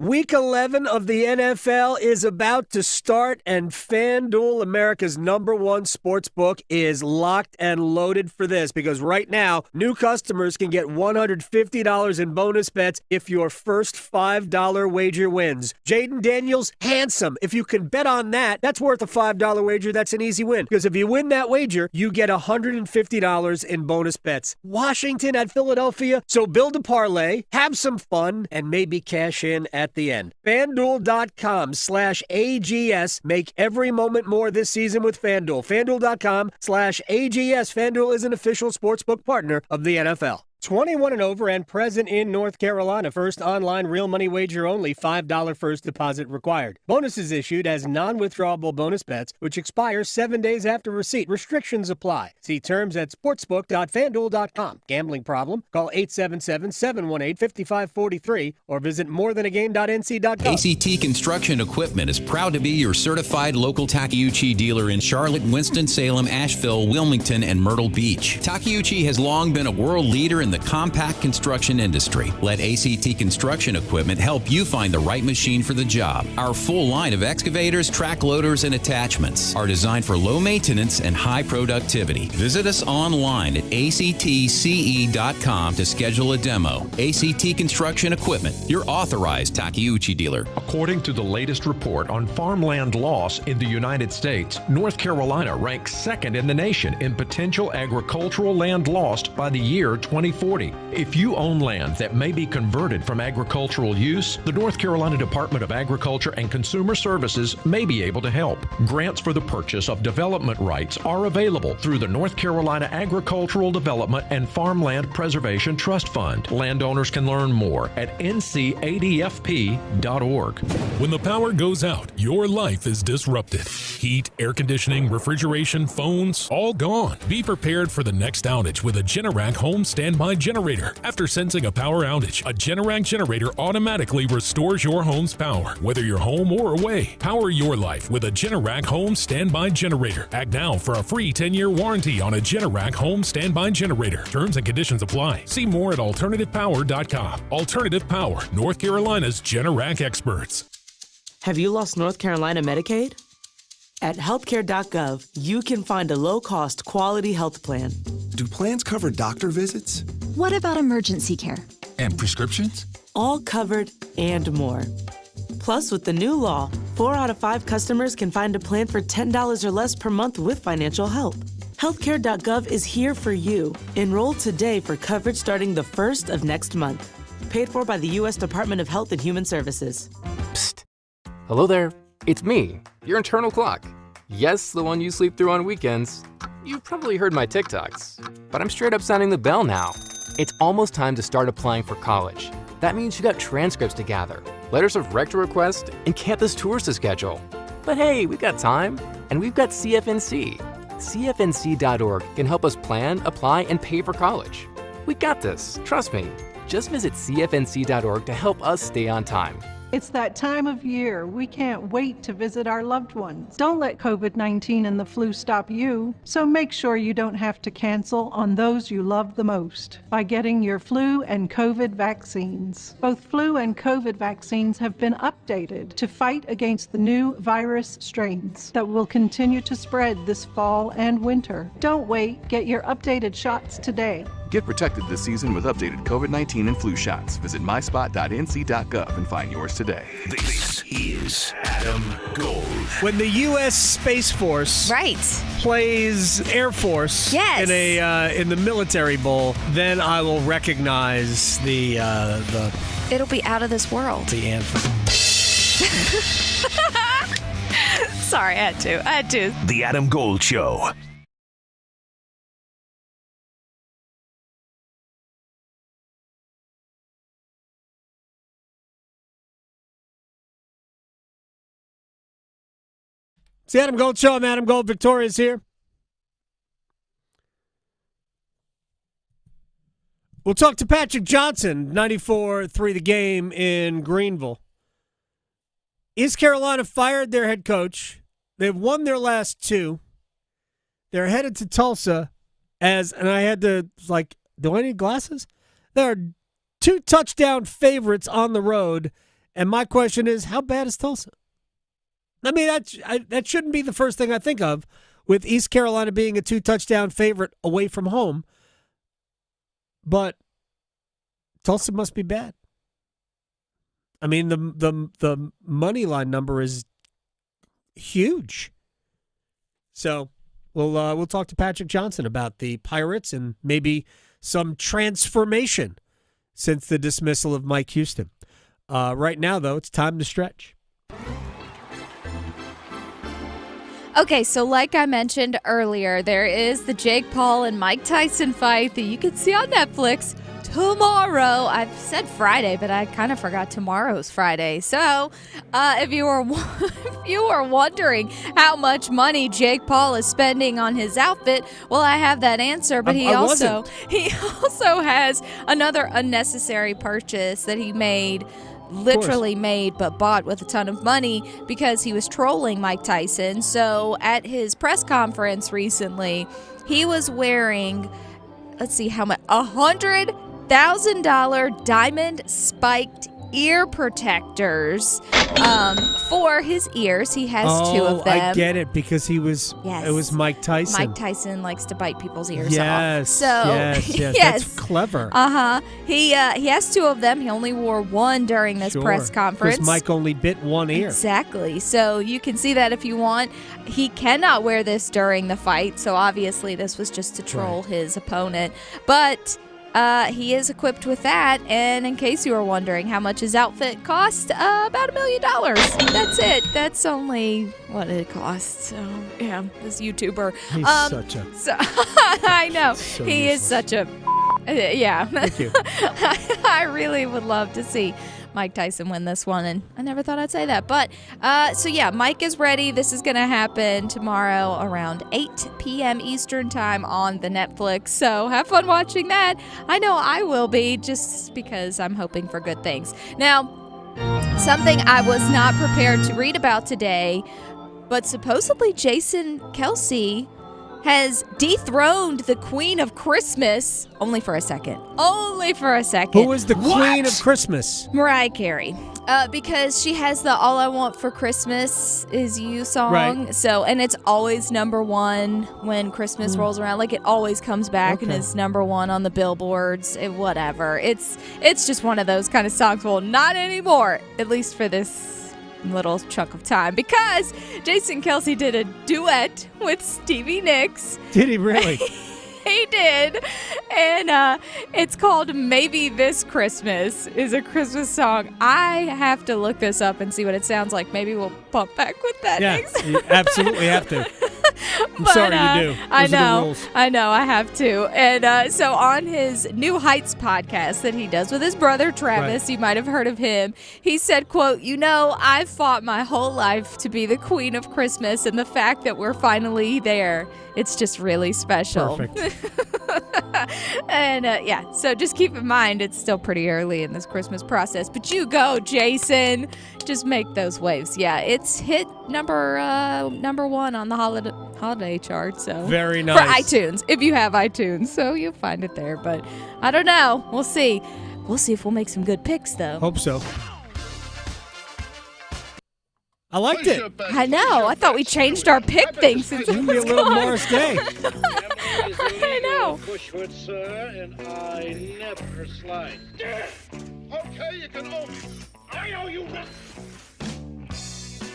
Speaker 10: Week 11 of the NFL is about to start, and FanDuel, America's #1 sports book, is locked and loaded for this because right now, new customers can get $150 in bonus bets if your first $5 wager wins. Jaden Daniels, handsome. If you can bet on that, that's worth a $5 wager. That's an easy win because if you win that wager, you get $150 in bonus bets. Washington at Philadelphia. So build a parlay, have some fun, and maybe cash in at the end. FanDuel.com/AGS. Make every moment more this season with FanDuel. FanDuel.com/AGS. FanDuel is an official sportsbook partner of the NFL. 21 and over and present in North Carolina. First online real money wager only. $5 first deposit required. Bonuses issued as non-withdrawable bonus bets, which expire 7 days after receipt. Restrictions apply. See terms at sportsbook.fanduel.com. Gambling problem? Call 877-718-5543 or visit morethanagame.nc.gov.
Speaker 5: ACT Construction Equipment is proud to be your certified local Takeuchi dealer in Charlotte, Winston-Salem, Asheville, Wilmington, and Myrtle Beach. Takeuchi has long been a world leader in the compact construction industry. Let ACT Construction Equipment help you find the right machine for the job. Our full line of excavators, track loaders, and attachments are designed for low maintenance and high productivity. Visit us online at actce.com to schedule a demo. ACT Construction Equipment, your authorized Takeuchi dealer.
Speaker 6: According to the latest report on farmland loss in the United States, North Carolina ranks second in the nation in potential agricultural land lost by the year 2040. If you own land that may be converted from agricultural use, the North Carolina Department of Agriculture and Consumer Services may be able to help. Grants for the purchase of development rights are available through the North Carolina Agricultural Development and Farmland Preservation Trust Fund. Landowners can learn more at ncadfp.org.
Speaker 21: When the power goes out, your life is disrupted. Heat, air conditioning, refrigeration, phones, all gone. Be prepared for the next outage with a Generac home standby generator. After sensing a power outage, a Generac generator automatically restores your home's power, whether you're home or away. Power your life with a Generac home standby generator. Act now for a free 10-year warranty on a Generac home standby generator. Terms and conditions apply. See more at alternativepower.com. Alternative Power, North Carolina's Generac experts.
Speaker 22: Have you lost North Carolina Medicaid? At healthcare.gov, you can find a low-cost, quality health plan.
Speaker 23: Do plans cover doctor visits?
Speaker 24: What about emergency care?
Speaker 23: And prescriptions?
Speaker 22: All covered and more. Plus, with the new law, 4 out of 5 customers can find a plan for $10 or less per month with financial help. Healthcare.gov is here for you. Enroll today for coverage starting the 1st of next month. Paid for by the U.S. Department of Health and Human Services.
Speaker 26: Psst. Hello there. It's me, your internal clock. Yes, the one you sleep through on weekends. You've probably heard my TikToks, but I'm straight up sounding the bell now. It's almost time to start applying for college. That means you got transcripts to gather, letters of rec to request, and campus tours to schedule. But hey, we've got time, and we've got CFNC. CFNC.org can help us plan, apply, and pay for college. We got this, trust me. Just visit CFNC.org to help us stay on time.
Speaker 27: It's that time of year. We can't wait to visit our loved ones. Don't let COVID-19 and the flu stop you. So make sure you don't have to cancel on those you love the most by getting your flu and COVID vaccines. Both flu and COVID vaccines have been updated to fight against the new virus strains that will continue to spread this fall and winter. Don't wait. Get your updated shots today.
Speaker 28: Get protected this season with updated COVID-19 and flu shots. Visit myspot.nc.gov and find yours today.
Speaker 6: This is Adam Gold.
Speaker 10: When the U.S. Space Force plays Air Force in the Military Bowl, then I will recognize the
Speaker 11: It'll be out of this world.
Speaker 10: The anthem.
Speaker 11: Sorry, I had to.
Speaker 6: The Adam Gold Show.
Speaker 10: It's the Adam Gold Show. I'm Adam Gold. Victoria's here. We'll talk to Patrick Johnson, 94-3 the game in Greenville. East Carolina fired their head coach. They've won their last 2. They're headed to Tulsa and I had to, do I need glasses? There are 2 touchdown favorites on the road, and my question is, how bad is Tulsa? I mean, that shouldn't be the first thing I think of with East Carolina being a 2-touchdown favorite away from home. But Tulsa must be bad. I mean, the money line number is huge. So we'll talk to Patrick Johnson about the Pirates and maybe some transformation since the dismissal of Mike Houston. Right now, though, it's time to stretch.
Speaker 11: Okay, so like I mentioned earlier, there is the Jake Paul and Mike Tyson fight that you can see on Netflix. tomorrow. I've said Friday, but I kind of forgot tomorrow's Friday. So, if you were wondering how much money Jake Paul is spending on his outfit, well, I have that answer. But he also has another unnecessary purchase that he made. Literally made, but bought with a ton of money because he was trolling Mike Tyson. So at his press conference recently, he was wearing, let's see how much, $100,000 diamond spiked ear protectors for his ears. He has two of them.
Speaker 10: I get it, because it was Mike Tyson.
Speaker 11: Mike Tyson likes to bite people's ears off.
Speaker 10: Yes.
Speaker 11: So
Speaker 10: yes. That's clever.
Speaker 11: He has two of them. He only wore one during this press conference.
Speaker 10: Because Mike only bit one ear.
Speaker 11: Exactly. So you can see that if you want. He cannot wear this during the fight. So obviously this was just to troll his opponent. But he is equipped with that, and in case you were wondering how much his outfit cost, about $1 million. That's it. That's only what it costs. So, yeah, this YouTuber.
Speaker 10: He's such a...
Speaker 11: I know.
Speaker 10: So
Speaker 11: he is such a... yeah.
Speaker 10: Thank you.
Speaker 11: I really would love to see Mike Tyson win this one, and I never thought I'd say that. But, so yeah, Mike is ready. This is going to happen tomorrow around 8 p.m. Eastern time on the Netflix. So have fun watching that. I know I will be, just because I'm hoping for good things. Now, something I was not prepared to read about today, but supposedly Jason Kelce has dethroned the Queen of Christmas. Only for a second.
Speaker 10: Who is the Queen of Christmas?
Speaker 11: Mariah Carey. Because she has the All I Want for Christmas Is You song.
Speaker 10: Right.
Speaker 11: So, and it's always number one when Christmas rolls around. Like, it always comes back and is number one on the billboards. Whatever. It's just one of those kind of songs. Well, not anymore. At least for this little chunk of time, because Jason Kelce did a duet with Stevie Nicks.
Speaker 10: Did he really?
Speaker 11: He did. And it's called Maybe This Christmas is a Christmas song. I have to look this up and see what it sounds like. Maybe we'll bump back with that next.
Speaker 10: You absolutely have to. I'm sorry you do.
Speaker 11: I
Speaker 10: Those are the rules.
Speaker 11: I know, I have to. And so on his New Heights podcast that he does with his brother Travis, you might have heard of him, he said, quote, I've fought my whole life to be the Queen of Christmas, and the fact that we're finally there, it's just really special.
Speaker 10: Perfect.
Speaker 11: And so just keep in mind, it's still pretty early in this Christmas process, but you go, Jason. Just make those waves. Yeah, it's hit number one on the holiday chart. So
Speaker 10: very nice
Speaker 11: for iTunes, if you have iTunes, so you'll find it there. But I don't know. We'll see. We'll see if we'll make some good picks, though.
Speaker 10: Hope so. I liked it.
Speaker 11: I know. I thought we changed our pick thing since it
Speaker 10: You be a
Speaker 11: was
Speaker 10: little
Speaker 11: gone.
Speaker 10: Morris Day.
Speaker 11: I know.
Speaker 1: Bushwood, sir, and I never slide. Okay, you can open. I know you.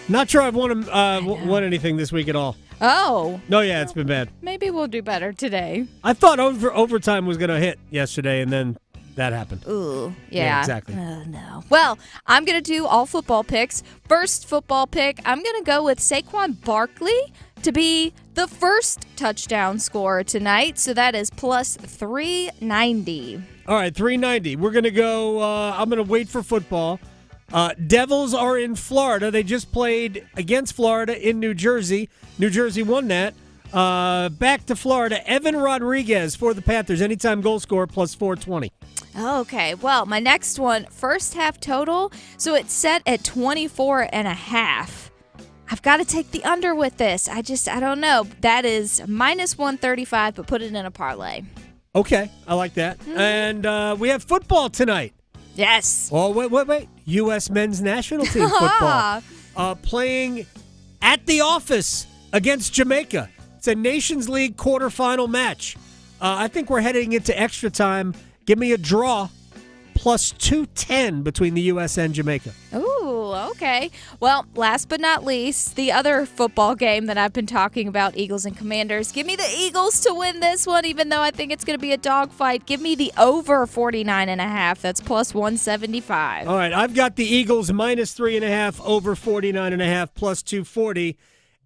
Speaker 10: Not sure I've won anything this week at all.
Speaker 11: Oh.
Speaker 10: No, yeah, it's been bad.
Speaker 11: Maybe we'll do better today.
Speaker 10: I thought overtime was going to hit yesterday, and then that happened.
Speaker 11: Ooh, yeah.
Speaker 10: Exactly.
Speaker 11: No. Well, I'm going to do all football picks. First football pick, I'm going to go with Saquon Barkley to be the first touchdown scorer tonight. So that is plus 390.
Speaker 10: All right, 390. We're going to go, I'm going to wait for football. Devils are in Florida. They just played against Florida in New Jersey. New Jersey won that. Back to Florida. Evan Rodriguez for the Panthers. Anytime goal scorer plus 420.
Speaker 11: Okay, well, my next one, first half total. So it's set at 24.5. I've got to take the under with this. I don't know. That is minus 135, but put it in a parlay.
Speaker 10: Okay, I like that. And we have football tonight.
Speaker 11: Yes.
Speaker 10: Oh, wait. U.S. men's national team football. Playing at the office against Jamaica. It's a Nations League quarterfinal match. I think we're heading into extra time. Give me a draw plus 210 between the U.S. and Jamaica.
Speaker 11: Ooh, okay. Well, last but not least, the other football game that I've been talking about, Eagles and Commanders. Give me the Eagles to win this one, even though I think it's going to be a dogfight. Give me the over 49.5. That's plus 175.
Speaker 10: All right, I've got the Eagles minus 3.5, over 49.5, plus 240.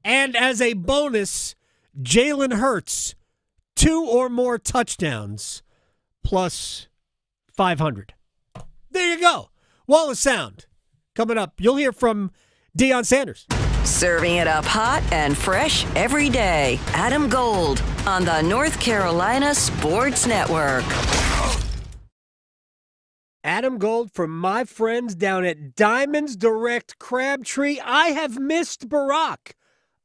Speaker 10: And as a bonus, Jalen Hurts, 2 or more touchdowns, plus 500. There you go. Wall of Sound. Coming up, you'll hear from Dion Sanders.
Speaker 7: Serving it up hot and fresh every day. Adam Gold on the North Carolina Sports Network.
Speaker 10: Adam Gold from my friends down at Diamonds Direct Crabtree. I have missed Barack.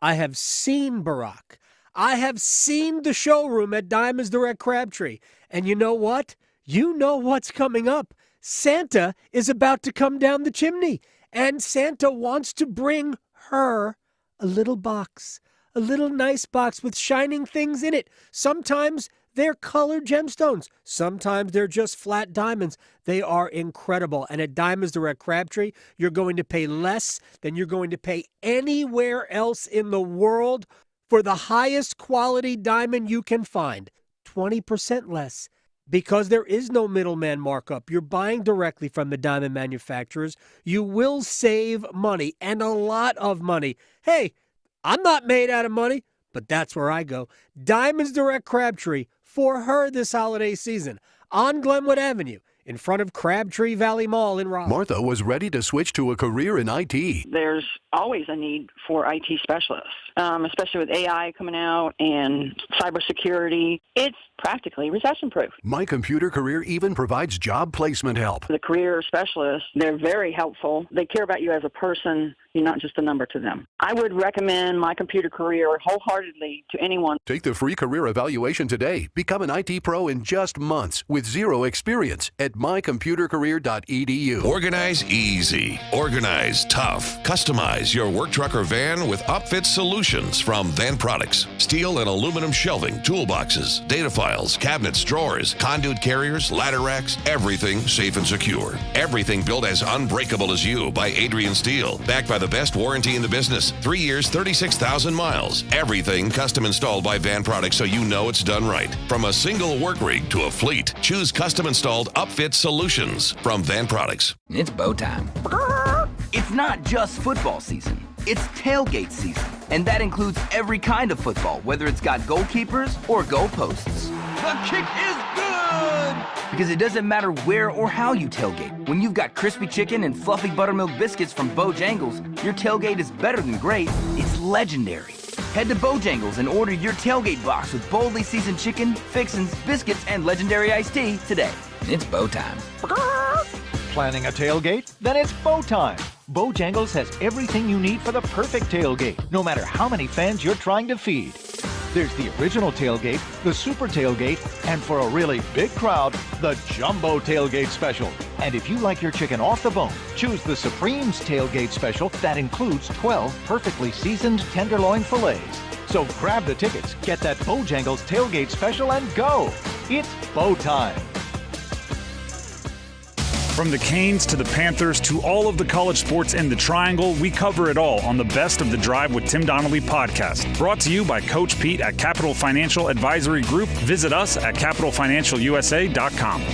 Speaker 10: I have seen Barack. I have seen the showroom at Diamonds Direct Crabtree. And you know what? You know what's coming up. Santa is about to come down the chimney. And Santa wants to bring her a little box. A little nice box with shining things in it. Sometimes they're colored gemstones. Sometimes they're just flat diamonds. They are incredible. And at Diamonds Direct Crabtree, you're going to pay less than you're going to pay anywhere else in the world for the highest quality diamond you can find. 20% less. Because there is no middleman markup. You're buying directly from the diamond manufacturers. You will save money, and a lot of money. Hey, I'm not made out of money, but that's where I go. Diamonds Direct Crabtree for her this holiday season on Glenwood Avenue in front of Crabtree Valley Mall in Raleigh.
Speaker 2: Martha was ready to switch to a career in IT.
Speaker 4: There's always a need for IT specialists, especially with AI coming out and cybersecurity. It's practically recession-proof.
Speaker 2: My Computer Career even provides job placement help.
Speaker 4: The career specialists, they're very helpful. They care about you as a person. You're not just a number to them. I would recommend My Computer Career wholeheartedly to anyone.
Speaker 2: Take the free career evaluation today. Become an IT pro in just months with zero experience at mycomputercareer.edu.
Speaker 8: Organize easy. Organize tough. Customize your work truck or van with upfit solutions from Van Products. Steel and aluminum shelving, toolboxes, data files, cabinets, drawers, conduit carriers, ladder racks, everything safe and secure. Everything built as unbreakable as you by Adrian Steel. Backed by the best warranty in the business. 3 years, 36,000 miles. Everything custom installed by Van Products so you know it's done right. From a single work rig to a fleet, choose custom installed upfit solutions from Van Products.
Speaker 3: It's bow time. It's not just football season. It's tailgate season. And that includes every kind of football, whether it's got goalkeepers or goalposts. The kick is good! Because it doesn't matter where or how you tailgate. When you've got crispy chicken and fluffy buttermilk biscuits from Bojangles, your tailgate is better than great. It's legendary. Head to Bojangles and order your tailgate box with boldly seasoned chicken, fixins, biscuits, and legendary iced tea today. It's bow time.
Speaker 15: Planning a tailgate? Then it's bow time. Bojangles has everything you need for the perfect tailgate, no matter how many fans you're trying to feed. There's the original tailgate, the super tailgate, and for a really big crowd, the jumbo tailgate special. And if you like your chicken off the bone, choose the Supreme's tailgate special that includes 12 perfectly seasoned tenderloin fillets. So grab the tickets, get that Bojangles tailgate special, and go. It's bow time.
Speaker 18: From the Canes to the Panthers to all of the college sports in the Triangle, we cover it all on the Best of the Drive with Tim Donnelly podcast. Brought to you by Coach Pete at Capital Financial Advisory Group. Visit us at capitalfinancialusa.com.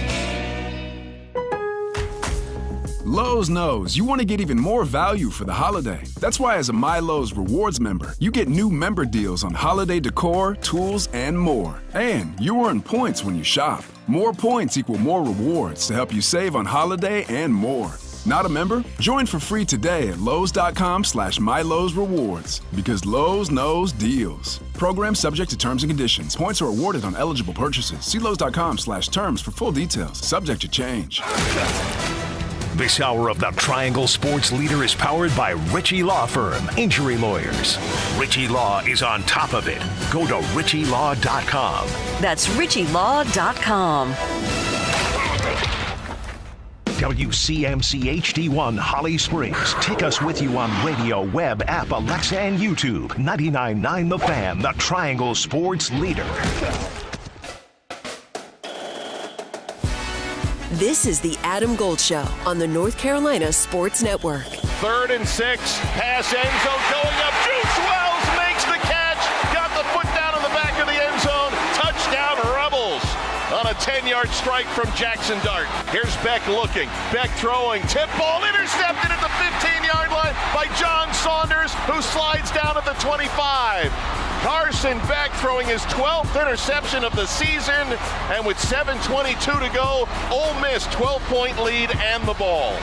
Speaker 9: Lowe's knows you want to get even more value for the holiday. That's why as a MyLowe's Rewards member, you get new member deals on holiday decor, tools, and more. And you earn points when you shop. More points equal more rewards to help you save on holiday and more. Not a member? Join for free today at Lowe's.com/MyLowe's Because Lowe's knows deals. Program subject to terms and conditions. Points are awarded on eligible purchases. See Lowe's.com/terms for full details. Subject to change.
Speaker 12: This hour of the Triangle Sports Leader is powered by Ritchie Law Firm, injury lawyers. Ritchie Law is on top of it. Go to RitchieLaw.com.
Speaker 7: That's RitchieLaw.com.
Speaker 12: WCMC HD1 Holly Springs. Take us with you on radio, web, app, Alexa, and YouTube. 99.9 The Fan, the Triangle Sports Leader.
Speaker 13: This is the Adam Gold Show on the North Carolina Sports Network.
Speaker 14: 3rd and 6, pass end zone going up. Juice Wells makes the catch. Got the foot down in the back of the end zone. Touchdown Rebels on a 10-yard strike from Jackson Dart. Here's Beck looking. Beck throwing. Tip ball intercepted at the 15-yard line by John Saunders, who slides down at the 25. Carson Beck throwing his 12th interception of the season, and with 7:22 to go, Ole Miss 12-point lead and the ball.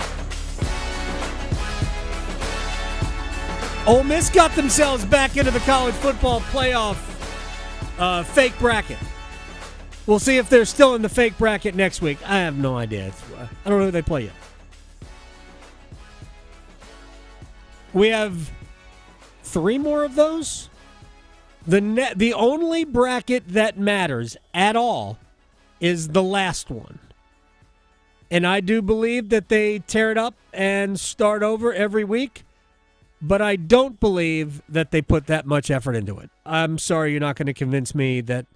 Speaker 10: Ole Miss got themselves back into the college football playoff fake bracket. We'll see if they're still in the fake bracket next week. I have no idea. I don't know who they play yet. We have 3 more of those. The only bracket that matters at all is the last one. And I do believe that they tear it up and start over every week, but I don't believe that they put that much effort into it. I'm sorry, you're not going to convince me that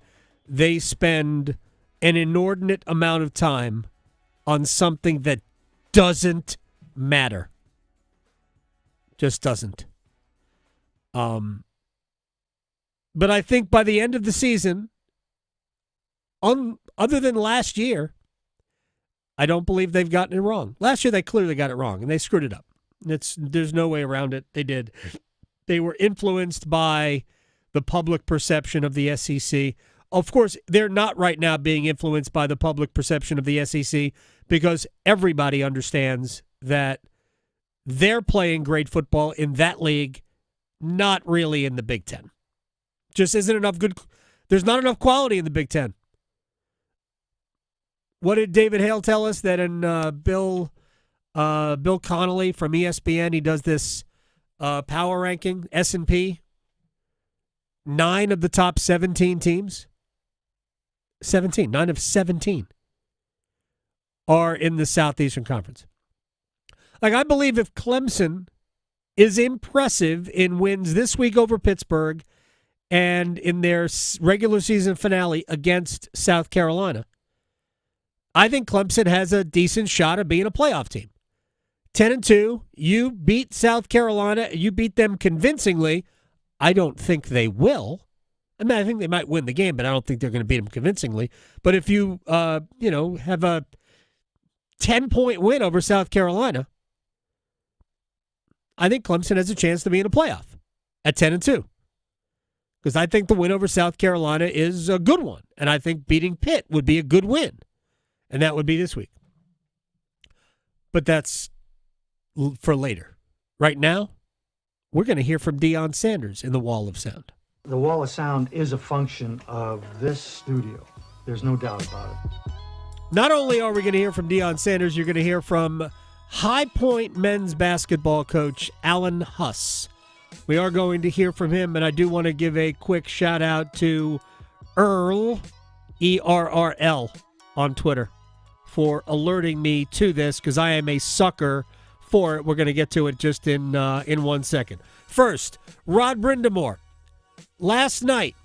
Speaker 10: they spend an inordinate amount of time on something that doesn't matter. Just doesn't. But I think by the end of the season, other than last year, I don't believe they've gotten it wrong. Last year they clearly got it wrong, and they screwed it up. There's no way around it. They did. They were influenced by the public perception of the SEC. Of course, they're not right now being influenced by the public perception of the SEC because everybody understands that they're playing great football in that league, not really in the Big Ten. Just isn't enough good. There's not enough quality in the Big Ten. What did David Hale tell us? That in Bill Connolly from ESPN, he does this power ranking, S&P. 9 of the top 17 teams, 9 of 17 are in the Southeastern Conference. Like, I believe if Clemson is impressive in wins this week over Pittsburgh and in their regular season finale against South Carolina, I think Clemson has a decent shot of being a playoff team. 10-2, you beat South Carolina, you beat them convincingly. I don't think they will. I mean, I think they might win the game, but I don't think they're going to beat them convincingly. But if you, have a 10-point win over South Carolina, I think Clemson has a chance to be in a playoff at 10-2. Because I think the win over South Carolina is a good one. And I think beating Pitt would be a good win. And that would be this week. But that's for later. Right now, we're going to hear from Dion Sanders in the Wall of Sound.
Speaker 5: The Wall of Sound is a function of this studio. There's no doubt about it.
Speaker 10: Not only are we going to hear from Dion Sanders, you're going to hear from High Point men's basketball coach Alan Huss. We are going to hear from him, and I do want to give a quick shout-out to Earl, E-R-R-L, on Twitter for alerting me to this, because I am a sucker for it. We're going to get to it just in 1 second. First, Rod Brindamore. Last night,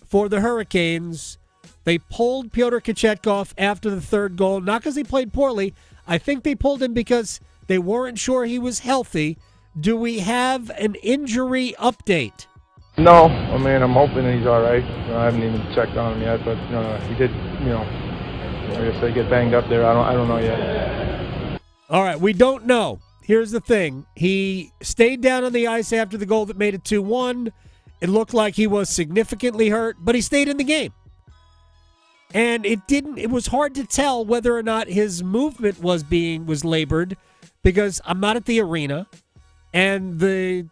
Speaker 10: for the Hurricanes, they pulled Pyotr Kochetkov after the third goal, not because he played poorly. I think they pulled him because they weren't sure he was healthy. Do we have an injury update?
Speaker 16: No, I mean, I'm hoping he's all right. I haven't even checked on him yet, but he did, I guess they get banged up there. I don't know yet.
Speaker 10: All right, we don't know. Here's the thing. He stayed down on the ice after the goal that made it 2-1. It looked like he was significantly hurt, but he stayed in the game. And it was hard to tell whether or not his movement was labored, because I'm not at the arena and the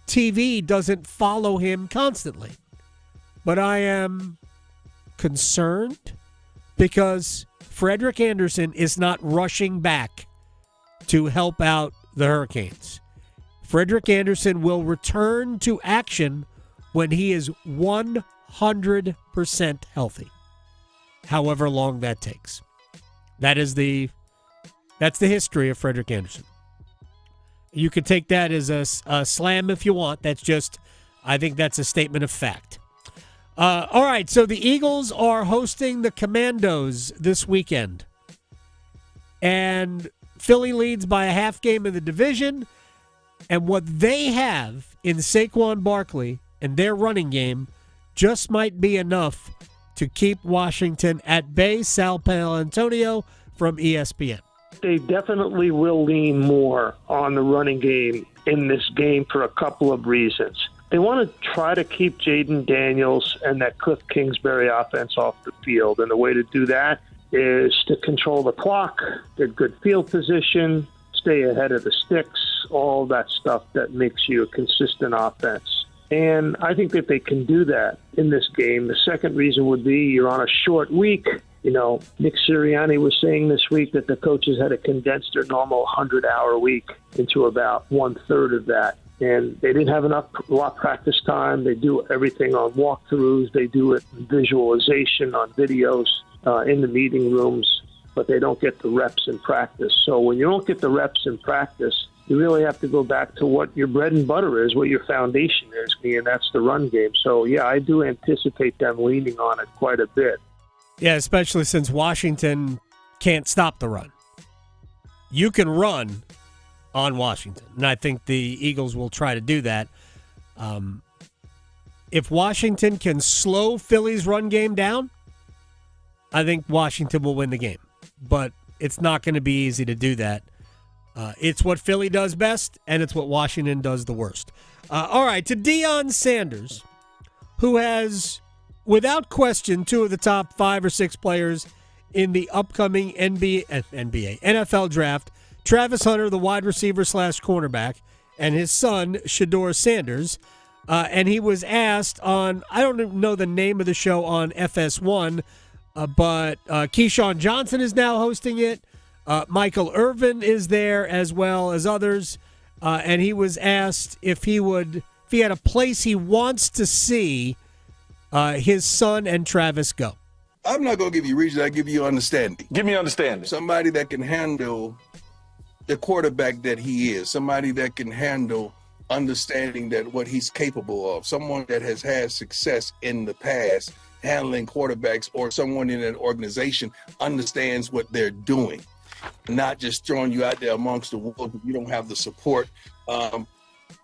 Speaker 10: TV doesn't follow him constantly. But I am concerned because Frederick Anderson is not rushing back to help out the Hurricanes. Frederick Anderson will return to action when he is 100% healthy, however long that takes. That's the history of Frederick Anderson. You could take that as a slam if you want. I think that's a statement of fact. All right, so the Eagles are hosting the Commandos this weekend. And Philly leads by a half game in the division. And what they have in Saquon Barkley and their running game just might be enough to keep Washington at bay. Sal Paolantonio from ESPN.
Speaker 17: They definitely will lean more on the running game in this game for a couple of reasons. they want to try to keep Jaden Daniels and that Cliff Kingsbury offense off the field. And the way to do that is to control the clock, get good field position, stay ahead of the sticks, all that stuff that makes you a consistent offense. And I think that they can do that in this game. The second reason would be you're on a short week. You know, Nick Sirianni was saying this week that the coaches had to condense their normal 100-hour week into about 1/3 of that. And they didn't have a lot of practice time. They do everything on walkthroughs. They do it in visualization on videos in the meeting rooms, but they don't get the reps in practice. So when you don't get the reps in practice, you really have to go back to what your bread and butter is, what your foundation is, and that's the run game. So, yeah, I do anticipate them leaning on it quite a bit.
Speaker 10: Yeah, especially since Washington can't stop the run. You can run on Washington, and I think the Eagles will try to do that. If Washington can slow Philly's run game down, I think Washington will win the game. But it's not going to be easy to do that. It's what Philly does best, and it's what Washington does the worst. All right, to Dion Sanders, who has, without question, 2 of the top 5 or 6 players in the upcoming NFL draft, Travis Hunter, the wide receiver / cornerback, and his son, Shedeur Sanders. And he was asked on, I don't know the name of the show on FS1, but Keyshawn Johnson is now hosting it. Michael Irvin is there as well as others. And he was asked if he had a place he wants to see his son and Travis go.
Speaker 19: I'm not going to give you reason. I give you understanding.
Speaker 14: Give me understanding.
Speaker 19: Somebody that can handle the quarterback that he is. Somebody that can handle understanding that what he's capable of. Someone that has had success in the past handling quarterbacks, or someone in an organization understands what they're doing. Not just throwing you out there amongst the wolves if you don't have the support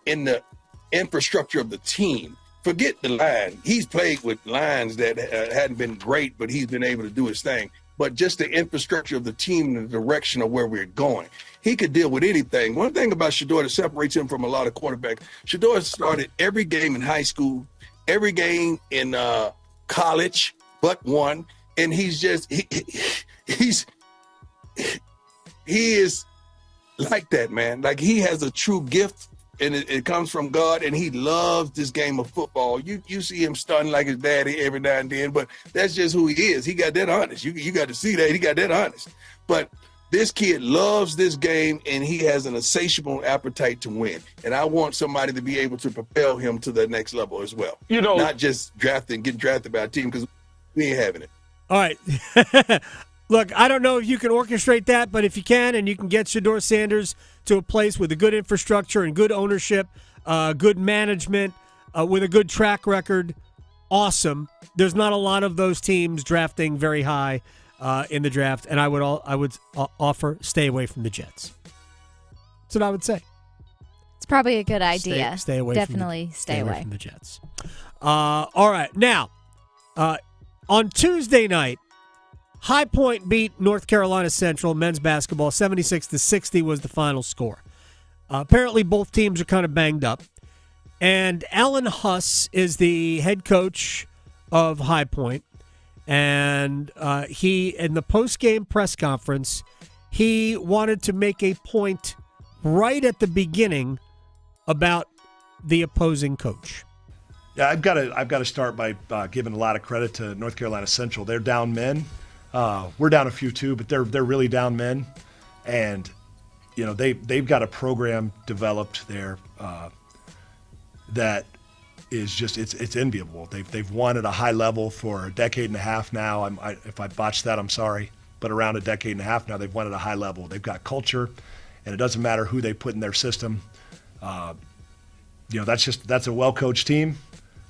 Speaker 19: in the infrastructure of the team. Forget the line. He's played with lines that hadn't been great, but he's been able to do his thing. But just the infrastructure of the team and the direction of where we're going. He could deal with anything. One thing about Shedeur that separates him from a lot of quarterbacks, Shedeur started every game in high school, every game in college, but one. And he's just, he is like that, man. Like, he has a true gift, and it comes from God, and he loves this game of football. You see him stunning like his daddy every now and then, but that's just who he is. He got that honest. You got to see that. He got that honest. But this kid loves this game, and he has an insatiable appetite to win. And I want somebody to be able to propel him to the next level as well. You know, not just getting drafted by a team, because we ain't having it.
Speaker 10: All right. Look, I don't know if you can orchestrate that, but if you can, and you can get Shedeur Sanders to a place with a good infrastructure and good ownership, good management, with a good track record, awesome. There's not a lot of those teams drafting very high in the draft, and I would offer stay away from the Jets. That's what I would say.
Speaker 11: It's probably a good idea.
Speaker 10: Stay away.
Speaker 11: Definitely stay away
Speaker 10: from the Jets. All right, now on Tuesday night, High Point beat North Carolina Central men's basketball. 76-60 was the final score. Apparently, both teams are kind of banged up. And Alan Huss is the head coach of High Point. And he, in the post-game press conference, he wanted to make a point right at the beginning about the opposing coach.
Speaker 20: Yeah, I've got to start by giving a lot of credit to North Carolina Central. They're down men. We're down a few too, but they're really down men, and you know they've got a program developed there that is just it's enviable. They've won at a high level for a decade and a half now. If I botched that, I'm sorry, but around a decade and a half now, they've won at a high level. They've got culture, and it doesn't matter who they put in their system. That's a well-coached team.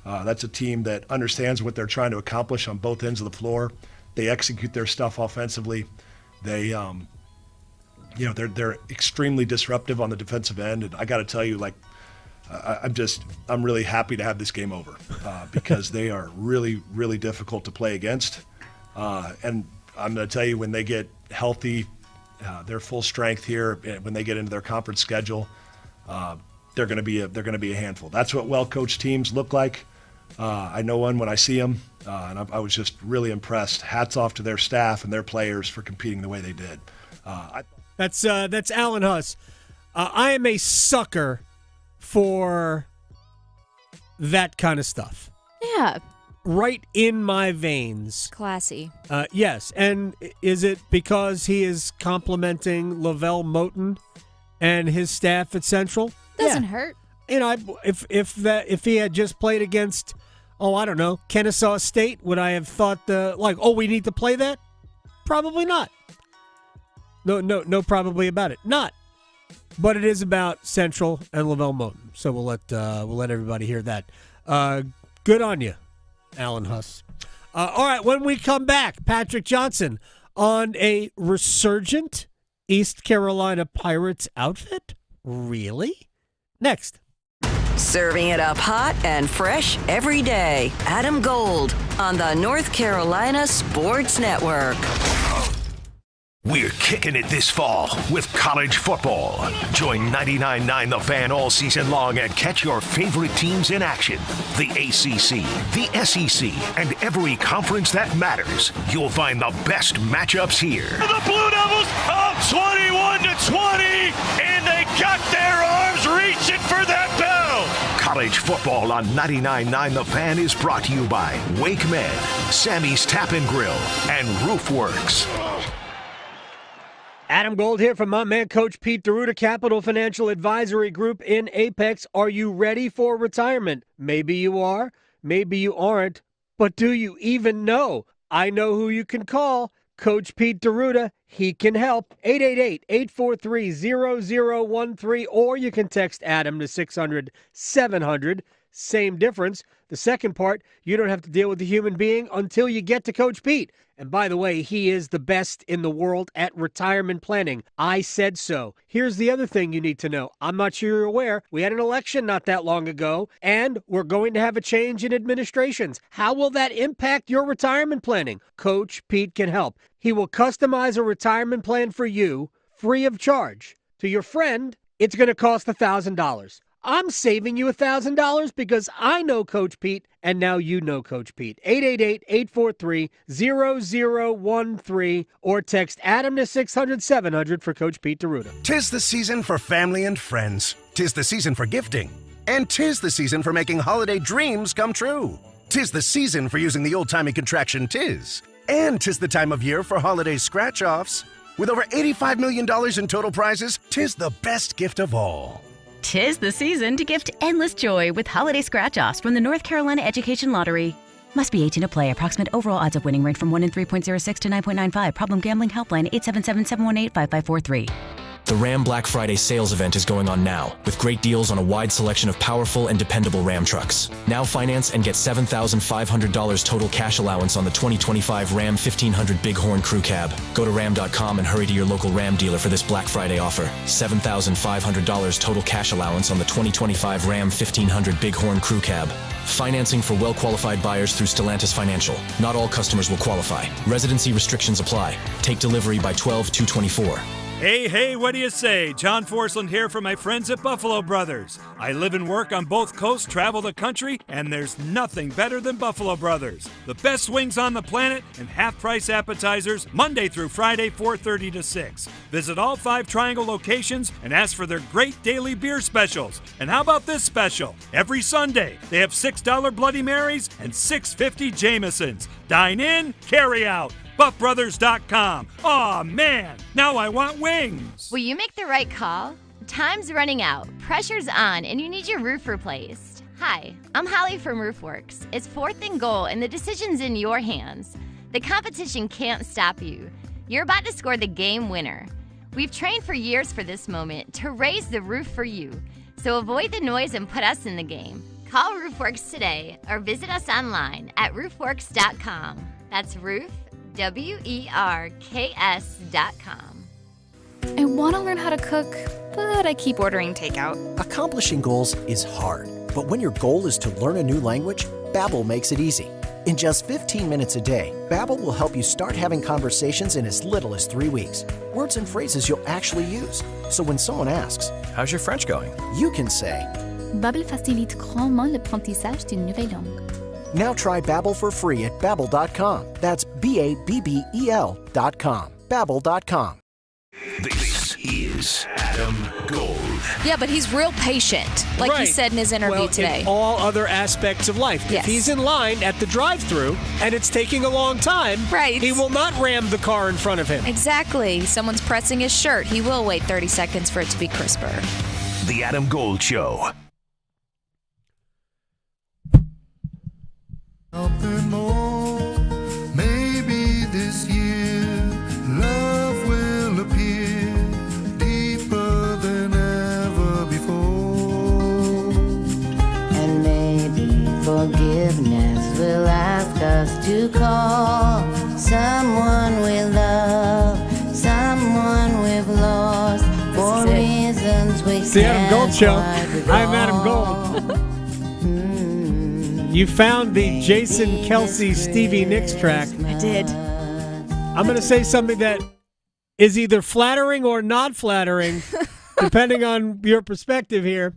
Speaker 20: That's a team that understands what they're trying to accomplish on both ends of the floor. They execute their stuff offensively. They, they're extremely disruptive on the defensive end. And I got to tell you, like, I'm really happy to have this game over because they are really, really difficult to play against. And I'm going to tell you, when they get healthy, their full strength here, when they get into their conference schedule, they're going to be a handful. That's what well-coached teams look like. I know one when I see them, and I was just really impressed. Hats off to their staff and their players for competing the way they did.
Speaker 10: That's Alan Huss. I am a sucker for that kind of stuff.
Speaker 11: Yeah.
Speaker 10: Right in my veins.
Speaker 11: Classy.
Speaker 10: Yes, and is it because he is complimenting Lavelle Moton and his staff at Central?
Speaker 11: Doesn't hurt.
Speaker 10: You know, if he had just played against, I don't know, Kennesaw State, would I have thought we need to play that? Probably not. No, probably about it. Not. But it is about Central and Lavelle Moton, so we'll let everybody hear that. Good on you, Alan Huss. All right, when we come back, Patrick Johnson on a resurgent East Carolina Pirates outfit? Really? Next.
Speaker 7: Serving it up hot and fresh every day. Adam Gold on the North Carolina Sports Network.
Speaker 12: We're kicking it this fall with college football. Join 99.9 The Fan all season long and catch your favorite teams in action. The ACC, the SEC, and every conference that matters. You'll find the best matchups here.
Speaker 14: The Blue Devils up 21-20, and they got their arms reaching for that bell.
Speaker 12: College football on 99.9 The Fan is brought to you by Wake Med, Sammy's Tap and Grill, and Roofworks.
Speaker 10: Adam Gold here from my man, Coach Pete DeRuta, Capital Financial Advisory Group in Apex. Are you ready for retirement? Maybe you are, maybe you aren't, but do you even know? I know who you can call. Coach Pete DeRuta, he can help. 888-843-0013, or you can text Adam to 600-700. Same difference. The second part, you don't have to deal with a human being until you get to Coach Pete. And by the way, he is the best in the world at retirement planning. I said so. Here's the other thing you need to know. I'm not sure you're aware. We had an election not that long ago, and we're going to have a change in administrations. How will that impact your retirement planning? Coach Pete can help. He will customize a retirement plan for you free of charge. To your friend, it's going to cost $1,000. I'm saving you $1,000 because I know Coach Pete, and now you know Coach Pete. 888-843-0013, or text Adam to 600-700 for Coach Pete DeRuta.
Speaker 21: 'Tis the season for family and friends. 'Tis the season for gifting. And 'tis the season for making holiday dreams come true. 'Tis the season for using the old-timey contraction 'tis. And 'tis the time of year for holiday scratch-offs. With over $85 million in total prizes, 'tis the best gift of all.
Speaker 22: 'Tis the season to gift endless joy with holiday scratch-offs from the North Carolina Education Lottery. Must be 18 to play. Approximate overall odds of winning range from 1 in 3.06 to 9.95. Problem gambling helpline 877-718-5543.
Speaker 23: The Ram Black Friday sales event is going on now, with great deals on a wide selection of powerful and dependable Ram trucks. Now finance and get $7,500 total cash allowance on the 2025 Ram 1500 Bighorn Crew Cab. Go to ram.com and hurry to your local Ram dealer for this Black Friday offer. $7,500 total cash allowance on the 2025 Ram 1500 Bighorn Crew Cab. Financing for well-qualified buyers through Stellantis Financial. Not all customers will qualify. Residency restrictions apply. Take delivery by 12/2/24.
Speaker 24: Hey, what do you say? John Forsland here from my friends at Buffalo Brothers. I live and work on both coasts, travel the country, and there's nothing better than Buffalo Brothers. The best wings on the planet and half-price appetizers Monday through Friday, 4:30 to 6. Visit all 5 Triangle locations and ask for their great daily beer specials. And how about this special? Every Sunday, they have $6 Bloody Marys and $6.50 Jamesons. Dine in, carry out. BuffBrothers.com. Aw, man, now I want wings.
Speaker 25: Will you make the right call? Time's running out, pressure's on, and you need your roof replaced. Hi, I'm Holly from Roofworks. It's 4th and goal, and the decision's in your hands. The competition can't stop you. You're about to score the game winner. We've trained for years for this moment to raise the roof for you. So avoid the noise and put us in the game. Call Roofworks today or visit us online at roofworks.com. That's roof, WERKS.com.
Speaker 26: I want to learn how to cook, but I keep ordering takeout.
Speaker 27: Accomplishing goals is hard, but when your goal is to learn a new language, Babbel makes it easy.
Speaker 1: In just 15 minutes a day, Babbel will help you start having conversations in as little as 3 weeks. Words and phrases you'll actually use. So when someone asks,
Speaker 23: How's your French going?
Speaker 1: you can say,
Speaker 26: Babbel facilite grandement l'apprentissage d'une nouvelle langue.
Speaker 1: now try Babbel for free at Babbel.com. That's BABBEL.com. Babbel.com.
Speaker 12: This is Adam Gold.
Speaker 11: Yeah, but he's real patient, like he
Speaker 10: Right.
Speaker 11: said in his interview today.
Speaker 10: In all other aspects of life.
Speaker 11: Yes.
Speaker 10: If he's in line at the drive-thru and it's taking a long time,
Speaker 11: Right.
Speaker 10: he will not ram the car in front of him.
Speaker 11: Exactly. Someone's pressing his shirt. He will wait 30 seconds for it to be crisper.
Speaker 12: The Adam Gold Show.
Speaker 2: Maybe this year love will appear deeper than ever before.
Speaker 3: And maybe forgiveness will ask us to call someone we love, someone we've lost for reasons we
Speaker 10: It's the Adam Gold Show. I'm Adam Gold. You found the Jason Kelsey Stevie Nicks track.
Speaker 11: I did.
Speaker 10: I'm going to say something that is either flattering or not flattering, depending on your perspective here.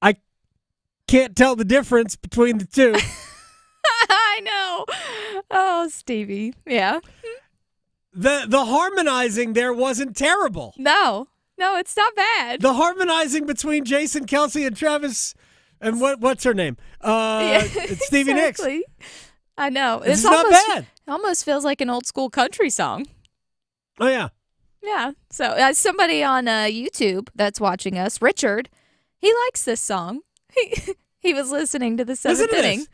Speaker 10: I can't tell the difference between the two.
Speaker 11: I know. Oh, Stevie. Yeah.
Speaker 10: The harmonizing there wasn't terrible.
Speaker 11: No, it's not bad.
Speaker 10: The harmonizing between Jason Kelsey and Travis and what's her name? It's Stevie Nicks.
Speaker 11: Exactly. I know.
Speaker 10: It's not bad.
Speaker 11: It almost feels like an old school country song.
Speaker 10: Oh, yeah.
Speaker 11: Yeah. So somebody on YouTube that's watching us, Richard, he likes this song. He was listening to the seventh inning.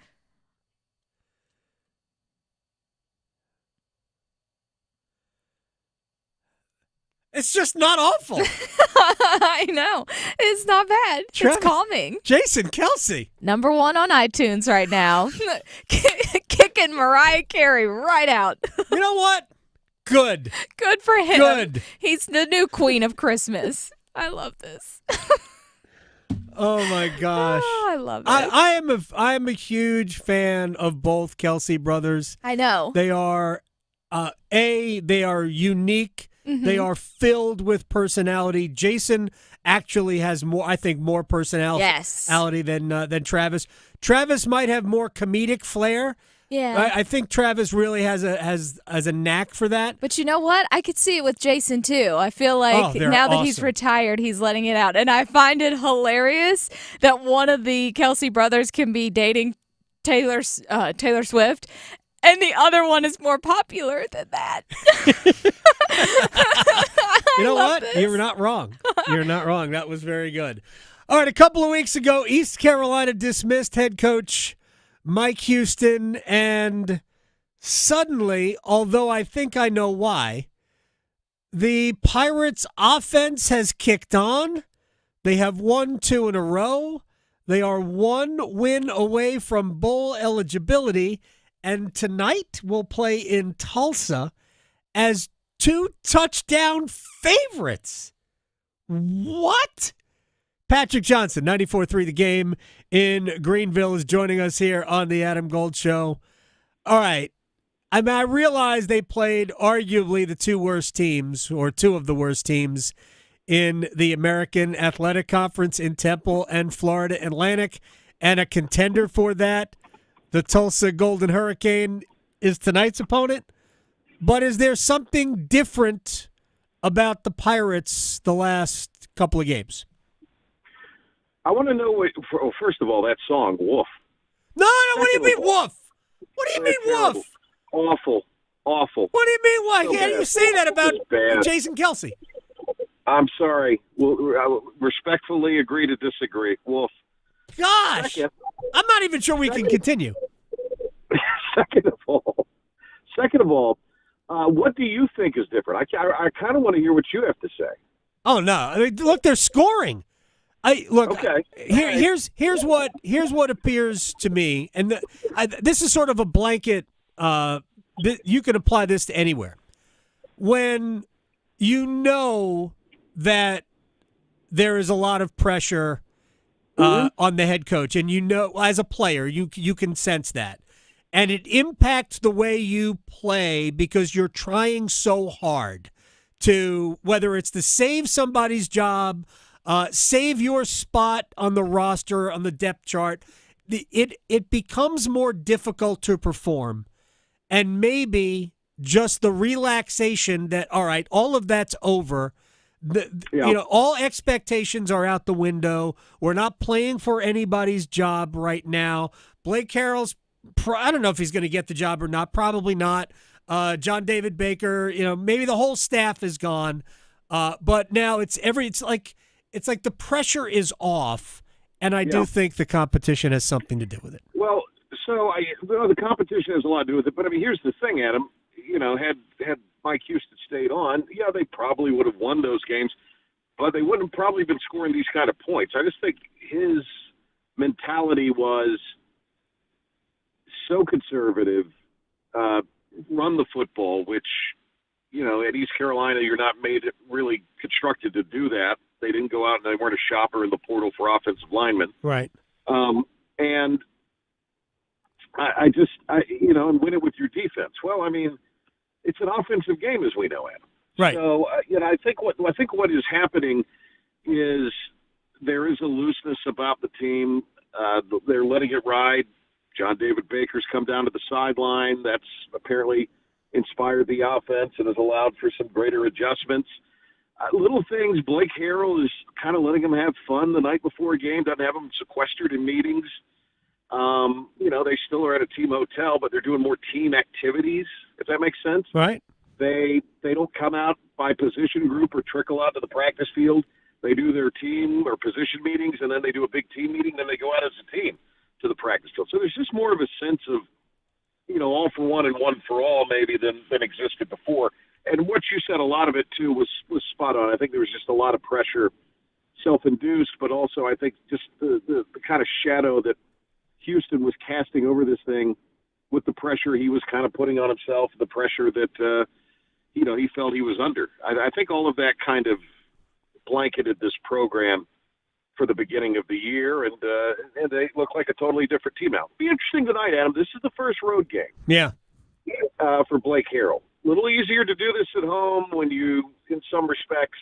Speaker 10: It's just not awful.
Speaker 11: I know. It's not bad.
Speaker 10: Travis,
Speaker 11: it's calming.
Speaker 10: Jason Kelsey.
Speaker 11: Number 1 on iTunes right now. Kicking Mariah Carey right out.
Speaker 10: You know what? Good.
Speaker 11: Good for him.
Speaker 10: Good.
Speaker 11: He's the new queen of Christmas. I love this.
Speaker 10: Oh my gosh.
Speaker 11: Oh, I love it.
Speaker 10: I am a huge fan of both Kelsey brothers.
Speaker 11: I know.
Speaker 10: They are they are unique.
Speaker 11: Mm-hmm.
Speaker 10: They are filled with personality. Jason actually has more personality than Travis. Travis might have more comedic flair.
Speaker 11: Yeah.
Speaker 10: I think Travis really has a knack for that.
Speaker 11: But you know what? I could see it with Jason too. I feel like now that he's retired, he's letting it out. And I find it hilarious that one of the Kelsey brothers can be dating Taylor Swift, and the other one is more popular than that.
Speaker 10: You know what?
Speaker 11: This.
Speaker 10: You're not wrong. You're not wrong. That was very good. All right, a couple of weeks ago, East Carolina dismissed head coach Mike Houston, and suddenly, although I think I know why, the Pirates' offense has kicked on. They have won 2 in a row. They are 1 win away from bowl eligibility, and tonight will play in Tulsa as 2 touchdown favorites. What? Patrick Johnson, 94.3 The Game in Greenville, is joining us here on the Adam Gold Show. All right. I mean, I realize they played arguably the 2 worst teams, or 2 of the worst teams, in the American Athletic Conference in Temple and Florida Atlantic, and a contender for that, the Tulsa Golden Hurricane, is tonight's opponent. But is there something different about the Pirates the last couple of games?
Speaker 4: I want to know, first of all, that song, Woof.
Speaker 10: No, what do you mean, woof? What do you mean, woof?
Speaker 4: Awful.
Speaker 10: What do you mean, why?
Speaker 4: So
Speaker 10: How do you say that about
Speaker 4: bad.
Speaker 10: Jason Kelsey?
Speaker 4: I'm sorry. I respectfully agree to disagree. Woof.
Speaker 10: Gosh. I'm not even sure we can continue.
Speaker 4: Second of all, what do you think is different? I kind of want to hear what you have to say.
Speaker 10: Oh, no. I mean, look, they're scoring.
Speaker 4: Okay.
Speaker 10: Here's what appears to me, and this is sort of a blanket. You can apply this to anywhere. When you know that there is a lot of pressure on the head coach, and as a player, you can sense that, and it impacts the way you play because you're trying so hard to, whether it's to save somebody's job, save your spot on the roster, on the depth chart. It becomes more difficult to perform, and maybe just the relaxation that, all right, all of that's over. All expectations are out the window. We're not playing for anybody's job right now. Blake Harrell's, I don't know if he's going to get the job or not. Probably not. John David Baker, maybe the whole staff is gone. But now it's like the pressure is off, and I do think the competition has something to do with it.
Speaker 4: Well, the competition has a lot to do with it. But I mean, here's the thing, Adam. Had Mike Houston stayed on, they probably would have won those games, but they wouldn't have probably been scoring these kind of points. I just think his mentality was so conservative, run the football, which, at East Carolina, you're not made it really constructed to do that. They didn't go out and they weren't a shopper in the portal for offensive linemen.
Speaker 10: Right.
Speaker 4: And and win it with your defense. Well, I mean, it's an offensive game, as we know, Adam.
Speaker 10: Right.
Speaker 4: So, I think what is happening is there is a looseness about the team. They're letting it ride. John David Baker's come down to the sideline. That's apparently inspired the offense and has allowed for some greater adjustments. Little things. Blake Harrell is kind of letting them have fun the night before a game. Doesn't have them sequestered in meetings. They still are at a team hotel, but they're doing more team activities, if that makes sense.
Speaker 10: Right.
Speaker 4: They don't come out by position group or trickle out to the practice field. They do their team or position meetings, and then they do a big team meeting, then they go out as a team to the practice field. So there's just more of a sense of, all for one and one for all maybe than existed before. And what you said, a lot of it, too, was spot on. I think there was just a lot of pressure, self-induced, but also I think just the kind of shadow that Houston was casting over this thing with the pressure he was kind of putting on himself, the pressure that, he felt he was under. I think all of that kind of blanketed this program for the beginning of the year, and they look like a totally different team now. It'll be interesting tonight, Adam. This is the first road game.
Speaker 10: Yeah.
Speaker 4: For Blake Harrell. A little easier to do this at home when you, in some respects,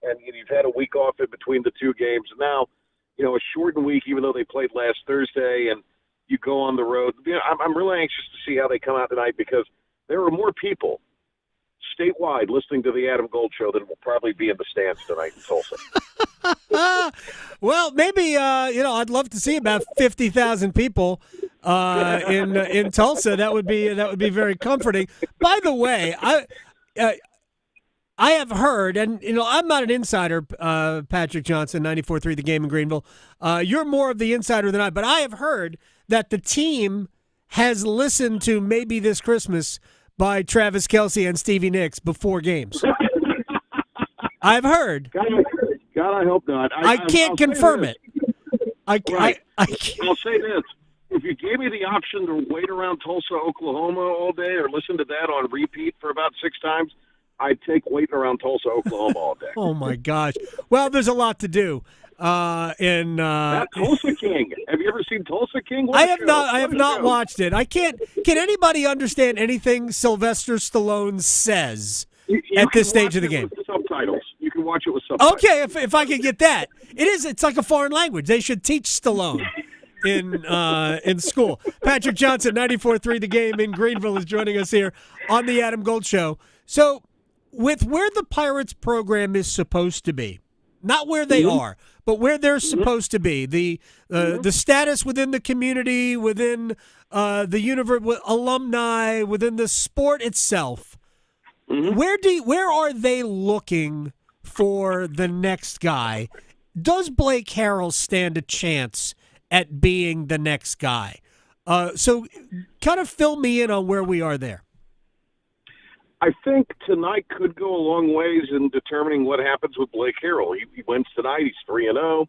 Speaker 4: and you've had a week off in between the two games. And now, a shortened week, even though they played last Thursday, and you go on the road. I'm really anxious to see how they come out tonight because there are more people statewide listening to the Adam Gold Show than will probably be in the stands tonight in Tulsa.
Speaker 10: Well, maybe I'd love to see about 50,000 people in Tulsa. That would be very comforting. By the way, I have heard, and I'm not an insider, Patrick Johnson, 94.3 The Game in Greenville. You're more of the insider than I, but I have heard that the team has listened to Maybe This Christmas by Travis Kelce and Stevie Nicks before games. I've heard.
Speaker 4: God, I hope not.
Speaker 10: I can't confirm it.
Speaker 4: I'll say this. If you gave me the option to wait around Tulsa, Oklahoma all day or listen to that on repeat for about 6 times, I'd take waiting around Tulsa, Oklahoma all day.
Speaker 10: Oh, my gosh. Well, there's a lot to do.
Speaker 4: That Tulsa King. Have you ever seen Tulsa King?
Speaker 10: I have not watched it. I can't. Can anybody understand anything Sylvester Stallone says at this stage of the game?
Speaker 4: Subtitles. You can watch it with subtitles.
Speaker 10: Okay, if I could get that. It's like a foreign language. They should teach Stallone in school. Patrick Johnson, 94.3 The Game in Greenville, is joining us here on the Adam Gold Show. So, with where the Pirates program is supposed to be, not where they are, but where they're supposed to be, the status within the community, within the universe, alumni, within the sport itself, where are they looking for the next guy? Does Blake Harrell stand a chance at being the next guy? So kind of fill me in on where we are there.
Speaker 4: I think tonight could go a long ways in determining what happens with Blake Harrell. He wins tonight. He's 3-0.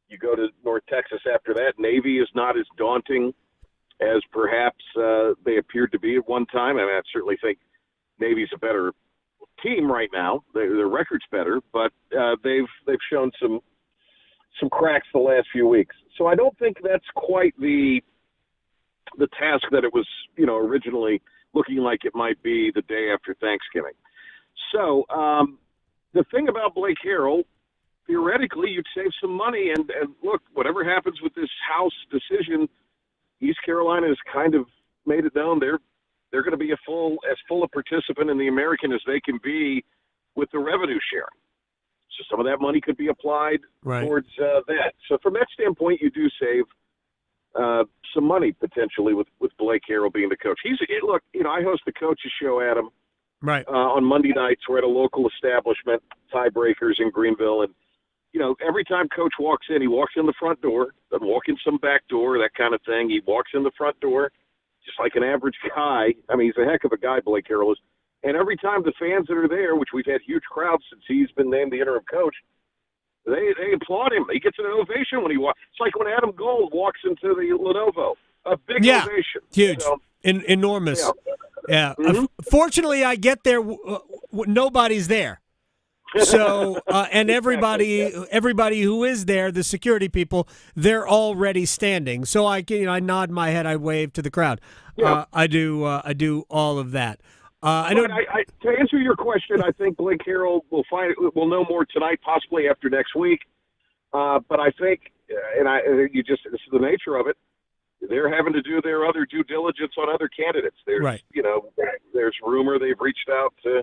Speaker 4: You go to North Texas after that. Navy is not as daunting as perhaps they appeared to be at one time. I mean, I certainly think Navy's a better team right now. Their record's better, but they've shown some some cracks the last few weeks. So I don't think that's quite the task that it was, originally looking like it might be the day after Thanksgiving. So the thing about Blake Harrell, theoretically, you'd save some money. And look, whatever happens with this House decision, East Carolina has kind of made it known they're going to be as full a participant in the American as they can be with the revenue sharing. So some of that money could be applied towards that. So from that standpoint, you do save some money potentially with Blake Harrell being the coach. I host the coaches show, Adam, on Monday nights. We're at a local establishment, Tiebreakers in Greenville, and every time Coach walks in, he walks in the front door, doesn't walk in some back door, that kind of thing. He walks in the front door just like an average guy. I mean, he's a heck of a guy, Blake Harrell is. And every time the fans that are there, which we've had huge crowds since he's been named the interim coach, they applaud him. He gets an ovation when he walks. It's like when Adam Gold walks into the Lenovo. A big ovation.
Speaker 10: Huge. Enormous. Yeah. Fortunately, I get there. Nobody's there. So, and everybody who is there, the security people, they're already standing. So I nod my head, I wave to the crowd.
Speaker 4: Yeah.
Speaker 10: I do all of that.
Speaker 4: To answer your question, I think Blake Harrell will know more tonight, possibly after next week. But I think, this is the nature of it. They're having to do their other due diligence on other candidates. There's, there's rumor they've reached out to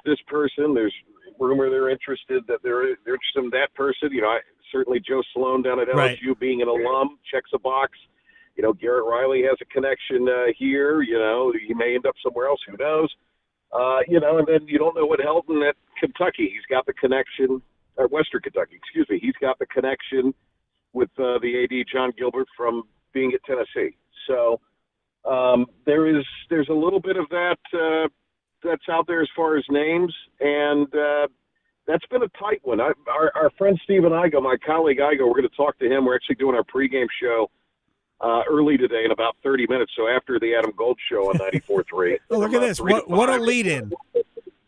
Speaker 4: this person. There's rumor they're interested in that person. Certainly Joe Sloan down at LSU being an alum checks a box. Garrett Riley has a connection here. He may end up somewhere else. Who knows? And then you don't know what Helton at Kentucky. He's got the connection, or Western Kentucky, excuse me. He's got the connection with the AD, John Gilbert, from being at Tennessee. So there's a little bit of that that's out there as far as names, and that's been a tight one. Our friend Stephen Igo, my colleague Igo, we're going to talk to him. We're actually doing our pregame show early today in about 30 minutes, so after the Adam Gold show on 94.3.
Speaker 10: Oh, look at this. What a lead-in.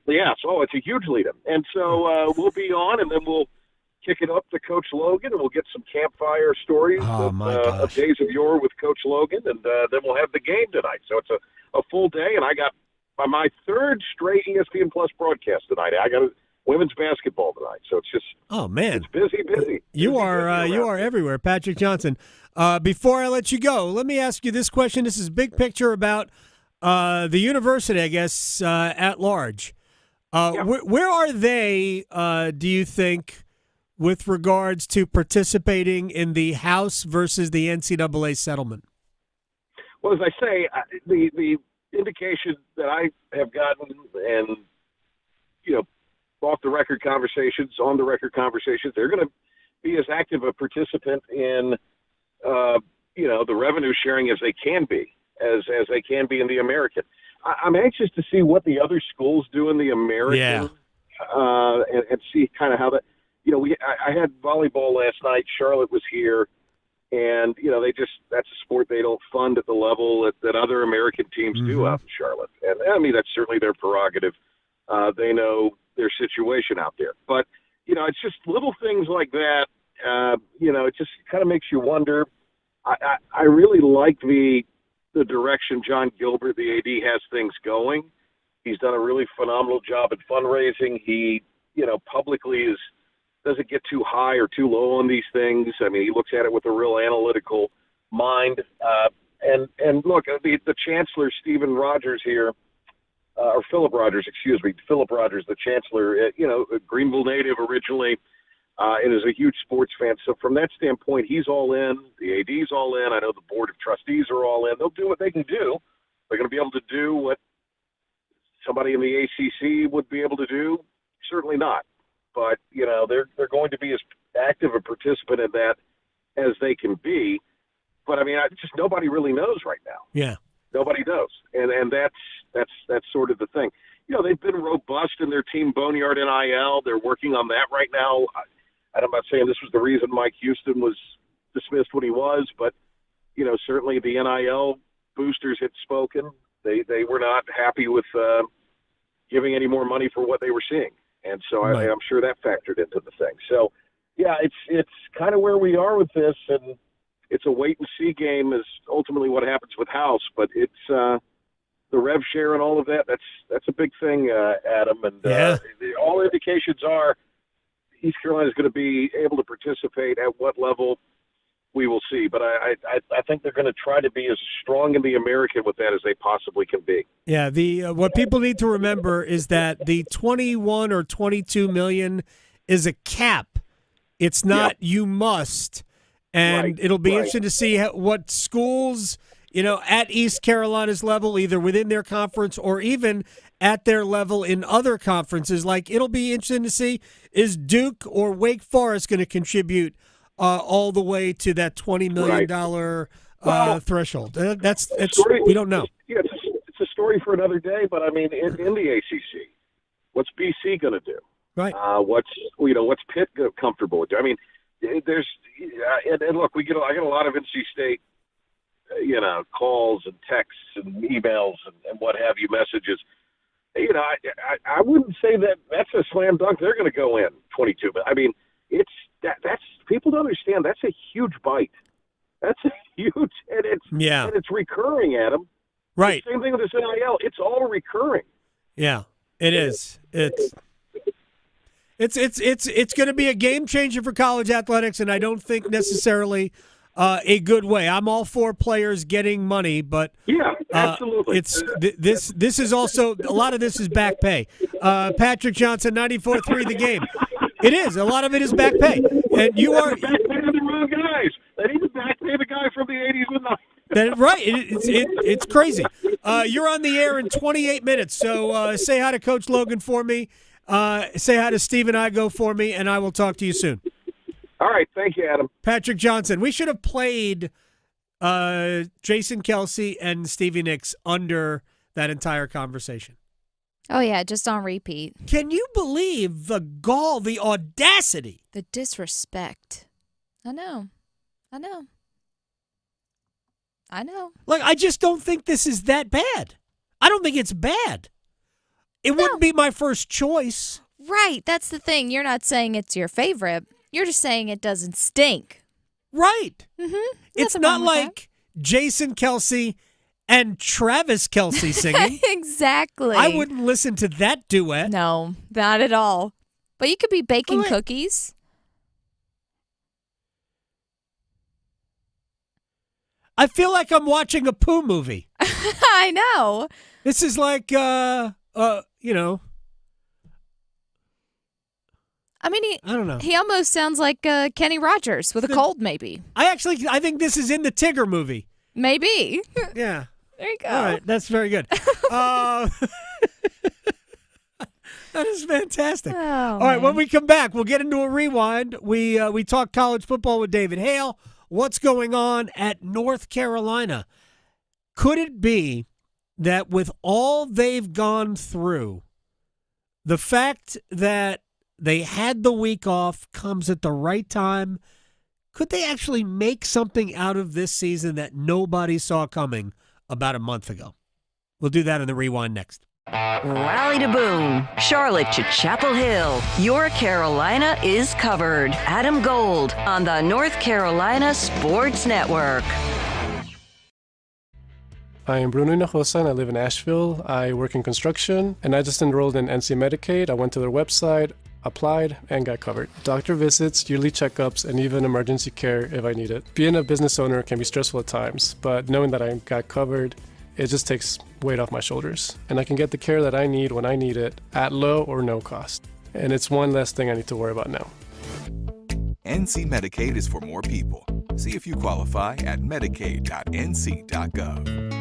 Speaker 4: Yeah, so it's a huge lead-in. And so we'll be on, and then we'll kick it up to Coach Logan, and we'll get some campfire stories of days of yore with Coach Logan, and then we'll have the game tonight. So it's a full day, and I got my third straight ESPN Plus broadcast tonight. I got women's basketball tonight, so it's just it's busy.
Speaker 10: You are everywhere, Patrick Johnson. Before I let you go, let me ask you this question. This is big picture about the university, I guess, at large. Where are they, do you think, with regards to participating in the House versus the NCAA settlement?
Speaker 4: Well, as I say, the indication that I have gotten, and off the record conversations, on the record conversations, they're going to be as active a participant in the revenue sharing as they can be, as they can be in the American. I'm anxious to see what the other schools do in the American, and see kind of how that. I had volleyball last night. Charlotte was here, and that's a sport they don't fund at the level that other American teams do out in Charlotte. And I mean, that's certainly their prerogative. They know their situation out there, but it's just little things like that. It just kind of makes you wonder. I really like the direction John Gilbert, the AD, has things going. He's done a really phenomenal job at fundraising. He, publicly doesn't get too high or too low on these things. I mean, he looks at it with a real analytical mind. And look, the Chancellor, Stephen Rogers here, or Philip Rogers, Philip Rogers, the Chancellor, a Greenville native originally, and is a huge sports fan. So from that standpoint, he's all in. The AD's all in. I know the Board of Trustees are all in. They'll do what they can do. They're going to be able to do what somebody in the ACC would be able to do. Certainly not. But, they're going to be as active a participant in that as they can be. But, I mean, nobody really knows right now.
Speaker 10: Yeah.
Speaker 4: Nobody knows. And that's sort of the thing. They've been robust in their team Boneyard NIL. They're working on that right now. I'm not saying this was the reason Mike Houston was dismissed when he was, but, certainly the NIL boosters had spoken. They were not happy with giving any more money for what they were seeing. And so I'm sure that factored into the thing. So, yeah, it's kind of where we are with this, and it's a wait and see game is ultimately what happens with House, but it's the rev share and all of that. That's a big thing, Adam, and all indications are East Carolina is going to be able to participate. At what level, we will see, but I think they're going to try to be as strong in the American with that as they possibly can be.
Speaker 10: Yeah, the what people need to remember is that the 21 or 22 million is a cap. It's not you must, and it'll be interesting to see what schools, at East Carolina's level, either within their conference or even at their level in other conferences. Like, it'll be interesting to see, is Duke or Wake Forest going to contribute all the way to that $20 million threshold? That's we don't know.
Speaker 4: Yeah, it's a story for another day. But I mean, in the ACC, what's BC going to do?
Speaker 10: Right.
Speaker 4: What's Pitt comfortable with? I mean, there's and look, I get a lot of NC State, calls and texts and emails and what have you, messages. I wouldn't say that's a slam dunk. They're going to go in 22. But I mean, that's people don't understand. That's a huge bite. That's a huge, and it's recurring, Adam.
Speaker 10: Right.
Speaker 4: The same thing with this NIL. It's all recurring.
Speaker 10: Yeah, it is. It's going to be a game changer for college athletics, and I don't think necessarily a good way. I'm all for players getting money, but
Speaker 4: absolutely.
Speaker 10: This is also a lot of this is back pay. Patrick Johnson, 94.3 The Game. It is. A lot of it is back pay, and you are
Speaker 4: back pay the wrong guys. They need to back pay the guy from the '80s with nothing.
Speaker 10: Right. It's crazy. You're on the air in 28 minutes, so say hi to Coach Logan for me. Say hi to Stephen Igo for me, and I will talk to you soon.
Speaker 4: All right. Thank you, Adam.
Speaker 10: Patrick Johnson. We should have played Jason Kelsey and Stevie Nicks under that entire conversation.
Speaker 11: Oh, yeah, just on repeat.
Speaker 10: Can you believe the gall, the audacity?
Speaker 11: The disrespect. I know.
Speaker 10: Like, I just don't think this is that bad. I don't think it's bad. It wouldn't be my first choice.
Speaker 11: Right. That's the thing. You're not saying it's your favorite. You're just saying it doesn't stink.
Speaker 10: Right.
Speaker 11: Mm-hmm.
Speaker 10: It's not like Jason Kelsey and Travis Kelsey singing.
Speaker 11: Exactly.
Speaker 10: I wouldn't listen to that duet.
Speaker 11: No, not at all. But you could be baking cookies.
Speaker 10: I feel like I'm watching a Pooh movie.
Speaker 11: I know.
Speaker 10: This is like,
Speaker 11: I mean,
Speaker 10: I don't know.
Speaker 11: He almost sounds like Kenny Rogers with a cold, maybe.
Speaker 10: I think this is in the Tigger movie.
Speaker 11: Maybe.
Speaker 10: Yeah.
Speaker 11: There you go.
Speaker 10: All right, that's very good. That is fantastic.
Speaker 11: Oh,
Speaker 10: all right, when we come back, we'll get into a rewind. We talk college football with David Hale. What's going on at North Carolina? Could it be that with all they've gone through, the fact that they had the week off comes at the right time? Could they actually make something out of this season that nobody saw coming about a month ago? We'll do that in the rewind next.
Speaker 7: Raleigh to Boone, Charlotte to Chapel Hill. Your Carolina is covered. Adam Gold on the North Carolina Sports Network.
Speaker 6: I am Bruno Hinojosa and I live in Asheville. I work in construction and I just enrolled in NC Medicaid. I went to their website, applied, and got covered. Doctor visits, yearly checkups, and even emergency care if I need it. Being a business owner can be stressful at times, but knowing that I got covered, it just takes weight off my shoulders. And I can get the care that I need when I need it at low or no cost. And it's one less thing I need to worry about now.
Speaker 8: NC Medicaid is for more people. See if you qualify at medicaid.nc.gov.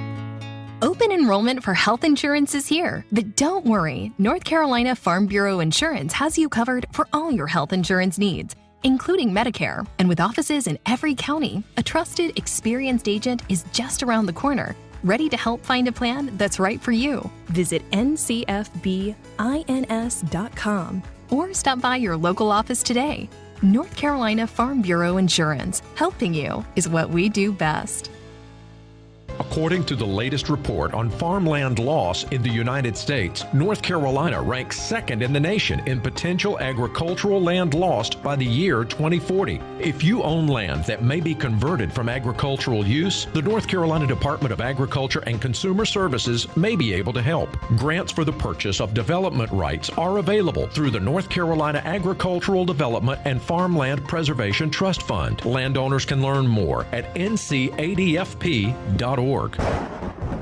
Speaker 9: Open enrollment for health insurance is here, but don't worry. North Carolina Farm Bureau Insurance has you covered for all your health insurance needs, including Medicare. And with offices in every county, a trusted, experienced agent is just around the corner, ready to help find a plan that's right for you. Visit ncfbins.com or stop by your local office today. North Carolina Farm Bureau Insurance, helping you is what we do best.
Speaker 13: A
Speaker 5: According to the latest report on farmland loss in the United States, North Carolina ranks second in the nation in potential agricultural land lost by the year 2040. If you own land that may be converted from agricultural use, the North Carolina Department of Agriculture and Consumer Services may be able to help. Grants for the purchase of development rights are available through the North Carolina Agricultural Development and Farmland Preservation Trust Fund. Landowners can learn more at ncadfp.org.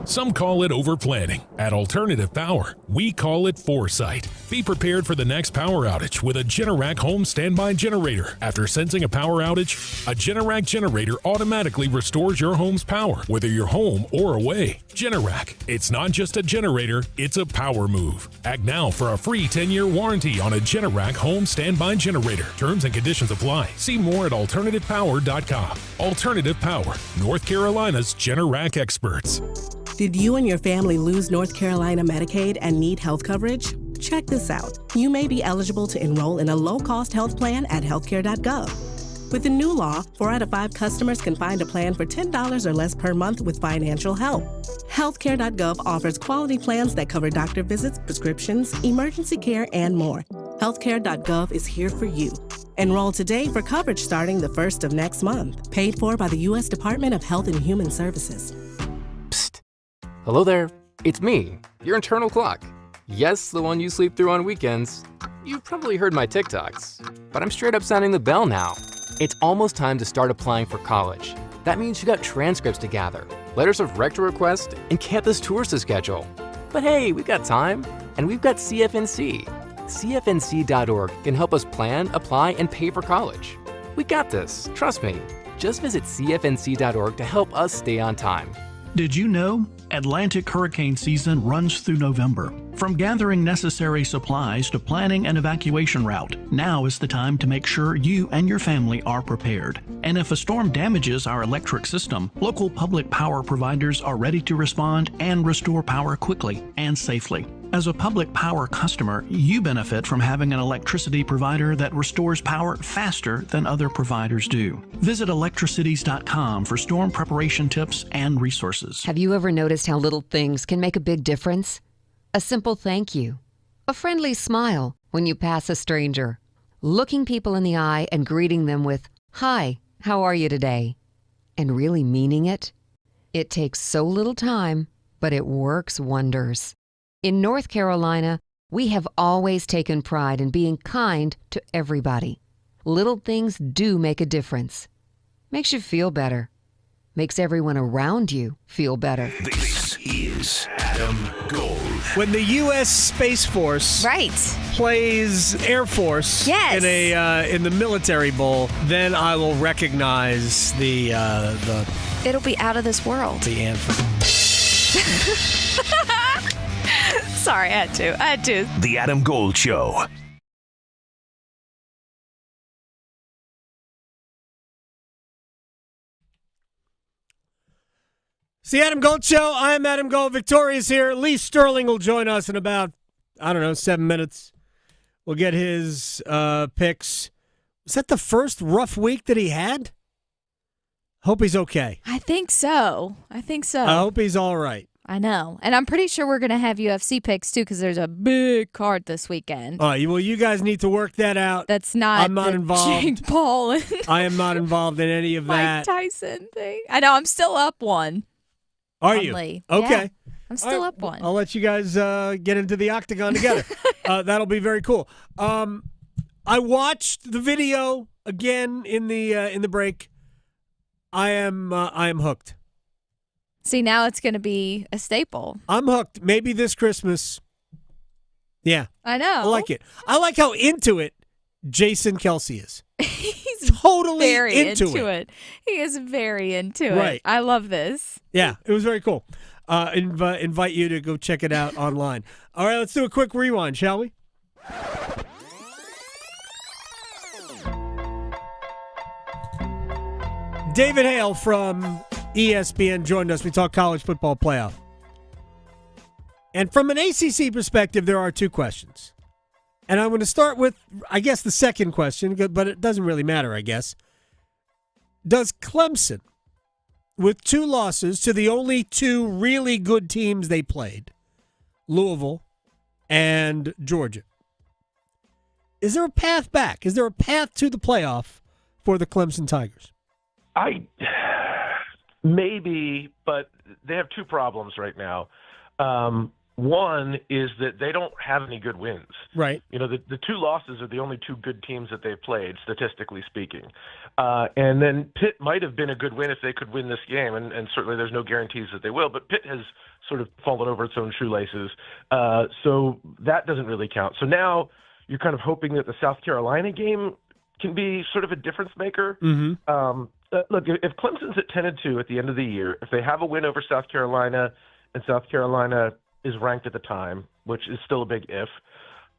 Speaker 13: Some call it overplanning. At Alternative Power, we call it foresight. Be prepared for the next power outage with a Generac home standby generator. After sensing a power outage, a Generac generator automatically restores your home's power, whether you're home or away. Generac, it's not just a generator, it's a power move. Act now for a free 10-year warranty on a Generac home standby generator. Terms and conditions apply. See more at alternativepower.com. Alternative Power, North Carolina's Generac experts.
Speaker 15: Did you and your family lose North Carolina Medicaid and need health coverage? Check this out. You may be eligible to enroll in a low-cost health plan at healthcare.gov. With the new law, 4 out of 5 customers can find a plan for $10 or less per month with financial help. Healthcare.gov offers quality plans that cover doctor visits, prescriptions, emergency care, and more. Healthcare.gov is here for you. Enroll today for coverage starting the 1st of next month. Paid for by the U.S. Department of Health and Human Services.
Speaker 16: Hello there, it's me, your internal clock. Yes, the one you sleep through on weekends. You've probably heard my TikToks, but I'm straight up sounding the bell now. It's almost time to start applying for college. That means you got transcripts to gather, letters of rec to request, and campus tours to schedule. But hey, we've got time, and we've got CFNC. CFNC.org can help us plan, apply, and pay for college. We got this, trust me. Just visit CFNC.org to help us stay on time.
Speaker 17: Did you know? Atlantic hurricane season runs through November. From gathering necessary supplies to planning an evacuation route, now is the time to make sure you and your family are prepared. And if a storm damages our electric system, local public power providers are ready to respond and restore power quickly and safely. As a public power customer, you benefit from having an electricity provider that restores power faster than other providers do. Visit electricities.com for storm preparation tips and resources.
Speaker 18: Have you ever noticed how little things can make a big difference? A simple thank you, a friendly smile when you pass a stranger, looking people in the eye and greeting them with, "Hi, how are you today?" And really meaning it. It takes so little time, but it works wonders. In North Carolina, we have always taken pride in being kind to everybody. Little things do make a difference. Makes you feel better. Makes everyone around you feel better.
Speaker 12: This is Adam Gold.
Speaker 10: When the U.S. Space Force plays Air Force in the Military Bowl, then I will recognize the
Speaker 11: It'll be out of this world.
Speaker 10: The anthem.
Speaker 11: Sorry, I had to.
Speaker 12: The Adam Gold Show.
Speaker 10: It's the Adam Gold Show. I'm Adam Gold. Victoria's here. Lee Sterling will join us in about, 7 minutes. We'll get his picks. Was that the first rough week that he had? Hope he's okay.
Speaker 11: I think so.
Speaker 10: I hope he's all right.
Speaker 11: I know. And I'm pretty sure we're going to have UFC picks, too, because there's a big card this weekend.
Speaker 10: All right. Well, you guys need to work that out.
Speaker 11: That's not
Speaker 10: I'm not involved.
Speaker 11: Jake Paul and
Speaker 10: I am not involved in any of
Speaker 11: Mike
Speaker 10: that.
Speaker 11: Tyson thing. I know. I'm still up one.
Speaker 10: Are you?
Speaker 11: Lee.
Speaker 10: Okay.
Speaker 11: Yeah, I'm still up one.
Speaker 10: I'll let you guys get into the octagon together. That'll be very cool. I watched the video again in the break. I am hooked.
Speaker 11: See, now it's going to be a staple.
Speaker 10: I'm hooked. Maybe this Christmas. Yeah.
Speaker 11: I know.
Speaker 10: I like it. I like how into it Jason Kelce is.
Speaker 11: He's
Speaker 10: totally
Speaker 11: very
Speaker 10: into
Speaker 11: it. He is very into
Speaker 10: Right.
Speaker 11: it. I love this.
Speaker 10: Yeah, it was very cool. Invite you to go check it out online. All right, let's do a quick rewind, shall we? David Hale from ESPN joined us. We talked college football playoff. And from an ACC perspective, there are two questions. And I'm going to start with, I guess, the second question, but it doesn't really matter, I guess. Does Clemson with 2 losses to the only 2 really good teams they played, Louisville and Georgia. Is there a path back? Is there a path to the playoff for the Clemson Tigers?
Speaker 14: Maybe, but they have 2 problems right now. One is that they don't have any good wins.
Speaker 10: Right.
Speaker 14: You know, the 2 losses are the only 2 good teams that they've played, statistically speaking. And then Pitt might have been a good win if they could win this game, and certainly there's no guarantees that they will, but Pitt has sort of fallen over its own shoelaces. So that doesn't really count. So now you're kind of hoping that the South Carolina game can be sort of a difference maker.
Speaker 10: Mm-hmm.
Speaker 14: Look, if Clemson's at 10-2 at the end of the year, if they have a win over South Carolina, and South Carolina is ranked at the time, which is still a big if,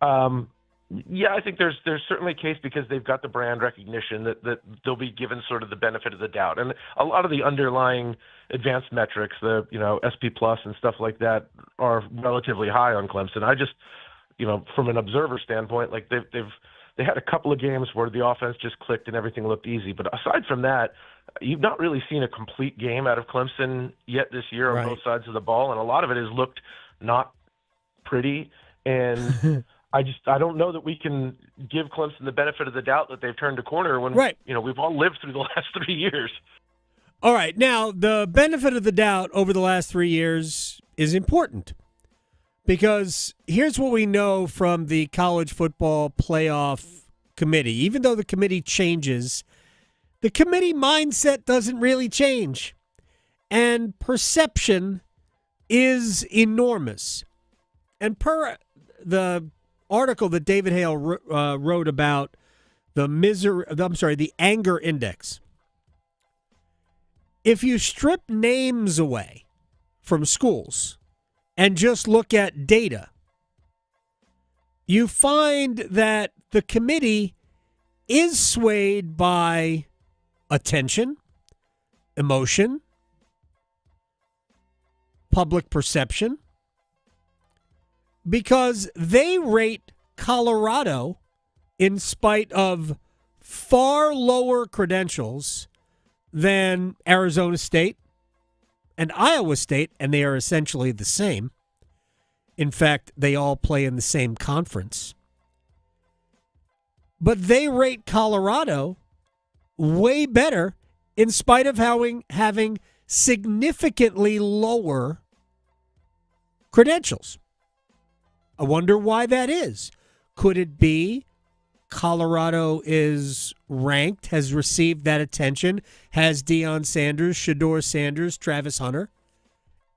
Speaker 14: I think there's certainly a case because they've got the brand recognition that they'll be given sort of the benefit of the doubt. And a lot of the underlying advanced metrics, the SP Plus and stuff like that, are relatively high on Clemson. I just, from an observer standpoint, like they had a couple of games where the offense just clicked and everything looked easy. But aside from that, you've not really seen a complete game out of Clemson yet this year on both sides of the ball, and a lot of it has looked not pretty. And I don't know that we can give Clemson the benefit of the doubt that they've turned a corner when we've all lived through the last 3 years.
Speaker 10: All right. Now, the benefit of the doubt over the last 3 years is important. Because here's what we know from the college football playoff committee. Even though the committee changes, the committee mindset doesn't really change. And perception is enormous. And per the article that David Hale wrote about the anger index, if you strip names away from schools and just look at data, you find that the committee is swayed by attention, emotion, public perception, because they rate Colorado, in spite of far lower credentials than Arizona State and Iowa State, and they are essentially the same. In fact, they all play in the same conference. But they rate Colorado way better in spite of having significantly lower credentials. I wonder why that is. Could it be Colorado is ranked, has received that attention, has Dion Sanders, Shedeur Sanders, Travis Hunter,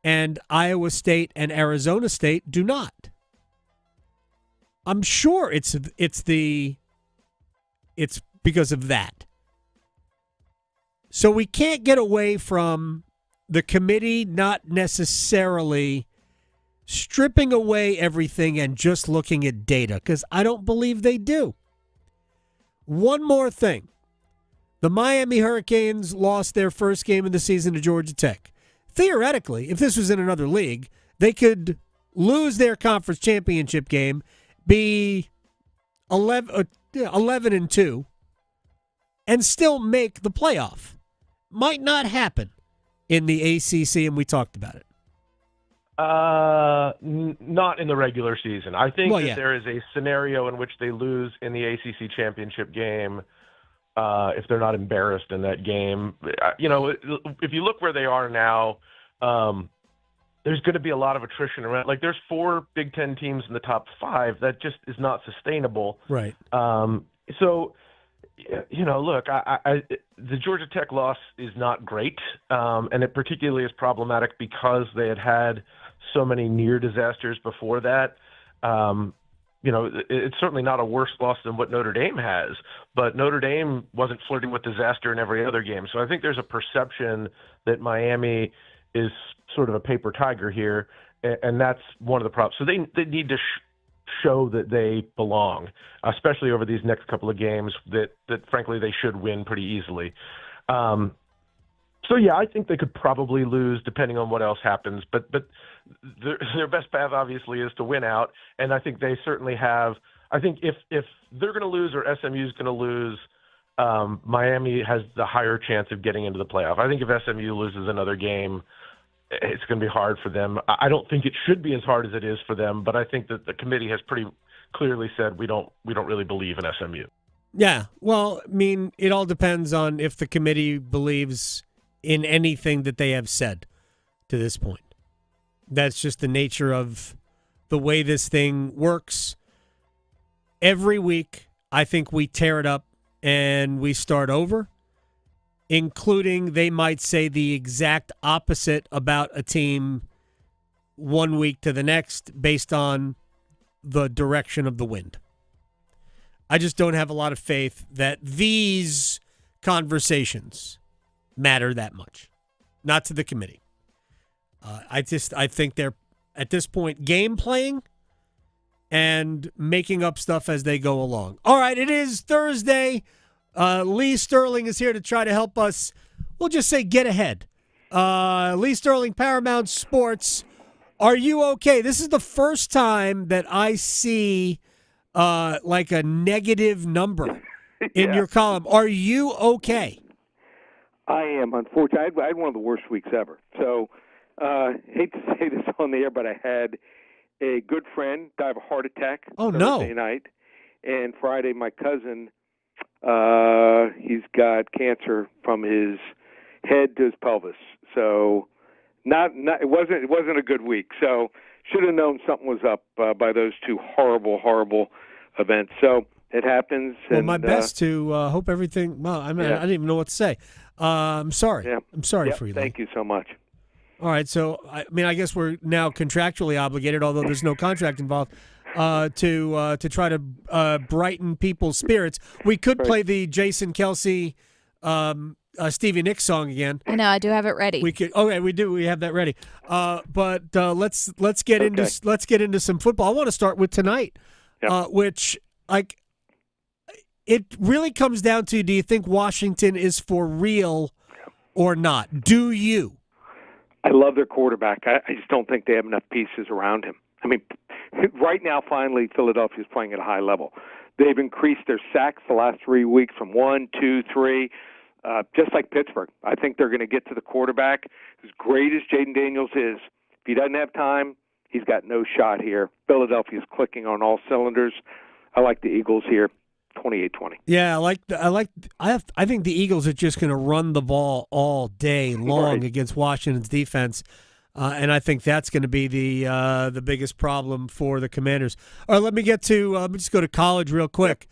Speaker 10: and Iowa State and Arizona State do not? I'm sure it's because of that. So we can't get away from the committee not necessarily stripping away everything and just looking at data, because I don't believe they do. One more thing. The Miami Hurricanes lost their first game of the season to Georgia Tech. Theoretically, if this was in another league, they could lose their conference championship game, be 11-2, and still make the playoff. Might not happen in the ACC, and we talked about it.
Speaker 14: Not in the regular season. I think there is a scenario in which they lose in the ACC championship game if they're not embarrassed in that game. If you look where they are now, there's going to be a lot of attrition around. Like, there's 4 Big Ten teams in the top 5. That just is not sustainable.
Speaker 10: Right.
Speaker 14: So, look, the Georgia Tech loss is not great, and it particularly is problematic because they had so many near disasters before that. It's certainly not a worse loss than what Notre Dame has, but Notre Dame wasn't flirting with disaster in every other game. So I think there's a perception that Miami is sort of a paper tiger here, and that's one of the problems. So they need to show that they belong, especially over these next couple of games that frankly they should win pretty easily. I think they could probably lose depending on what else happens, but their best path obviously is to win out, and I think they certainly have. I think if they're going to lose or SMU is going to lose, Miami has the higher chance of getting into the playoff. I think if SMU loses another game, it's going to be hard for them. I don't think it should be as hard as it is for them, but I think that the committee has pretty clearly said we don't really believe in SMU.
Speaker 10: Yeah, well, I mean, it all depends on if the committee believes in anything that they have said to this point. That's just the nature of the way this thing works. Every week, I think we tear it up and we start over, including they might say the exact opposite about a team one week to the next based on the direction of the wind. I just don't have a lot of faith that these conversations matter that much. Not to the committee. I think they're, at this point, game playing and making up stuff as they go along. All right, it is Thursday. Lee Sterling is here to try to help us, we'll just say, get ahead. Lee Sterling, Paramount Sports. Are you okay? This is the first time that I see like a negative number in your column. Are you okay?
Speaker 19: I am, unfortunately. I had one of the worst weeks ever. So, hate to say this on the air, but I had a good friend die of a heart attack Thursday night. And Friday, my cousin, he's got cancer from his head to his pelvis. So, it wasn't a good week. So, should have known something was up by those two horrible events. So, it happens.
Speaker 10: Well,
Speaker 19: and,
Speaker 10: my best to hope everything. Well, I mean, I didn't even know what to say. I'm sorry.
Speaker 19: Yeah.
Speaker 10: I'm sorry for you.
Speaker 19: Thank you so much.
Speaker 10: All right. So, I mean, I guess we're now contractually obligated, although there's no contract involved, to try to brighten people's spirits. We could play the Jason Kelsey, Stevie Nicks song again.
Speaker 11: I know. I do have it ready.
Speaker 10: We could. Okay, we do. We have that ready. But let's get into some football. I want to start with tonight, which it really comes down to: do you think Washington is for real or not? Do you?
Speaker 19: I love their quarterback. I just don't think they have enough pieces around him. I mean, right now, finally, Philadelphia's playing at a high level. They've increased their sacks the last 3 weeks from 1, 2, 3, just like Pittsburgh. I think they're going to get to the quarterback. As great as Jaden Daniels is, if he doesn't have time, he's got no shot here. Philadelphia's clicking on all cylinders. I like the Eagles here. 28-20.
Speaker 10: Yeah, I think the Eagles are just going to run the ball all day long against Washington's defense, and I think that's going to be the biggest problem for the Commanders. All right, let me just go to college real quick.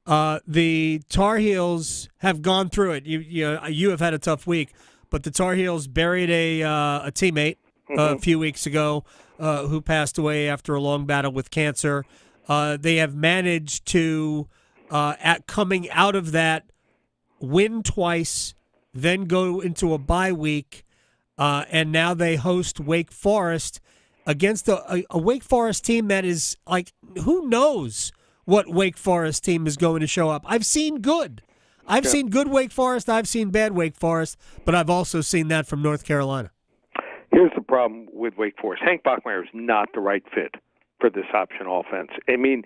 Speaker 10: The Tar Heels have gone through it. You have had a tough week, but the Tar Heels buried a teammate a few weeks ago who passed away after a long battle with cancer. They have managed to. Coming out of that, win twice, then go into a bye week, and now they host Wake Forest against a Wake Forest team that is who knows what Wake Forest team is going to show up. I've seen good. I've seen good Wake Forest. I've seen bad Wake Forest, but I've also seen that from North Carolina.
Speaker 19: Here's the problem with Wake Forest. Hank Bachmeier is not the right fit for this option offense. I mean,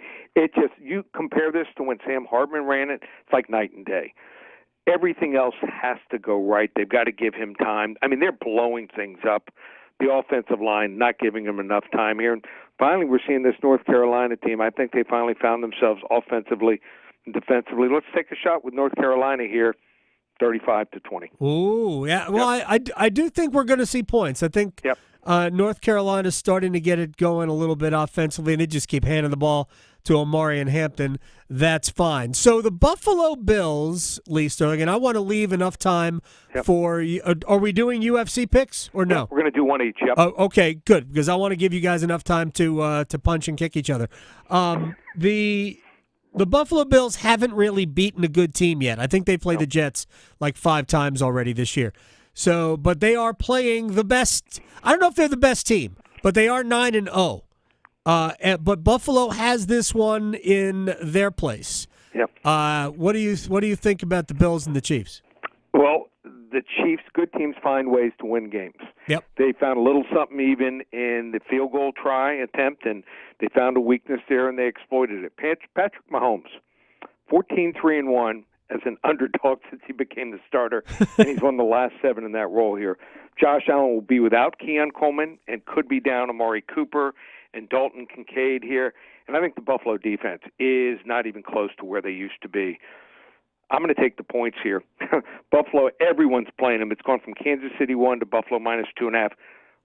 Speaker 19: you compare this to when Sam Hartman ran it, it's like night and day. Everything else has to go right. They've got to give him time. I mean, they're blowing things up. The offensive line not giving him enough time here. And finally, we're seeing this North Carolina team. I think they finally found themselves offensively and defensively. Let's take a shot with North Carolina here, 35-20.
Speaker 10: Ooh, yeah. Well, I do think we're going to see points. I think North Carolina's starting to get it going a little bit offensively, and they just keep handing the ball to Omari and Hampton. That's fine. So the Buffalo Bills, Lee Sterling, and I want to leave enough time for – are we doing UFC picks or no?
Speaker 19: We're going to do one each,
Speaker 10: Oh, okay, good, because I want to give you guys enough time to punch and kick each other. The Buffalo Bills haven't really beaten a good team yet. I think they played the Jets like 5 times already this year. So, but they are playing the best. I don't know if they're the best team, but they are 9-0. But Buffalo has this one in their place.
Speaker 19: Yep.
Speaker 10: What do you think about the Bills and the Chiefs?
Speaker 19: Well, the Chiefs, good teams find ways to win games.
Speaker 10: Yep.
Speaker 19: They found a little something even in the field goal try attempt, and they found a weakness there, and they exploited it. Patrick Mahomes, 14-3-1 as an underdog since he became the starter, and he's won the last 7 in that role here. Josh Allen will be without Keon Coleman and could be down Amari Cooper and Dalton Kincaid here. And I think the Buffalo defense is not even close to where they used to be. I'm going to take the points here. Buffalo, everyone's playing them. It's gone from Kansas City 1 to Buffalo minus 2.5.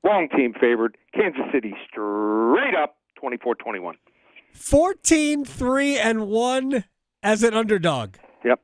Speaker 19: Wrong team favored. Kansas City straight up 24-21.
Speaker 10: 14-3-1 as an underdog.
Speaker 19: Yep.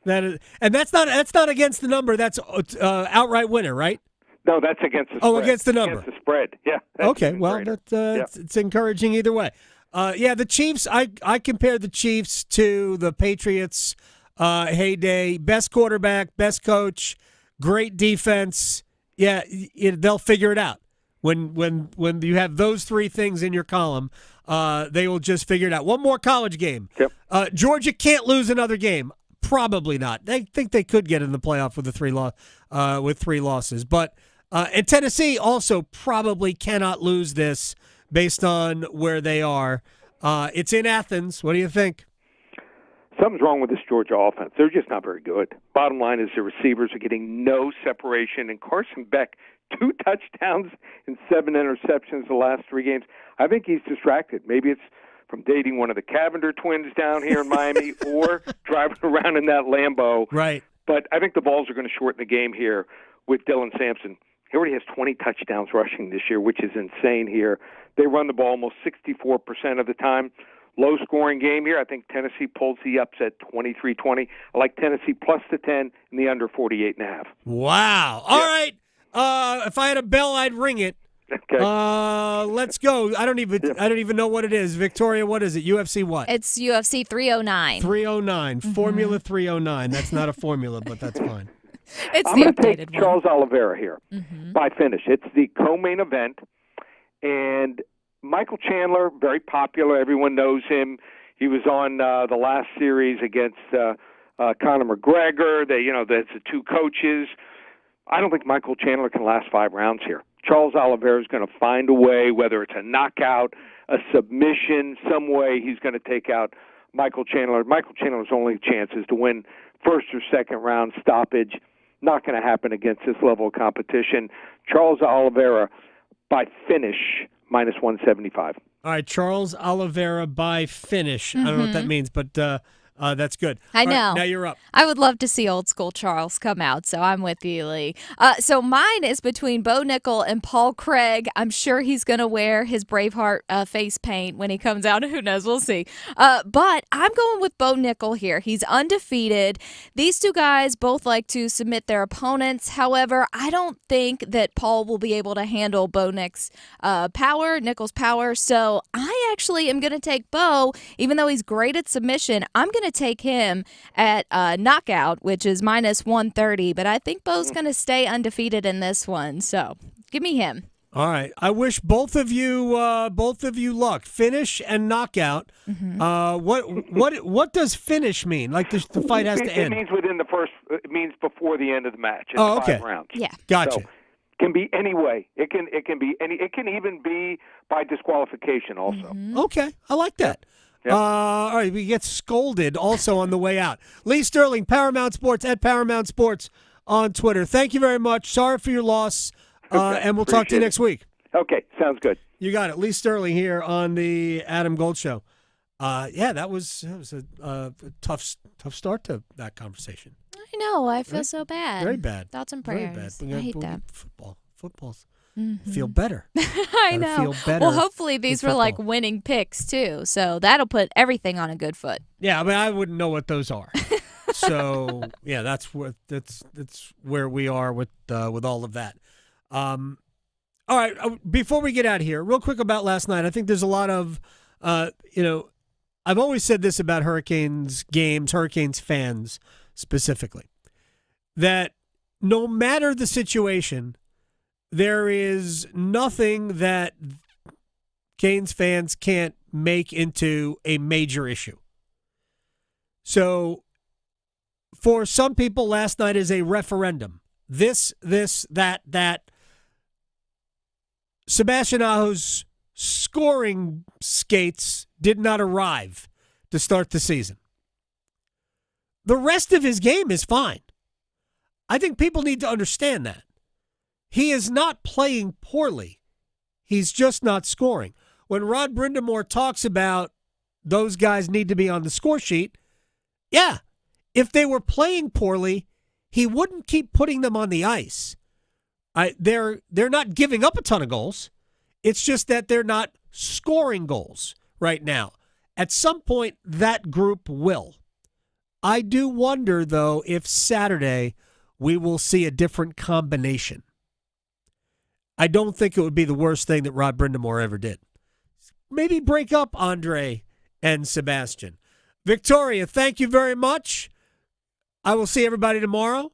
Speaker 10: That is, and that's not against the number. That's outright winner, right?
Speaker 19: No, that's against the spread.
Speaker 10: Oh, against the number.
Speaker 19: Against the spread, yeah.
Speaker 10: Okay, well, it's encouraging either way. The Chiefs, I compared the Chiefs to the Patriots heyday. Best quarterback, best coach, great defense. Yeah, they'll figure it out. When you have those 3 things in your column, they will just figure it out. One more college game.
Speaker 19: Yep.
Speaker 10: Georgia can't lose another game. Probably not. They think they could get in the playoff with 3 losses, but and Tennessee also probably cannot lose this based on where they are. It's in Athens. What do you think?
Speaker 19: Something's wrong with this Georgia offense. They're just not very good. Bottom line is the receivers are getting no separation, and Carson Beck, 2 touchdowns and 7 interceptions the last 3 games. I think he's distracted. Maybe it's from dating one of the Cavender twins down here in Miami or driving around in that Lambo.
Speaker 10: Right.
Speaker 19: But I think the Vols are going to shorten the game here with Dylan Sampson. He already has 20 touchdowns rushing this year, which is insane here. They run the ball almost 64% of the time. Low-scoring game here. I think Tennessee pulls the upset 23-20. I like Tennessee plus the 10 and the under 48.5.
Speaker 10: Wow. All right. If I had a bell, I'd ring it.
Speaker 19: Okay.
Speaker 10: Let's go. I don't even know what it is. Victoria, what is it? UFC what?
Speaker 11: It's UFC 309.
Speaker 10: 309. Formula 309. That's not a formula, but that's fine.
Speaker 11: It's
Speaker 19: I'm
Speaker 11: the
Speaker 19: going to take
Speaker 11: updated one.
Speaker 19: Charles Oliveira here by finish. It's the co-main event, and Michael Chandler, very popular. Everyone knows him. He was on the last series against Conor McGregor. That's the 2 coaches. I don't think Michael Chandler can last 5 rounds here. Charles Oliveira is going to find a way, whether it's a knockout, a submission, some way he's going to take out Michael Chandler. Michael Chandler's only chance is to win first or second round stoppage. Not going to happen against this level of competition. Charles Oliveira by finish, minus 175.
Speaker 10: All right, Charles Oliveira by finish. I don't know what that means, but that's good.
Speaker 11: I
Speaker 10: All right,
Speaker 11: know.
Speaker 10: now you're up.
Speaker 11: I would love to see old school Charles come out, so I'm with you, Lee. So mine is between Bo Nickel and Paul Craig. I'm sure he's going to wear his Braveheart face paint when he comes out. Who knows? We'll see. But I'm going with Bo Nickel here. He's undefeated. These 2 guys both like to submit their opponents. However, I don't think that Paul will be able to handle Bo Nickel's power. So I actually am going to take Bo, even though he's great at submission. I'm going to take him at knockout, which is minus 130, but I think Bo's going to stay undefeated in this one. So give me him.
Speaker 10: All right. I wish both of you luck. Finish and knockout. What does finish mean? Like the fight has to end?
Speaker 19: It means within the first. It means before the end of the match. It's 5 rounds.
Speaker 11: Yeah.
Speaker 10: Gotcha.
Speaker 19: So, can be any way. It can be any. It can even be by disqualification. Also.
Speaker 10: Okay. I like that.
Speaker 19: Yep.
Speaker 10: All right, we get scolded also on the way out. Lee Sterling, Paramount Sports, at Paramount Sports on Twitter. Thank you very much. Sorry for your loss, and we'll talk to you next week.
Speaker 19: Okay, sounds good.
Speaker 10: You got it. Lee Sterling here on the Adam Gold Show. That was a tough start to that conversation.
Speaker 11: I know. I feel so bad.
Speaker 10: Very bad.
Speaker 11: Thoughts and
Speaker 10: Very
Speaker 11: prayers.
Speaker 10: bad.
Speaker 11: I hate that.
Speaker 10: Football's feel better.
Speaker 11: I know.
Speaker 10: Feel better.
Speaker 11: Well, hopefully these were like winning picks too, so that'll put everything on a good foot.
Speaker 10: Yeah, I mean, I wouldn't know what those are. So yeah, that's where we are with all of that. All right, before we get out of here, real quick about last night. I think there's a lot of I've always said this about Hurricanes games, Hurricanes fans specifically, that no matter the situation, there is nothing that Canes fans can't make into a major issue. So for some people, last night is a referendum. This, that. Sebastian Aho's scoring skates did not arrive to start the season. The rest of his game is fine. I think people need to understand that. He is not playing poorly. He's just not scoring. When Rod Brindamore talks about those guys need to be on the score sheet, yeah, if they were playing poorly, he wouldn't keep putting them on the ice. They're not giving up a ton of goals. It's just that they're not scoring goals right now. At some point, that group will. I do wonder, though, if Saturday we will see a different combination. I don't think it would be the worst thing that Rod Brindamore ever did. Maybe break up Andre and Sebastian. Victoria, thank you very much. I will see everybody tomorrow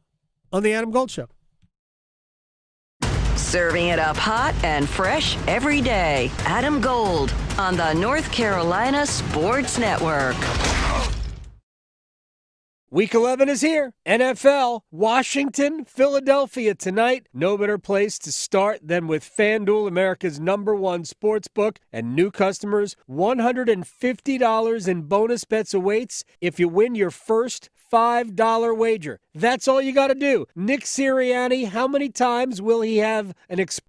Speaker 10: on the Adam Gold Show.
Speaker 7: Serving it up hot and fresh every day. Adam Gold on the North Carolina Sports Network.
Speaker 10: Week 11 is here. NFL, Washington, Philadelphia tonight. No better place to start than with FanDuel, America's #1 sports book. And new customers, $150 in bonus bets awaits if you win your first $5 wager. That's all you got to do. Nick Sirianni, how many times will he have an